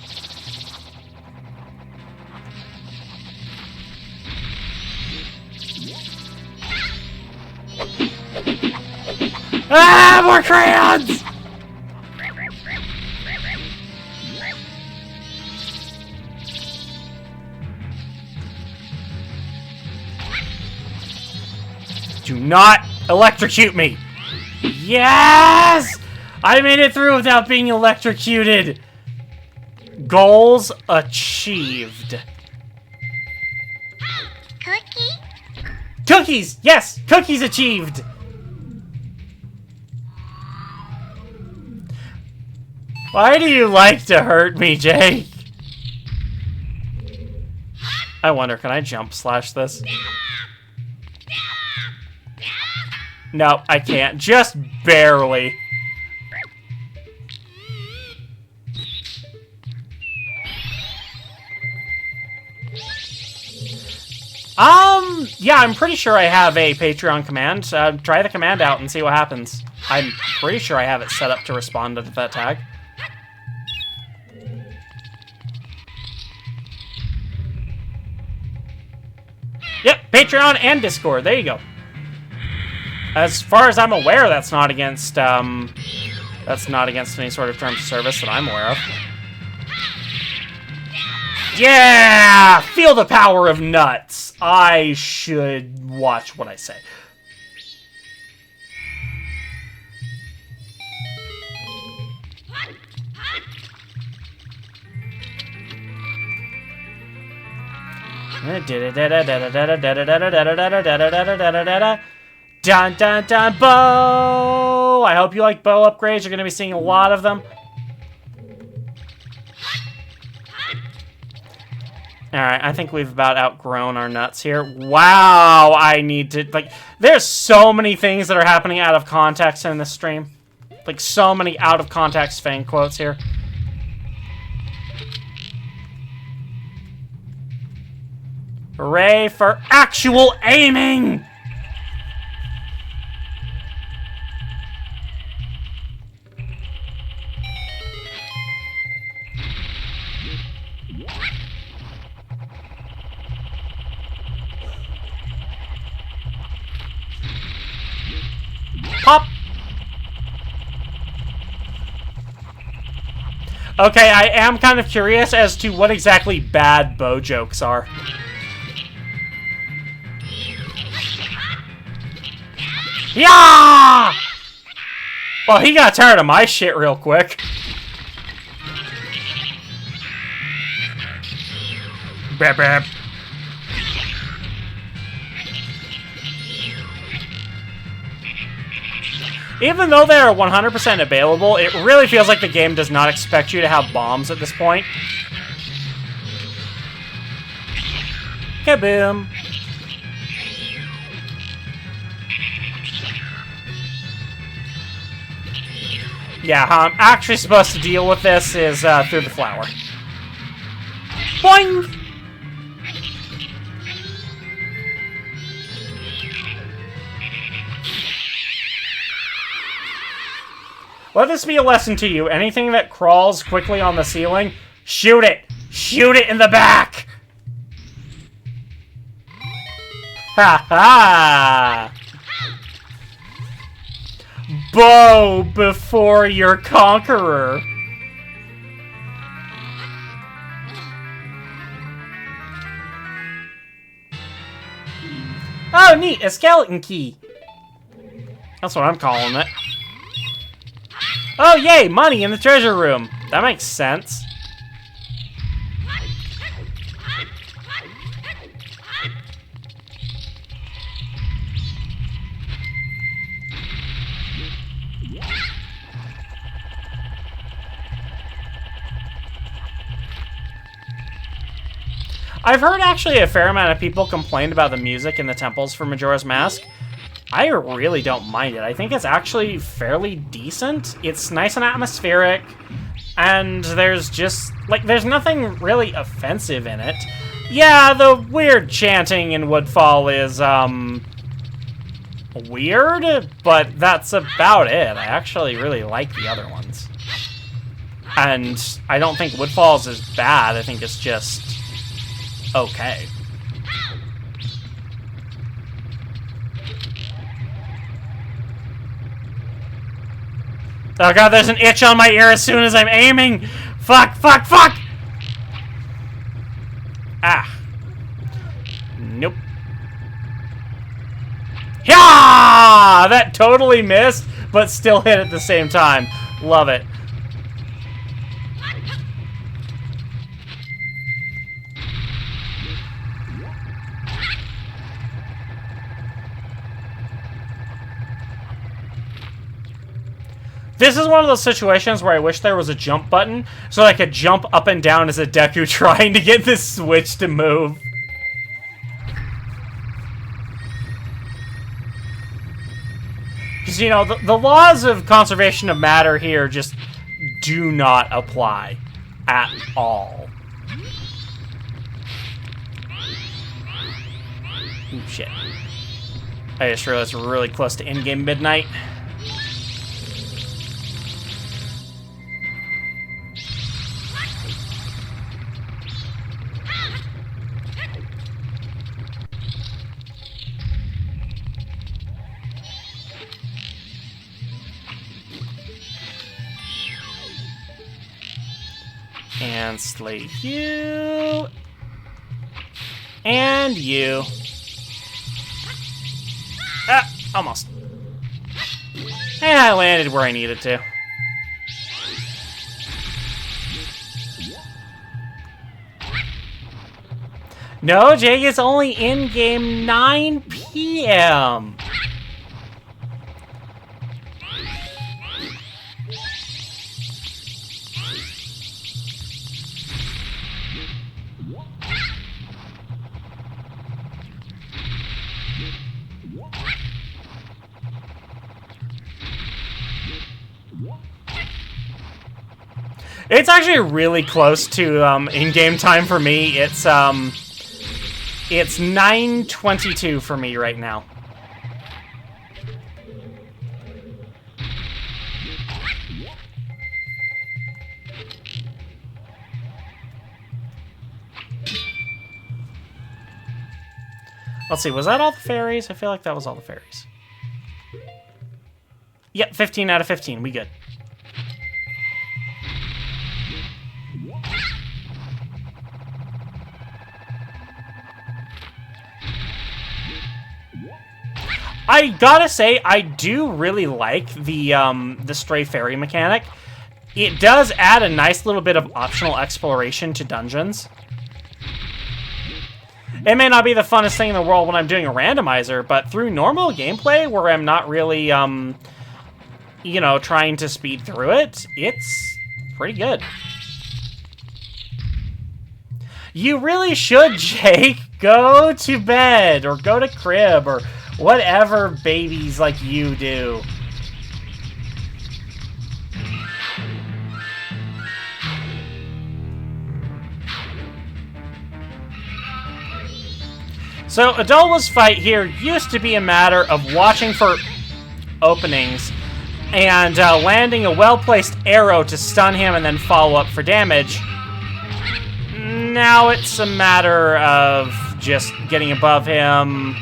Ah, more crayons! Do not electrocute me! Yes! I made it through without being electrocuted! Goals achieved. Cookie? Cookies! Yes! Cookies achieved! Why do you like to hurt me, Jake? I wonder, can I jump slash this? No, I can't. Just barely. Yeah, I'm pretty sure I have a Patreon command. Try the command out and see what happens. I'm pretty sure I have it set up to respond to that tag. Yep, Patreon and Discord. There you go. As far as I'm aware, that's not against any sort of terms of service that I'm aware of. Yeah! Feel the power of nuts. I should watch what I say. Dun dun dun bow! I hope you like bow upgrades. You're going to be seeing a lot of them. Alright, I think we've about outgrown our nuts here. Wow, I need to, like, there's so many things that are happening out of context in this stream. Like, so many out of context fan quotes here. Hooray for actual aiming! Pop! Okay, I am kind of curious as to what exactly bad bow jokes are. Yeah! Well, he got tired of my shit real quick. Bap bap. Even though they are 100% available, it really feels like the game does not expect you to have bombs at this point. Kaboom! Yeah, how I'm actually supposed to deal with this is through the flower. Boing! Let this be a lesson to you. Anything that crawls quickly on the ceiling, shoot it! Shoot it in the back! Ha ha! Bow before your conqueror. Oh, neat! A skeleton key. That's what I'm calling it. Oh, yay! Money in the treasure room. That makes sense. I've heard actually a fair amount of people complain about the music in the temples for Majora's Mask. I really don't mind it. I think it's actually fairly decent. It's nice and atmospheric, and there's just, like, there's nothing really offensive in it. Yeah, the weird chanting in Woodfall is, weird, but that's about it. I actually really like the other ones. And I don't think Woodfall's is bad, I think it's just okay. Oh god, there's an itch on my ear as soon as I'm aiming! Fuck, fuck, fuck! Ah. Nope. Yeah! That totally missed, but still hit at the same time. Love it. This is one of those situations where I wish there was a jump button, so I could jump up and down as a Deku trying to get this switch to move. Because, you know, the laws of conservation of matter here just do not apply at all. Ooh, shit. I just realized we're really close to in-game midnight. And slay you. And you. Ah, almost. And I landed where I needed to. No, Jake, it's only in-game 9 p.m. It's actually really close to in-game time for me. It's 9:22 for me right now. Let's see, was that all the fairies? I feel like that was all the fairies. Yep, 15 out of 15. We good. I gotta say, I do really like the stray fairy mechanic. It does add a nice little bit of optional exploration to dungeons. It may not be the funnest thing in the world when I'm doing a randomizer, but through normal gameplay, where I'm not really, you know, trying to speed through it, it's pretty good. You really should, Jake, go to bed, or go to crib, or whatever babies like you do. So, Adola's fight here used to be a matter of watching for openings and landing a well-placed arrow to stun him and then follow up for damage. Now it's a matter of just getting above him,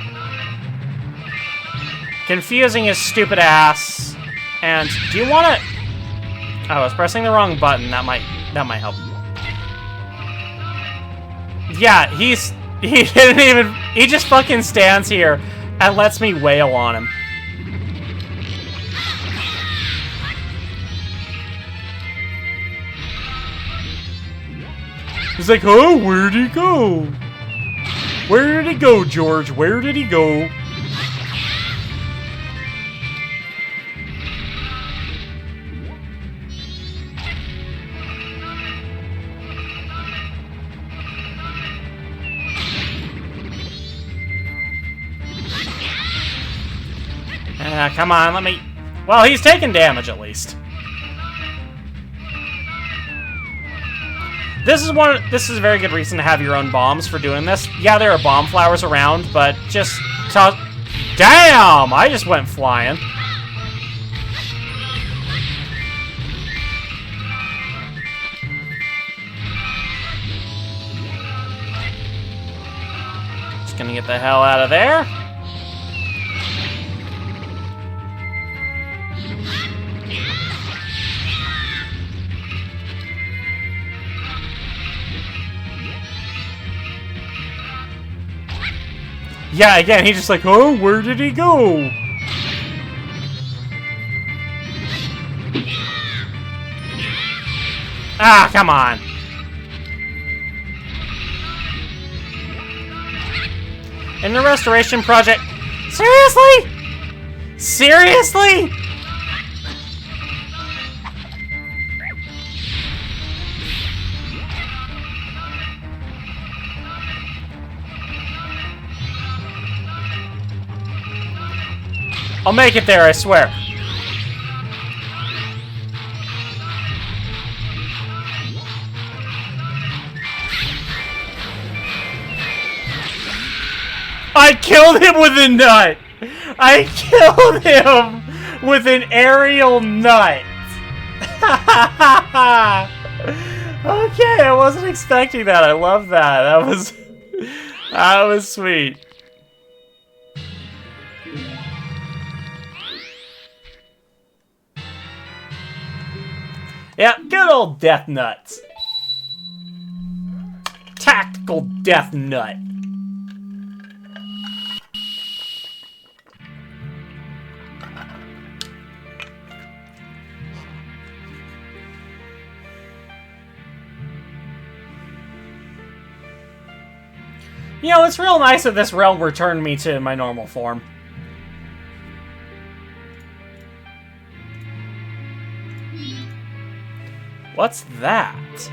confusing his stupid ass, and do you want to... Oh, I was pressing the wrong button. That might help. Yeah, he didn't even... He just fucking stands here and lets me wail on him. He's like, oh, where'd he go? Where did he go, George? Where did he go? Come on, let me... Well, he's taking damage, at least. This is a very good reason to have your own bombs for doing this. Yeah, there are bomb flowers around, but just toss... Damn! I just went flying. Just gonna get the hell out of there. Yeah, again, he's just like, oh, where did he go? Ah, come on. In the restoration project... Seriously? Seriously? I'll make it there, I swear. I killed him with a nut! I killed him with an aerial nut! Okay, I wasn't expecting that. I love that. That was sweet. Yeah, good old death nuts. Tactical death nut. You know, it's real nice that this realm returned me to my normal form. What's that?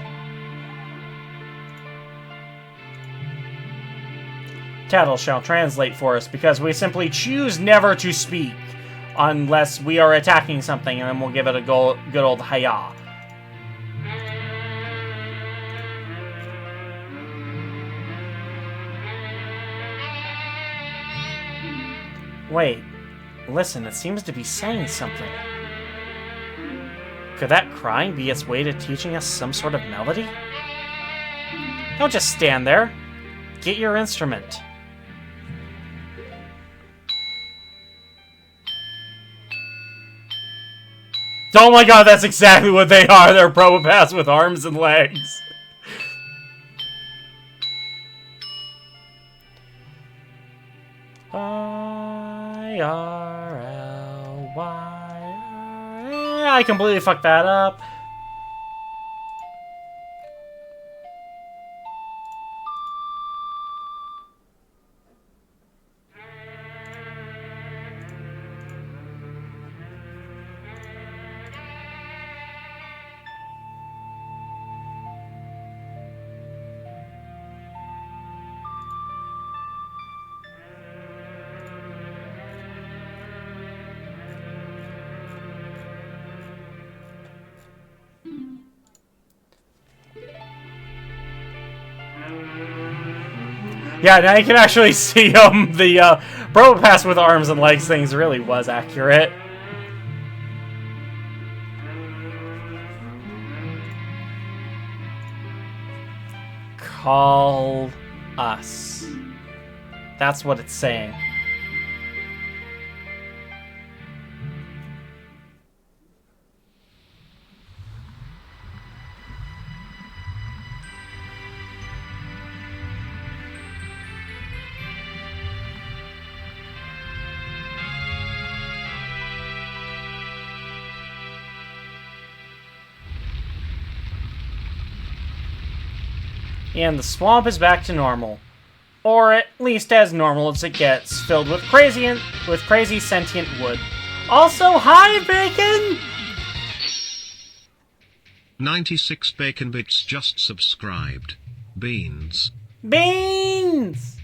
Tattle shall translate for us because we simply choose never to speak unless we are attacking something, and then we'll give it a good old hiya. Wait, listen, it seems to be saying something. Could that crying be its way to teaching us some sort of melody? Don't just stand there. Get your instrument. Oh my god, that's exactly what they are! They're probopaths with arms and legs. I completely fucked that up. Yeah, now you can actually see the probopaths with arms and legs things really was accurate. Call us. That's what it's saying. And the swamp is back to normal. Or at least as normal as it gets, filled with crazy sentient wood. Also, hi, Bacon! 96 Bacon Bits just subscribed. Beans. Beans!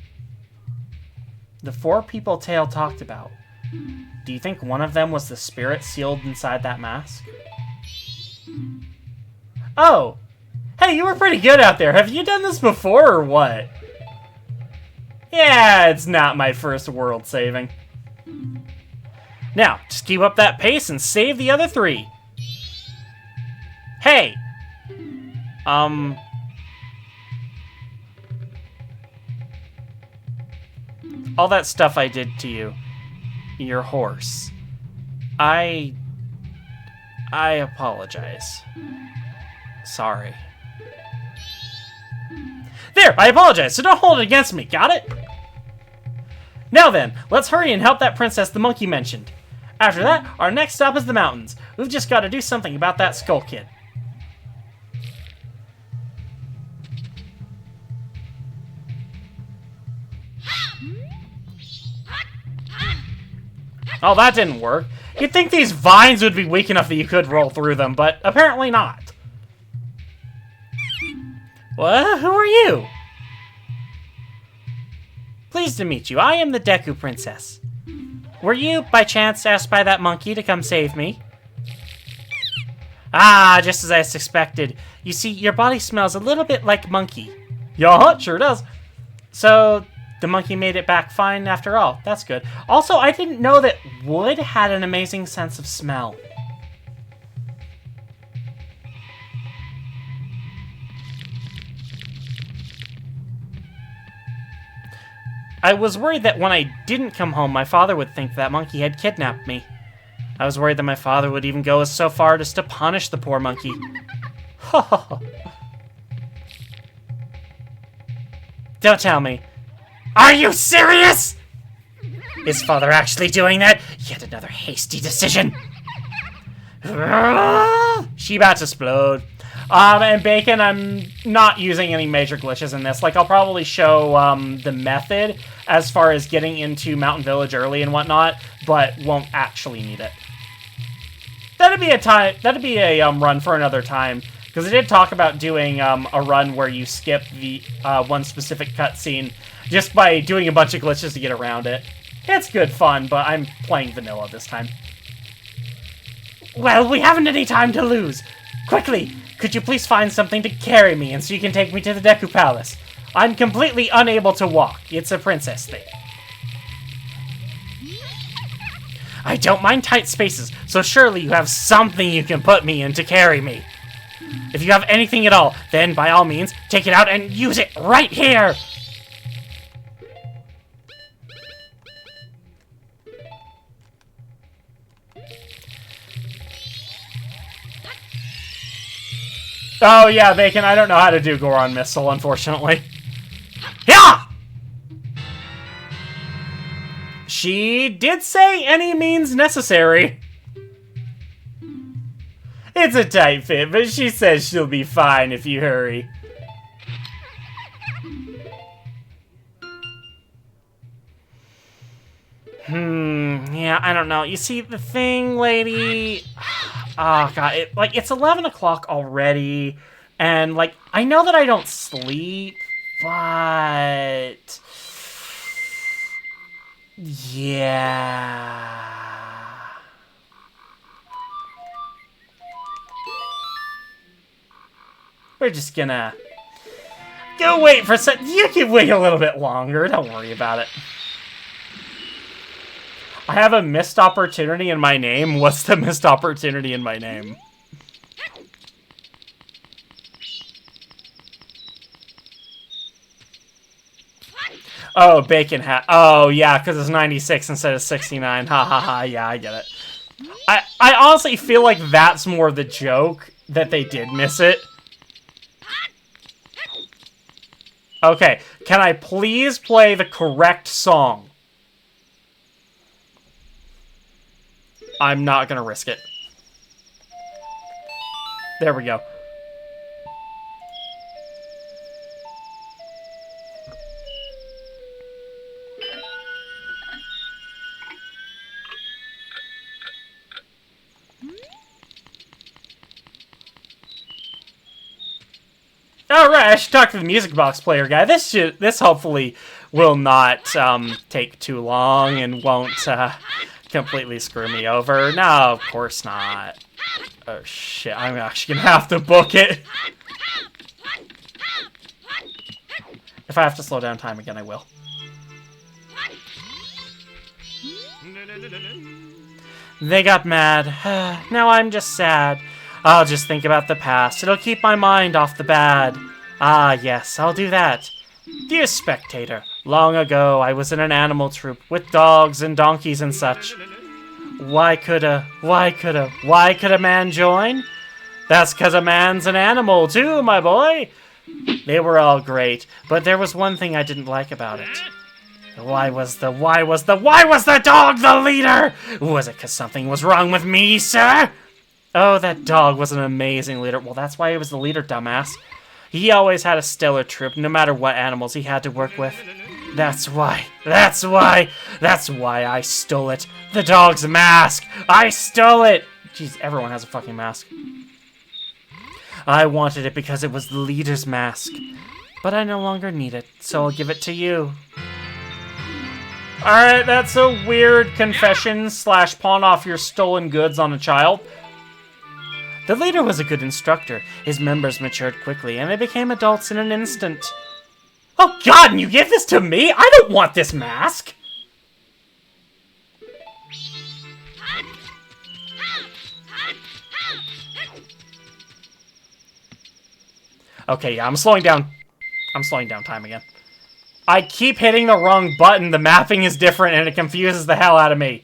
The 4 people Tail talked about. Do you think one of them was the spirit sealed inside that mask? Oh! Hey, you were pretty good out there. Have you done this before, or what? Yeah, it's not my first world saving. Now, just keep up that pace and save the other 3. Hey! All that stuff I did to you. Your horse. I apologize. Sorry. There, I apologize, so don't hold it against me, got it? Now then, let's hurry and help that princess the monkey mentioned. After that, our next stop is the mountains. We've just got to do something about that skull kid. Oh, that didn't work. You'd think these vines would be weak enough that you could roll through them, but apparently not. What? Who are you? Pleased to meet you. I am the Deku Princess. Were you, by chance, asked by that monkey to come save me? Ah, just as I suspected. You see, your body smells a little bit like monkey. Yeah, it sure does. So, the monkey made it back fine after all. That's good. Also, I didn't know that wood had an amazing sense of smell. I was worried that when I didn't come home, my father would think that monkey had kidnapped me. I was worried that my father would even go so far as to punish the poor monkey. Don't tell me. Are you serious? Is father actually doing that? Yet another hasty decision. She about to explode. And Bacon, I'm not using any major glitches in this. Like, I'll probably show the method as far as getting into Mountain Village early and whatnot, but won't actually need it. That'd be a run for another time, because I did talk about doing a run where you skip the one specific cutscene just by doing a bunch of glitches to get around it. It's good fun, but I'm playing vanilla this time. Well, we haven't any time to lose. Quickly, could you please find something to carry me and so you can take me to the Deku Palace? I'm completely unable to walk. It's a princess thing. I don't mind tight spaces, so surely you have something you can put me in to carry me. If you have anything at all, then by all means, take it out and use it right here! Oh yeah, Bacon, I don't know how to do Goron Missile, unfortunately. Yeah! She did say any means necessary. It's a tight fit, but she says she'll be fine if you hurry. Yeah, I don't know. You see, the thing, lady... Oh, God, it's 11 o'clock already, and, like, I know that I don't sleep, but... Yeah... We're just gonna... Go wait for some... You can wait a little bit longer, don't worry about it. I have a missed opportunity in my name. What's the missed opportunity in my name? Oh, Bacon hat. Oh, yeah, because it's 96 instead of 69. Ha ha ha, yeah, I get it. I honestly feel like that's more the joke, that they did miss it. Okay, can I please play the correct song? I'm not gonna risk it. There we go. Alright, I should talk to the music box player guy. This hopefully will not take too long and won't completely screw me over? No, of course not. Oh shit, I'm actually gonna have to book it. If I have to slow down time again, I will. They got mad. Now I'm just sad. I'll just think about the past. It'll keep my mind off the bad. Ah, yes, I'll do that. Dear spectator, long ago I was in an animal troupe with dogs and donkeys and such. Why could a man join? That's 'cause a man's an animal too, my boy. They were all great, but there was one thing I didn't like about it. Why was the dog the leader? Was it 'cause something was wrong with me, sir? Oh, that dog was an amazing leader. Well, that's why he was the leader, dumbass. He always had a stellar troop, no matter what animals he had to work with. That's why I stole it. The dog's mask. I stole it. Jeez, everyone has a fucking mask. I wanted it because it was the leader's mask. But I no longer need it, so I'll give it to you. Alright, that's a weird confession / pawn off your stolen goods on a child. The leader was a good instructor. His members matured quickly, and they became adults in an instant. Oh god, and you give this to me? I don't want this mask! Okay, yeah, I'm slowing down time again. I keep hitting the wrong button. The mapping is different, and it confuses the hell out of me.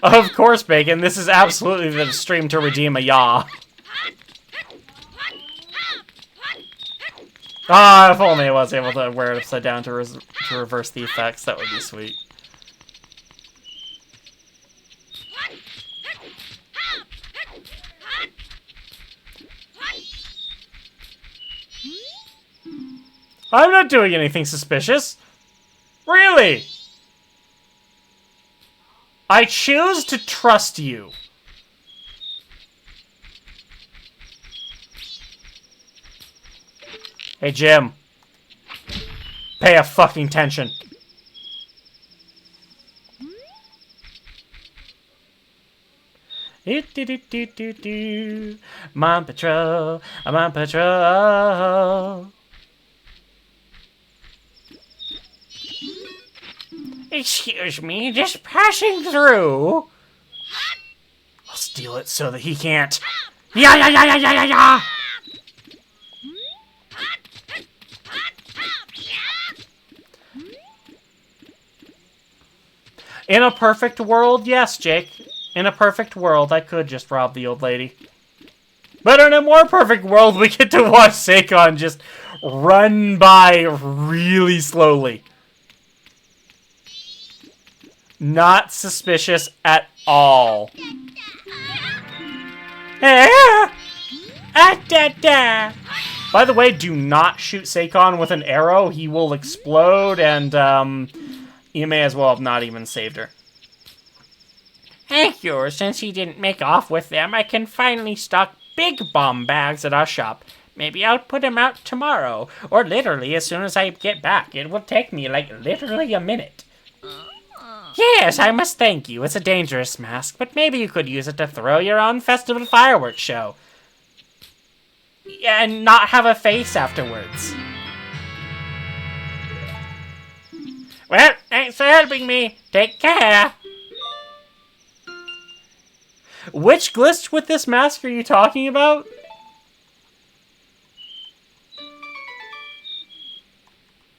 Of course, Bacon. This is absolutely the stream to redeem a yaw. Ah, if only I was able to wear it upside down to reverse the effects. That would be sweet. I'm not doing anything suspicious. Really? I choose to trust you. Hey, Jim. Pay a fucking attention. I'm on patrol. I'm on patrol. Excuse me, just passing through. I'll steal it so that he can't. Yeah. In a perfect world, yes, Jake. In a perfect world, I could just rob the old lady. But in a more perfect world, we get to watch Seikon just run by really slowly. Not suspicious at all. By the way, do not shoot Seikon with an arrow. He will explode, and you may as well have not even saved her. Thank you. Since he didn't make off with them, I can finally stock big bomb bags at our shop. Maybe I'll put them out tomorrow, or literally as soon as I get back. It will take me, like, literally a minute. Yes, I must thank you. It's a dangerous mask, but maybe you could use it to throw your own festival fireworks show. And not have a face afterwards. Well, thanks for helping me. Take care. Which glitch with this mask are you talking about?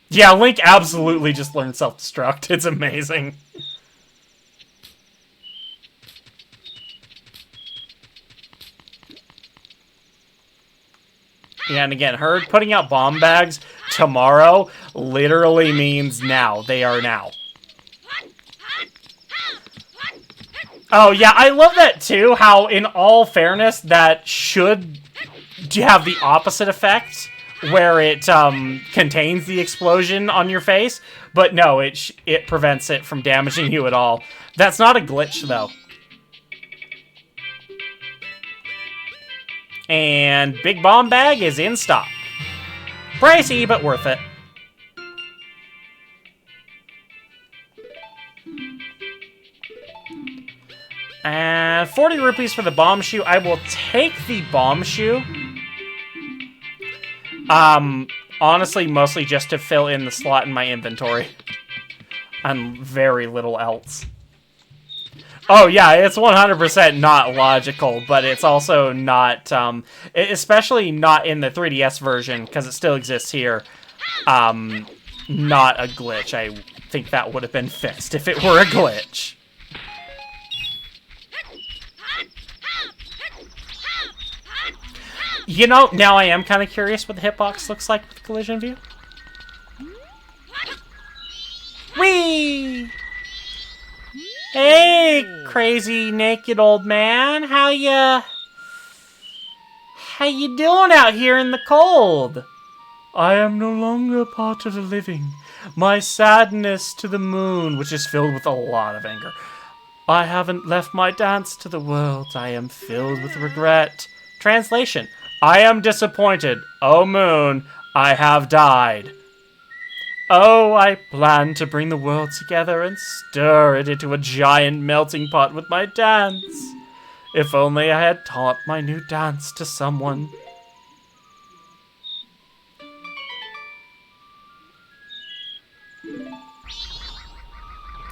Yeah, Link absolutely just learned self-destruct. It's amazing. Yeah, and again, her putting out bomb bags tomorrow literally means now. They are now. Oh, yeah, I love that, too, how, in all fairness, that should have the opposite effect where it contains the explosion on your face, but no, it prevents it from damaging you at all. That's not a glitch, though. And Big Bomb Bag is in stock. Pricey, but worth it. And 40 rupees for the bomb shoe. I will take the bomb shoe. Honestly, mostly just to fill in the slot in my inventory. And very little else. Oh yeah, it's 100% not logical, but it's also not, especially not in the 3DS version, because it still exists here, not a glitch. I think that would have been fixed if it were a glitch. You know, now I am kind of curious what the hitbox looks like with collision view. Whee! Hey, crazy naked old man. How you doing out here in the cold? I am no longer part of the living. My sadness to the moon, which is filled with a lot of anger. I haven't left my dance to the world. I am filled with regret. Translation. I am disappointed. Oh, moon, I have died. Oh, I plan to bring the world together and stir it into a giant melting pot with my dance. If only I had taught my new dance to someone.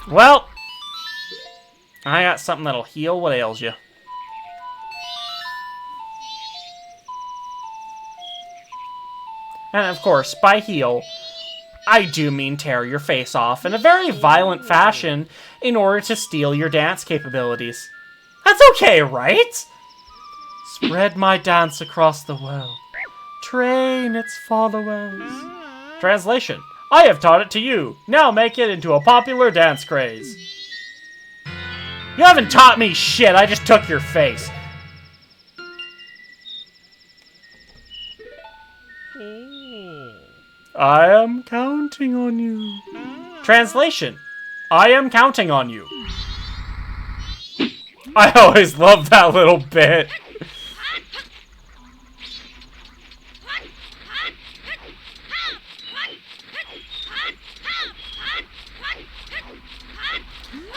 Well, I got something that'll heal what ails you. And of course, by heal, I do mean tear your face off in a very violent fashion in order to steal your dance capabilities. That's okay, right? Spread my dance across the world. Train its followers. Translation. I have taught it to you. Now make it into a popular dance craze. You haven't taught me shit, I just took your face. I am counting on you. Translation. I am counting on you. I always love that little bit.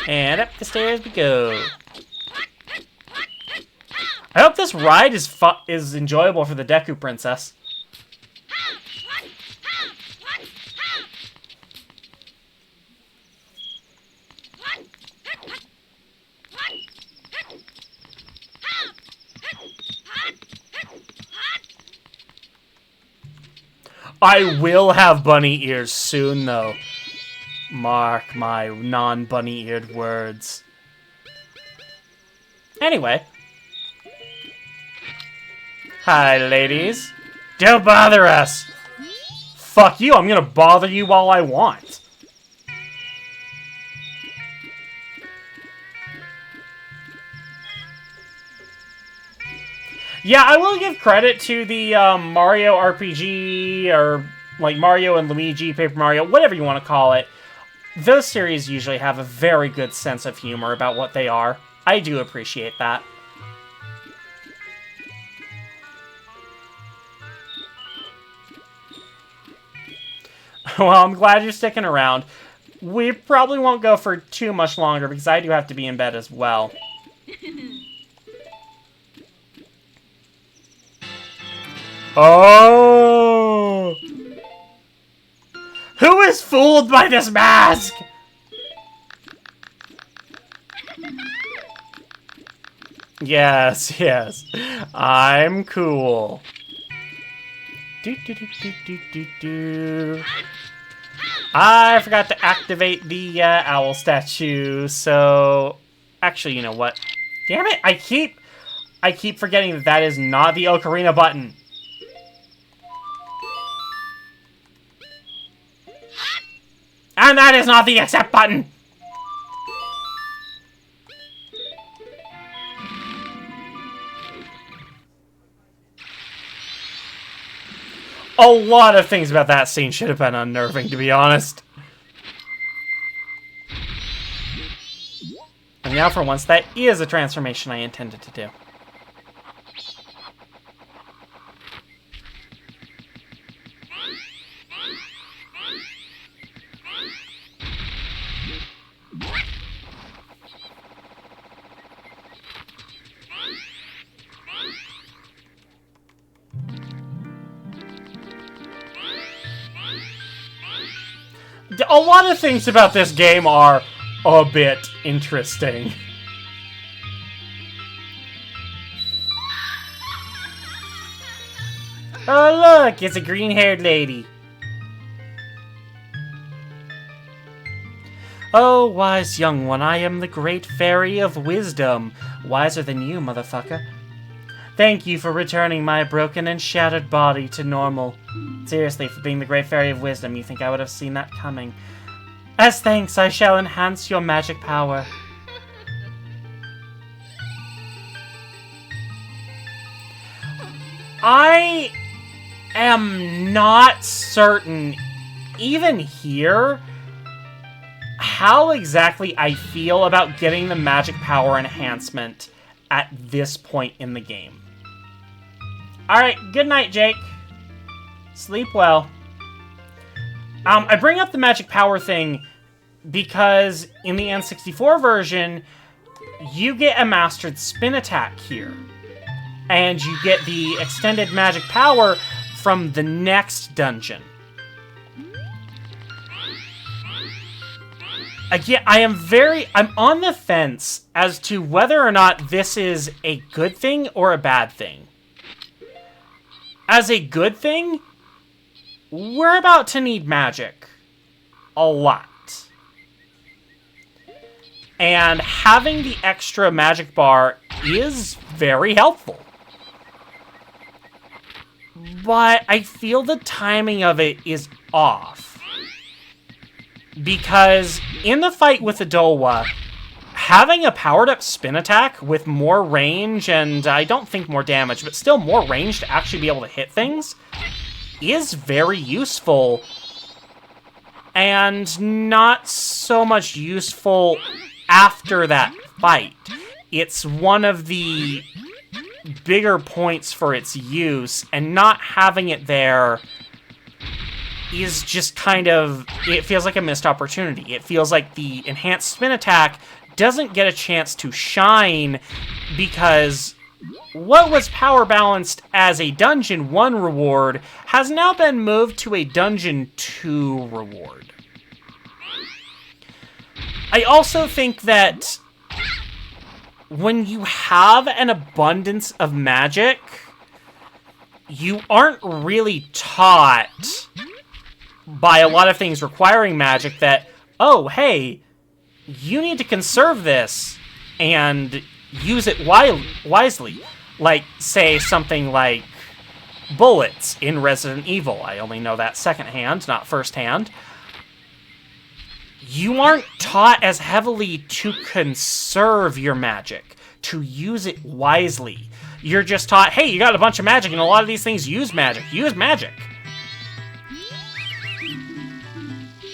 And up the stairs we go. I hope this ride is enjoyable for the Deku Princess. I will have bunny ears soon, though. Mark my non-bunny-eared words. Anyway. Hi, ladies. Don't bother us. Fuck you, I'm gonna bother you all I want. Yeah, I will give credit to the Mario RPG, or like Mario and Luigi, Paper Mario, whatever you want to call it. Those series usually have a very good sense of humor about what they are. I do appreciate that. Well, I'm glad you're sticking around. We probably won't go for too much longer because I do have to be in bed as well. Oh! Who is fooled by this mask? Yes, yes. I'm cool. I forgot to activate the owl statue, so... Actually, you know what? Damn it, I keep forgetting that that is not the Ocarina button. And that is not the accept button! A lot of things about that scene should have been unnerving, to be honest. And now, for once, that is a transformation I intended to do. A lot of things about this game are a bit interesting. Oh look, it's a green-haired lady. Oh, wise young one, I am the great fairy of wisdom. Wiser than you, motherfucker. Thank you for returning my broken and shattered body to normal. Seriously, for being the great fairy of wisdom, you think I would have seen that coming? As thanks, I shall enhance your magic power. I am not certain, even here, how exactly I feel about getting the magic power enhancement at this point in the game. Alright, good night, Jake. Sleep well. I bring up the magic power thing because in the N64 version, you get a mastered spin attack here. And you get the extended magic power from the next dungeon. Again, I'm on the fence as to whether or not this is a good thing or a bad thing. As a good thing, we're about to need magic. A lot. And having the extra magic bar is very helpful. But I feel the timing of it is off. Because in the fight with Adowa, having a powered-up spin attack with more range and I don't think more damage, but still more range to actually be able to hit things is very useful. And not so much useful after that fight. It's one of the bigger points for its use, and not having it there is just kind of, it feels like a missed opportunity. It feels like the enhanced spin attack doesn't get a chance to shine because what was power balanced as a Dungeon 1 reward has now been moved to a Dungeon 2 reward. I also think that when you have an abundance of magic, you aren't really taught by a lot of things requiring magic that, oh, hey, you need to conserve this and use it wisely. Like, say, something like bullets in Resident Evil. I only know that secondhand, not firsthand. You aren't taught as heavily to conserve your magic, to use it wisely. You're just taught, hey, you got a bunch of magic, and a lot of these things use magic. Use magic.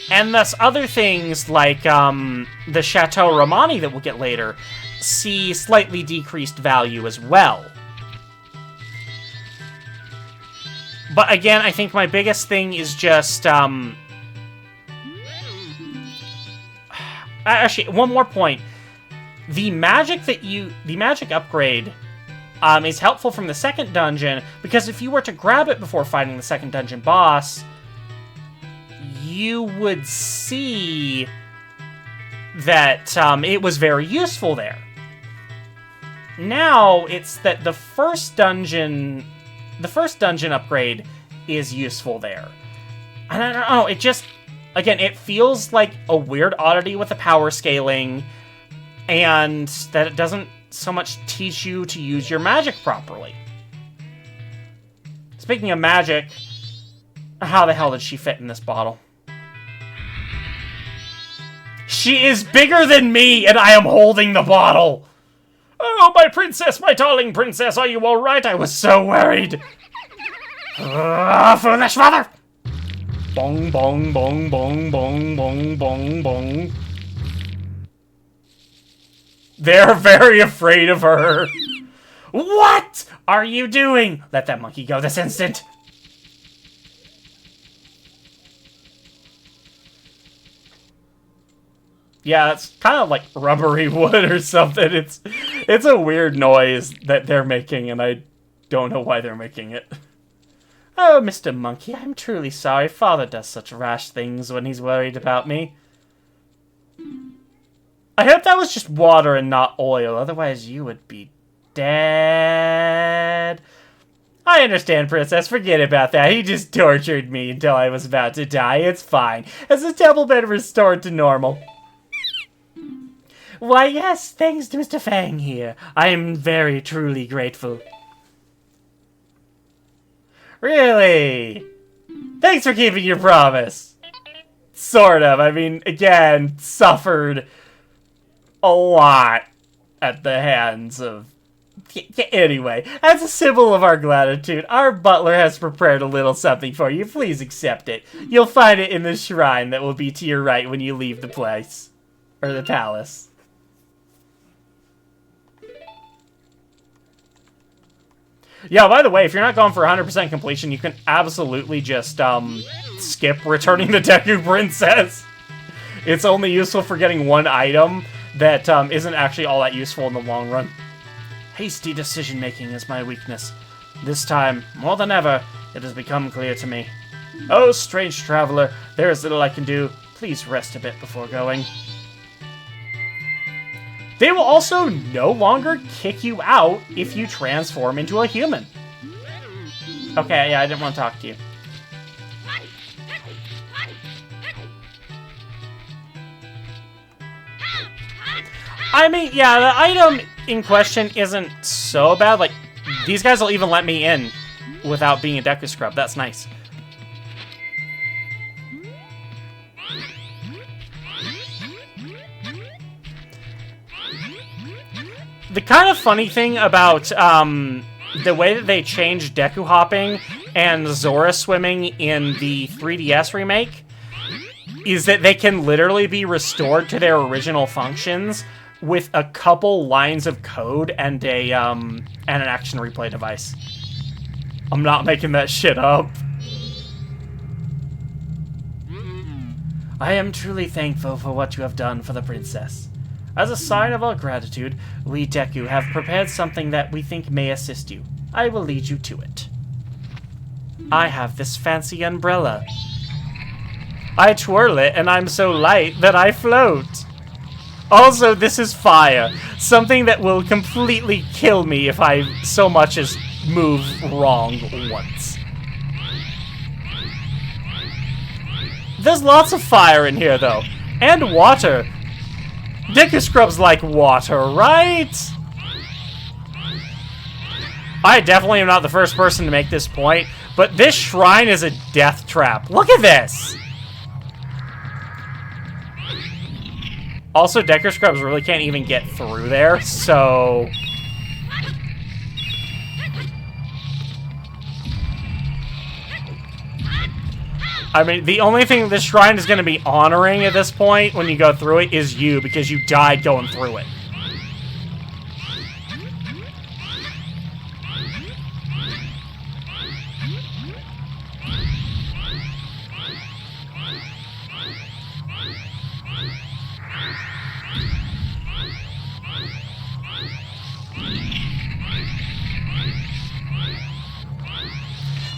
And thus other things like the Chateau Romani that we'll get later see slightly decreased value as well. But again, I think my biggest thing is just actually, one more point. The magic upgrade is helpful from the second dungeon, because if you were to grab it before fighting the second dungeon boss, you would see that it was very useful there. Now, it's that the first dungeon upgrade is useful there. And I don't know, it just, again, it feels like a weird oddity with the power scaling, and that it doesn't so much teach you to use your magic properly. Speaking of magic, how the hell did she fit in this bottle? She is bigger than me, and I am holding the bottle! Oh, my princess, my darling princess, are you alright? I was so worried! Foolish father! Bong, bong, bong, bong, bong, bong, bong, bong. They're very afraid of her. What are you doing? Let that monkey go this instant. Yeah, it's kind of like rubbery wood or something. It's a weird noise that they're making, and I don't know why they're making it. Oh, Mr. Monkey, I'm truly sorry. Father does such rash things when he's worried about me. I hope that was just water and not oil, otherwise you would be dead. I understand, Princess. Forget about that. He just tortured me until I was about to die. It's fine. Has the temple been restored to normal? Why, yes, thanks to Mr. Fang here. I am very, truly grateful. Really? Thanks for keeping your promise. Sort of. I mean, again, suffered a lot at the hands of... Anyway, as a symbol of our gratitude, our butler has prepared a little something for you. Please accept it. You'll find it in the shrine that will be to your right when you leave the place. Or the palace. Yeah, by the way, if you're not going for 100% completion, you can absolutely just, skip returning the Deku Princess. It's only useful for getting one item that, isn't actually all that useful in the long run. Hasty decision-making is my weakness. This time, more than ever, it has become clear to me. Oh, strange traveler, there is little I can do. Please rest a bit before going. They will also no longer kick you out if you transform into a human. Okay, yeah, I didn't want to talk to you. I mean, yeah, the item in question isn't so bad. Like, these guys will even let me in without being a Deku Scrub. That's nice. The kind of funny thing about the way that they changed Deku hopping and Zora swimming in the 3DS remake is that they can literally be restored to their original functions with a couple lines of code and an action replay device. I'm not making that shit up. I am truly thankful for what you have done for the princess. As a sign of our gratitude, we Deku have prepared something that we think may assist you. I will lead you to it. I have this fancy umbrella. I twirl it and I'm so light that I float. Also, this is fire. Something that will completely kill me if I so much as move wrong once. There's lots of fire in here, though. And water. Deku Scrubs like water, right? I definitely am not the first person to make this point, but this shrine is a death trap. Look at this! Also, Deku Scrubs really can't even get through there, so... I mean, the only thing this shrine is going to be honoring at this point when you go through it is you, because you died going through it.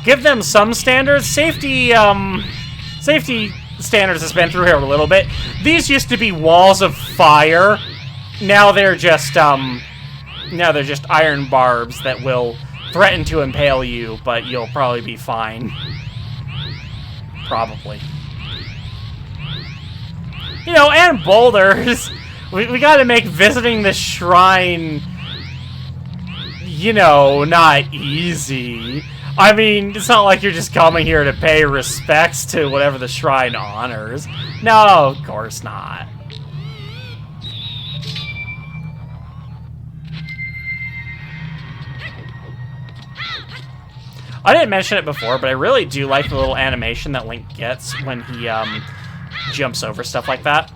Give them some standards. Safety standards has been through here a little bit. These used to be walls of fire. Now they're just iron barbs that will threaten to impale you, but you'll probably be fine. Probably. You know, and boulders. We gotta make visiting the shrine, you know, not easy. I mean, it's not like you're just coming here to pay respects to whatever the shrine honors. No, of course not. I didn't mention it before, but I really do like the little animation that Link gets when he jumps over stuff like that.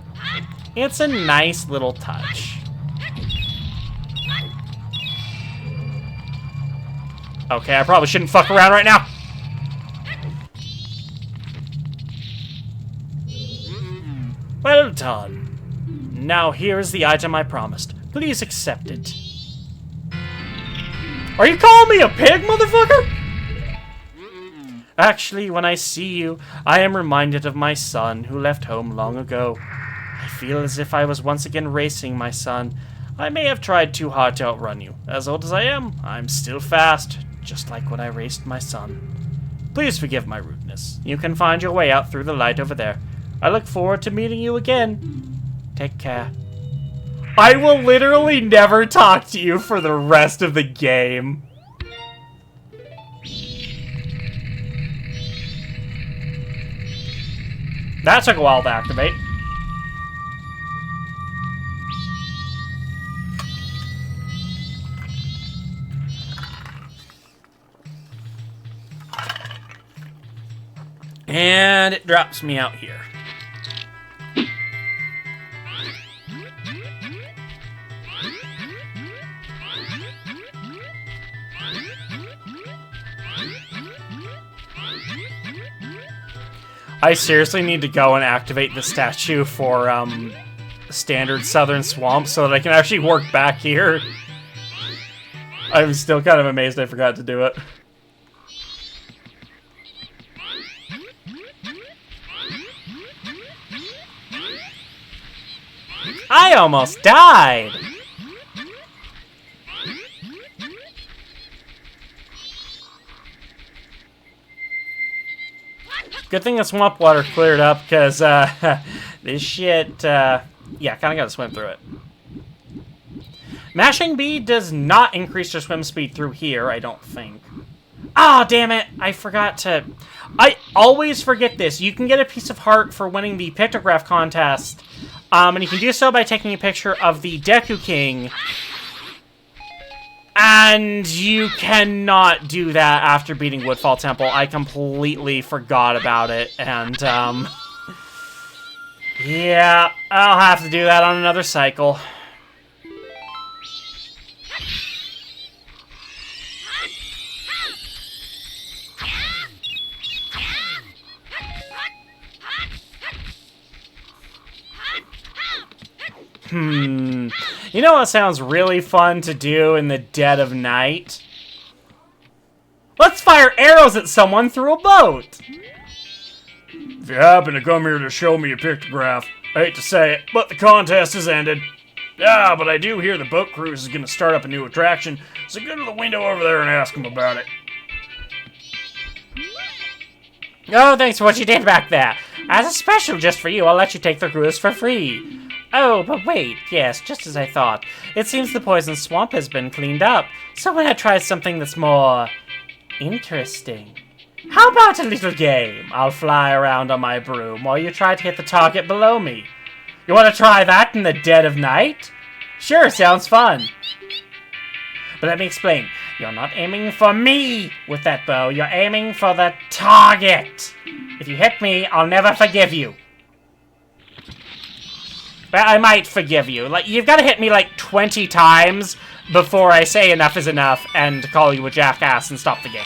It's a nice little touch. Okay, I probably shouldn't fuck around right now. Well done. Now here is the item I promised. Please accept it. Are you calling me a pig, motherfucker? Actually, when I see you, I am reminded of my son who left home long ago. I feel as if I was once again racing my son. I may have tried too hard to outrun you. As old as I am, I'm still fast, just like when I raced my son. Please forgive my rudeness. You can find your way out through the light over there. I look forward to meeting you again. Take care. I will literally never talk to you for the rest of the game. That took a while to activate. And it drops me out here. I seriously need to go and activate the statue for standard Southern Swamp so that I can actually work back here. I'm still kind of amazed I forgot to do it. I almost died! Good thing the swamp water cleared up, because this shit, yeah, kind of got to swim through it. Mashing B does not increase your swim speed through here, I don't think. Ah, oh, damn it! I forgot to... I always forget this. You can get a piece of heart for winning the pictograph contest, and you can do so by taking a picture of the Deku King. And you cannot do that after beating Woodfall Temple. I completely forgot about it, and, yeah, I'll have to do that on another cycle. You know what sounds really fun to do in the dead of night? Let's fire arrows at someone through a boat! If you happen to come here to show me a pictograph, I hate to say it, but the contest has ended. Yeah, but I do hear the boat cruise is going to start up a new attraction, so go to the window over there and ask them about it. Oh, thanks for what you did back there. As a special just for you, I'll let you take the cruise for free. Oh, but wait, yes, just as I thought. It seems the poison swamp has been cleaned up, so why not try something that's more... interesting? How about a little game? I'll fly around on my broom while you try to hit the target below me. You want to try that in the dead of night? Sure, sounds fun. But let me explain. You're not aiming for me with that bow, you're aiming for the target. If you hit me, I'll never forgive you. But I might forgive you. Like, you've got to hit me like 20 times before I say enough is enough and call you a jackass and stop the game.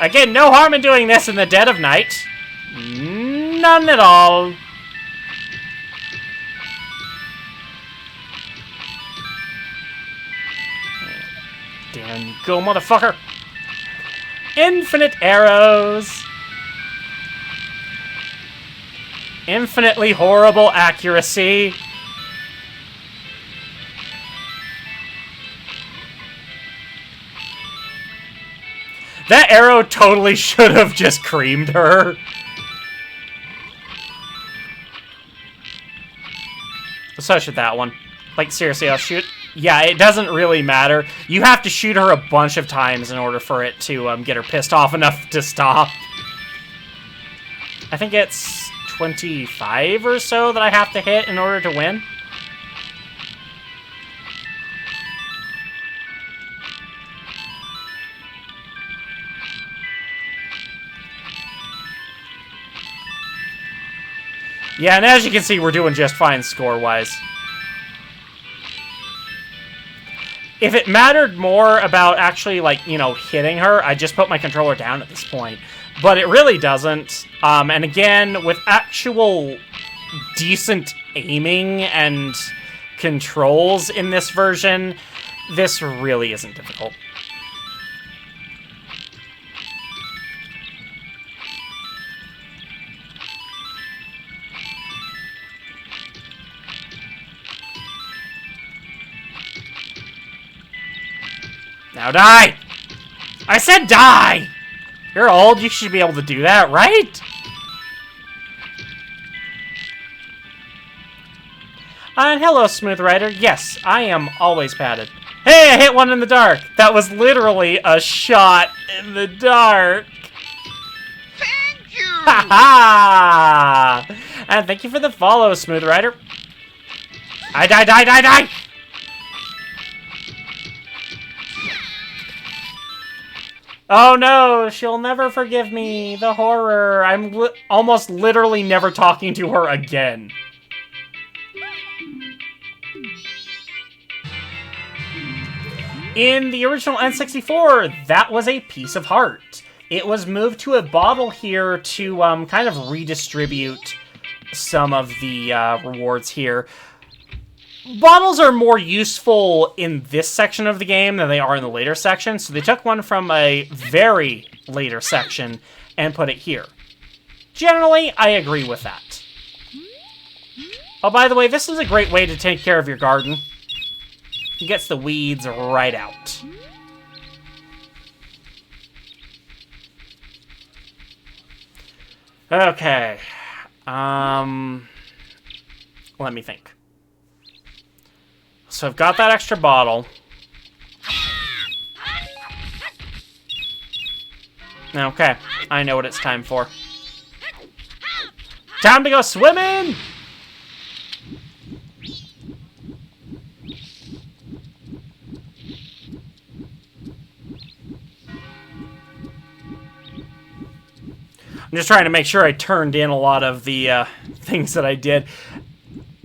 Again, no harm in doing this in the dead of night. None at all. Down you go, motherfucker. Infinite arrows. Infinitely horrible accuracy. That arrow totally should have just creamed her. So should that one. Like, seriously, I'll shoot... Yeah, it doesn't really matter. You have to shoot her a bunch of times in order for it to get her pissed off enough to stop. I think it's 25 or so that I have to hit in order to win. Yeah, and as you can see, we're doing just fine score-wise. If it mattered more about actually, like, you know, hitting her, I'd just put my controller down at this point. But it really doesn't. And again, with actual decent aiming and controls in this version, this really isn't difficult. Now die! I said die! You're old, you should be able to do that, right? And hello, Smooth Rider. Yes, I am always padded. Hey, I hit one in the dark! That was literally a shot in the dark! Thank you! Ha ha! And thank you for the follow, Smooth Rider. I die! Oh no, she'll never forgive me. The horror. I'm almost literally never talking to her again. In the original N64, that was a piece of heart. It was moved to a bottle here to kind of redistribute some of the rewards here. Bottles are more useful in this section of the game than they are in the later section, so they took one from a very later section and put it here. Generally, I agree with that. Oh, by the way, this is a great way to take care of your garden. It gets the weeds right out. Okay. Let me think. So I've got that extra bottle. Okay, I know what it's time for. Time to go swimming! I'm just trying to make sure I turned in a lot of the things that I did.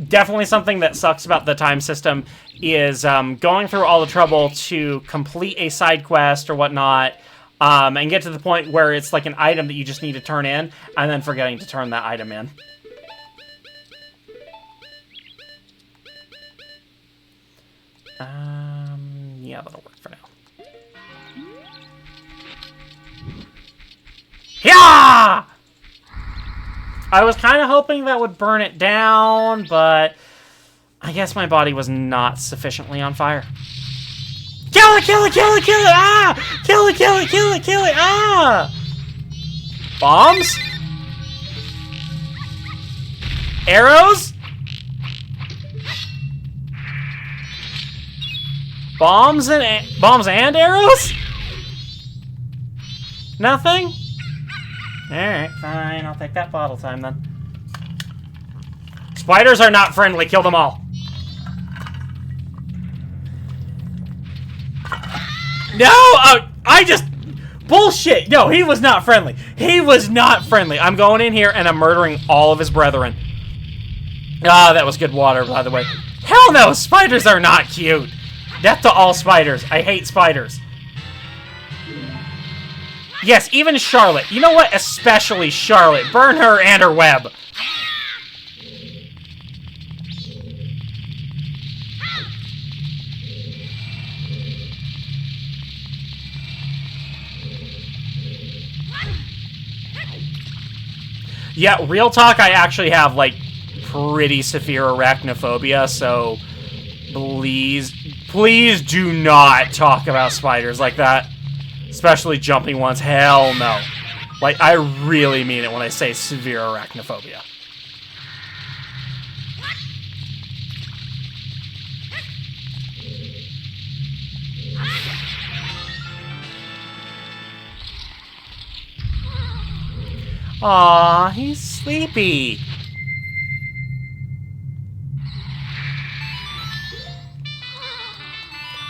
Definitely something that sucks about the time system is going through all the trouble to complete a side quest or whatnot, and get to the point where it's like an item that you just need to turn in, and then forgetting to turn that item in. Yeah, that'll work for now. Yeah! I was kind of hoping that would burn it down, but I guess my body was not sufficiently on fire. Kill it, kill it, kill it, kill it! Ah! Kill it, kill it, kill it, kill it! Ah! Bombs? Arrows? Bombs and arrows? Nothing? Alright, fine. I'll take that bottle time then. Spiders are not friendly. Kill them all. No! I just... Bullshit! No, he was not friendly. He was not friendly. I'm going in here and I'm murdering all of his brethren. Ah, that was good water, by the way. Hell no! Spiders are not cute! Death to all spiders. I hate spiders. Yes, even Charlotte. You know what? Especially Charlotte. Burn her and her web. Yeah, real talk, I actually have, like, pretty severe arachnophobia, so please do not talk about spiders like that. Especially jumping ones. Hell no. Like, I really mean it when I say severe arachnophobia. Aw, he's sleepy.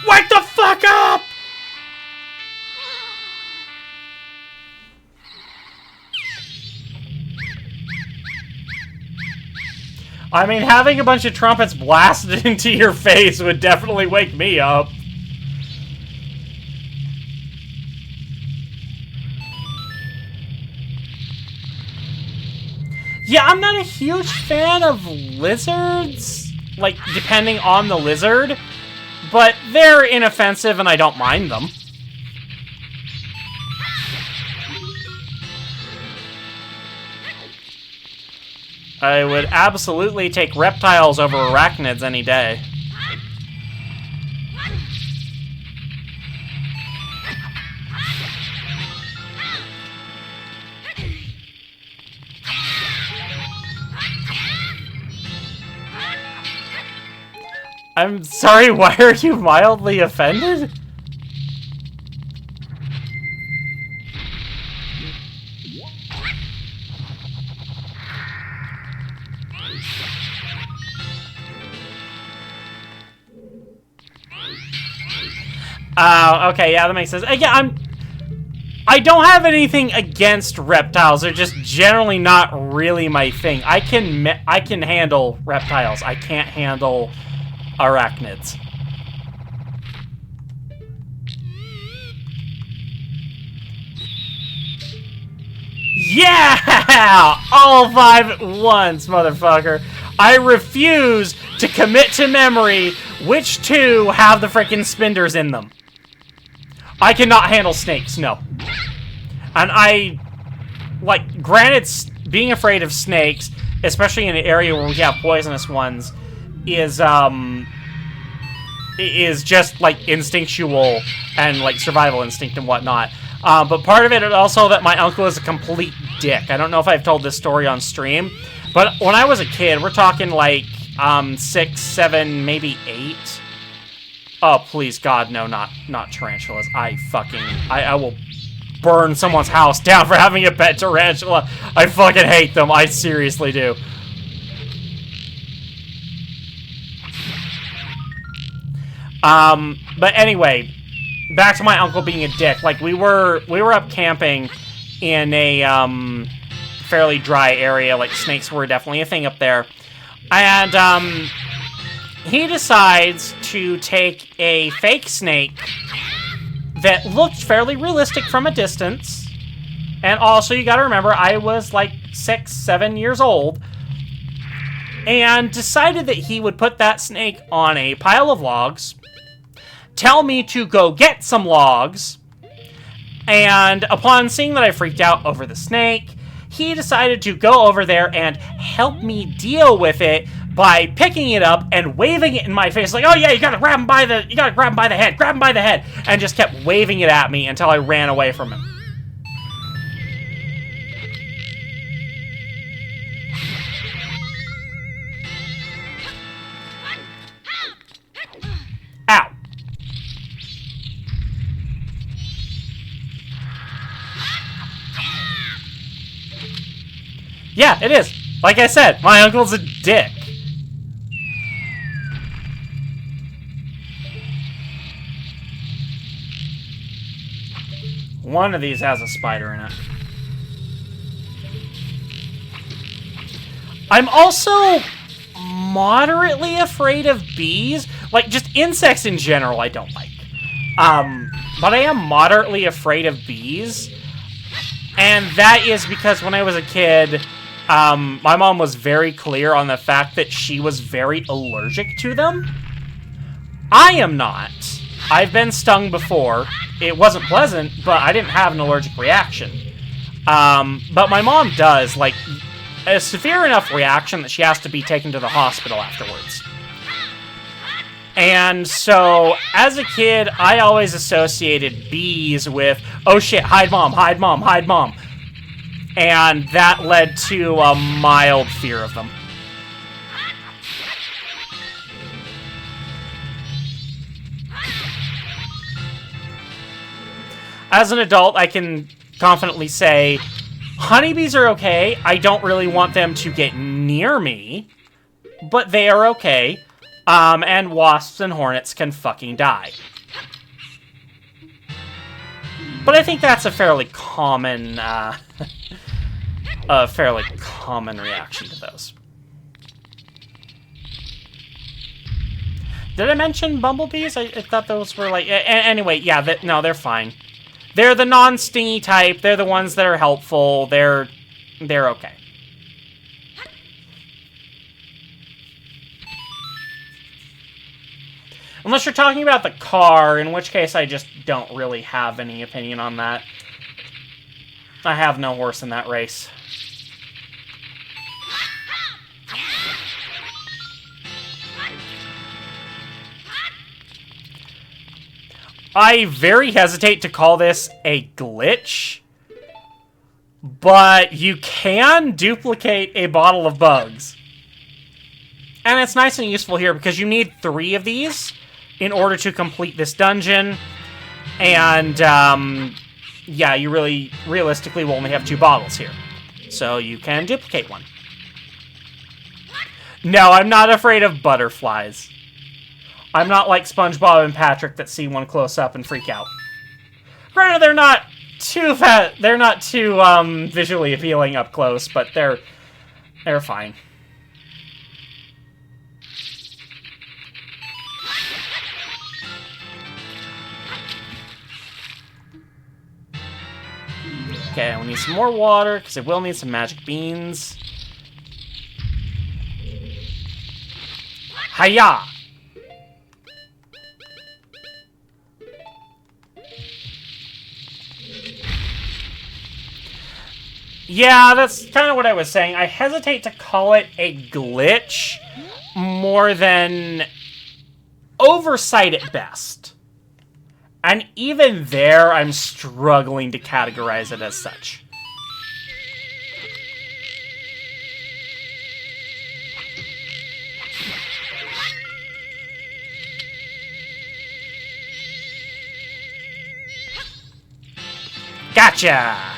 Wake the fuck up! I mean, having a bunch of trumpets blasted into your face would definitely wake me up. Yeah, I'm not a huge fan of lizards, like, depending on the lizard, but they're inoffensive and I don't mind them. I would absolutely take reptiles over arachnids any day. I'm sorry, why are you mildly offended? Oh, okay, yeah, that makes sense. Again, I don't have anything against reptiles. They're just generally not really my thing. I can handle reptiles. I can't handle arachnids. Yeah! All 5 at once, motherfucker. I refuse to commit to memory which 2 have the frickin' spinders in them. I cannot handle snakes, no. And like, granted, being afraid of snakes, especially in an area where we have poisonous ones, is just, like, instinctual and, like, survival instinct and whatnot. But part of it is also that my uncle is a complete dick. I don't know if I've told this story on stream, but when I was a kid, we're talking, like, 6, 7, maybe 8. Oh, please, God, no, not tarantulas. I will burn someone's house down for having a pet tarantula. I fucking hate them. I seriously do. But anyway, back to my uncle being a dick. Like, we were up camping in a, fairly dry area. Like, snakes were definitely a thing up there. And, he decides to take a fake snake that looked fairly realistic from a distance. And also, you gotta remember, I was like 6, 7 years old. And decided that he would put that snake on a pile of logs, tell me to go get some logs, and upon seeing that I freaked out over the snake, he decided to go over there and help me deal with it by picking it up and waving it in my face, like, oh yeah, you gotta grab him by the head, grab him by the head, and just kept waving it at me until I ran away from him. Ow. Yeah, it is. Like I said, my uncle's a dick. One of these has a spider in it. I'm also moderately afraid of bees. Like, just insects in general I don't like. But I am moderately afraid of bees. And that is because when I was a kid, my mom was very clear on the fact that she was very allergic to them. I am not. I've been stung before. It wasn't pleasant, but I didn't have an allergic reaction. But my mom does, like, a severe enough reaction that she has to be taken to the hospital afterwards. And so, as a kid, I always associated bees with, oh shit, hide mom, hide mom, hide mom. And that led to a mild fear of them. As an adult, I can confidently say, honeybees are okay. I don't really want them to get near me, but they are okay. And wasps and hornets can fucking die. But I think that's a fairly common, reaction to those. Did I mention bumblebees? I thought those were like... Anyway, yeah, no, they're fine. They're the non-stingy type. They're the ones that are helpful. They're okay. Unless you're talking about the car, in which case I just don't really have any opinion on that. I have no horse in that race. I very hesitate to call this a glitch, but you can duplicate a bottle of bugs. And it's nice and useful here because you need 3 of these in order to complete this dungeon. And, yeah, you realistically will only have 2 bottles here. So you can duplicate one. No, I'm not afraid of butterflies. I'm not like SpongeBob and Patrick that see one close up and freak out. Granted, they're not too visually appealing up close, but they're fine. Okay, we need some more water, because I will need some magic beans. Hiya! Yeah, that's kind of what I was saying. I hesitate to call it a glitch more than oversight at best. And even there, I'm struggling to categorize it as such. Gotcha!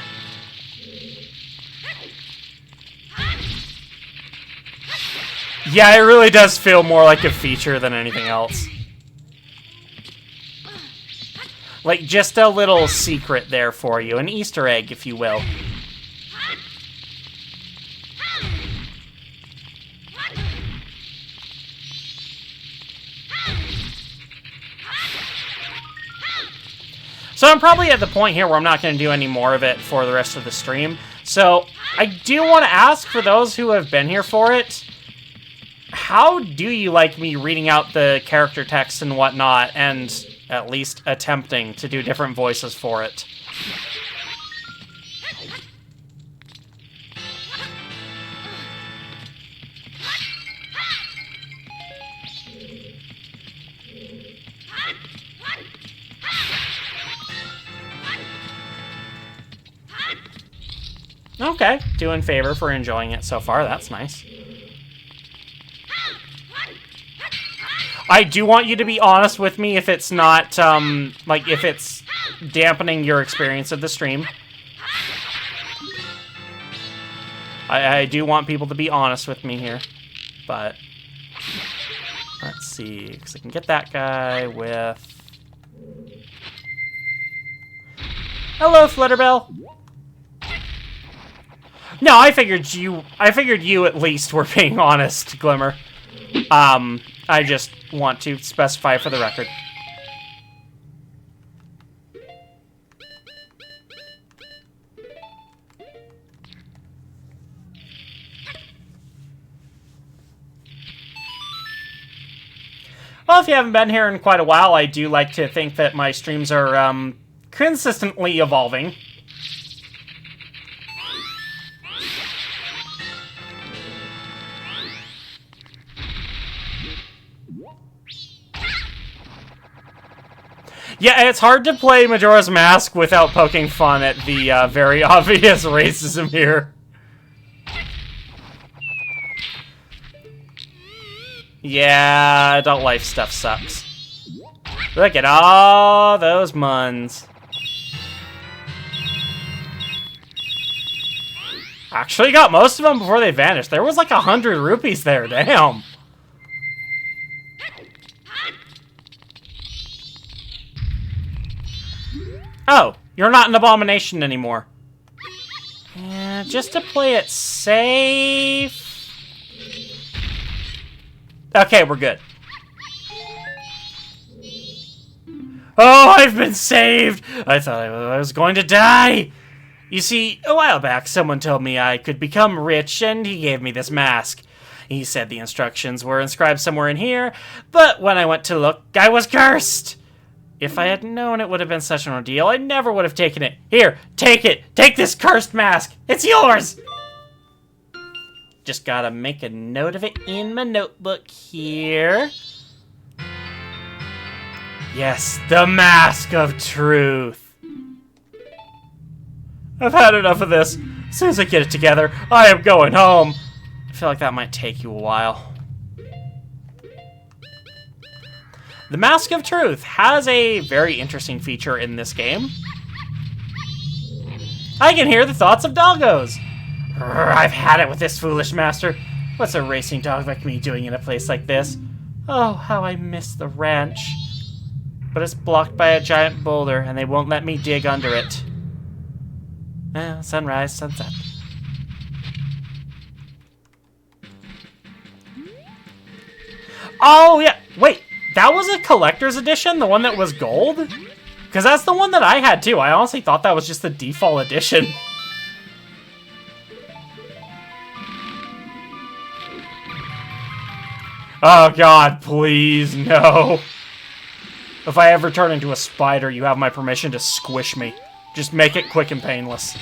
Yeah, it really does feel more like a feature than anything else. Like, just a little secret there for you. An Easter egg, if you will. So I'm probably at the point here where I'm not going to do any more of it for the rest of the stream. So I do want to ask, for those who have been here for it, how do you like me reading out the character text and whatnot, and at least attempting to do different voices for it? Okay, doing favor for enjoying it so far, that's nice. I do want you to be honest with me if it's not, like, if it's dampening your experience of the stream. I do want people to be honest with me here, but... Let's see, because I can get that guy with... Hello, Flutterbell! No, I figured you at least were being honest, Glimmer. I just want to specify for the record. Well, if you haven't been here in quite a while, I do like to think that my streams are, consistently evolving. Yeah, it's hard to play Majora's Mask without poking fun at the very obvious racism here. Yeah, adult life stuff sucks. Look at all those muns. Actually got most of them before they vanished. There was like 100 rupees there, damn. Oh, you're not an abomination anymore. Yeah, just to play it safe. Okay, we're good. Oh, I've been saved! I thought I was going to die! You see, a while back, someone told me I could become rich, and he gave me this mask. He said the instructions were inscribed somewhere in here, but when I went to look, I was cursed! If I had known it would have been such an ordeal, I never would have taken it. Here, take it! Take this cursed mask! It's yours! Just gotta make a note of it in my notebook here. Yes, the Mask of Truth. I've had enough of this. As soon as I get it together, I am going home. I feel like that might take you a while. The Mask of Truth has a very interesting feature in this game. I can hear the thoughts of doggos. I've had it with this foolish master. What's a racing dog like me doing in a place like this? Oh, how I miss the ranch. But it's blocked by a giant boulder, and they won't let me dig under it. Sunrise, sunset. Oh, yeah. Wait, that was a collector's edition? The one that was gold? Because that's the one that I had, too. I honestly thought that was just the default edition. Oh, God, please, no. If I ever turn into a spider, you have my permission to squish me. Just make it quick and painless.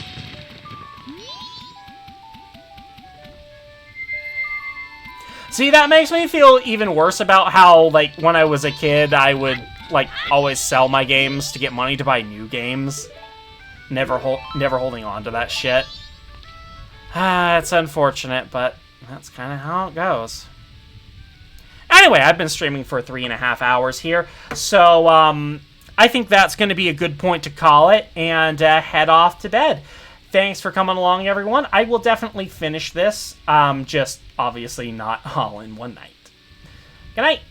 See, that makes me feel even worse about how, like, when I was a kid, I would, like, always sell my games to get money to buy new games. Never holding on to that shit. It's unfortunate, but that's kind of how it goes. Anyway, I've been streaming for 3.5 hours here, so I think that's going to be a good point to call it and head off to bed. Thanks for coming along, everyone. I will definitely finish this, just obviously not all in one night. Good night.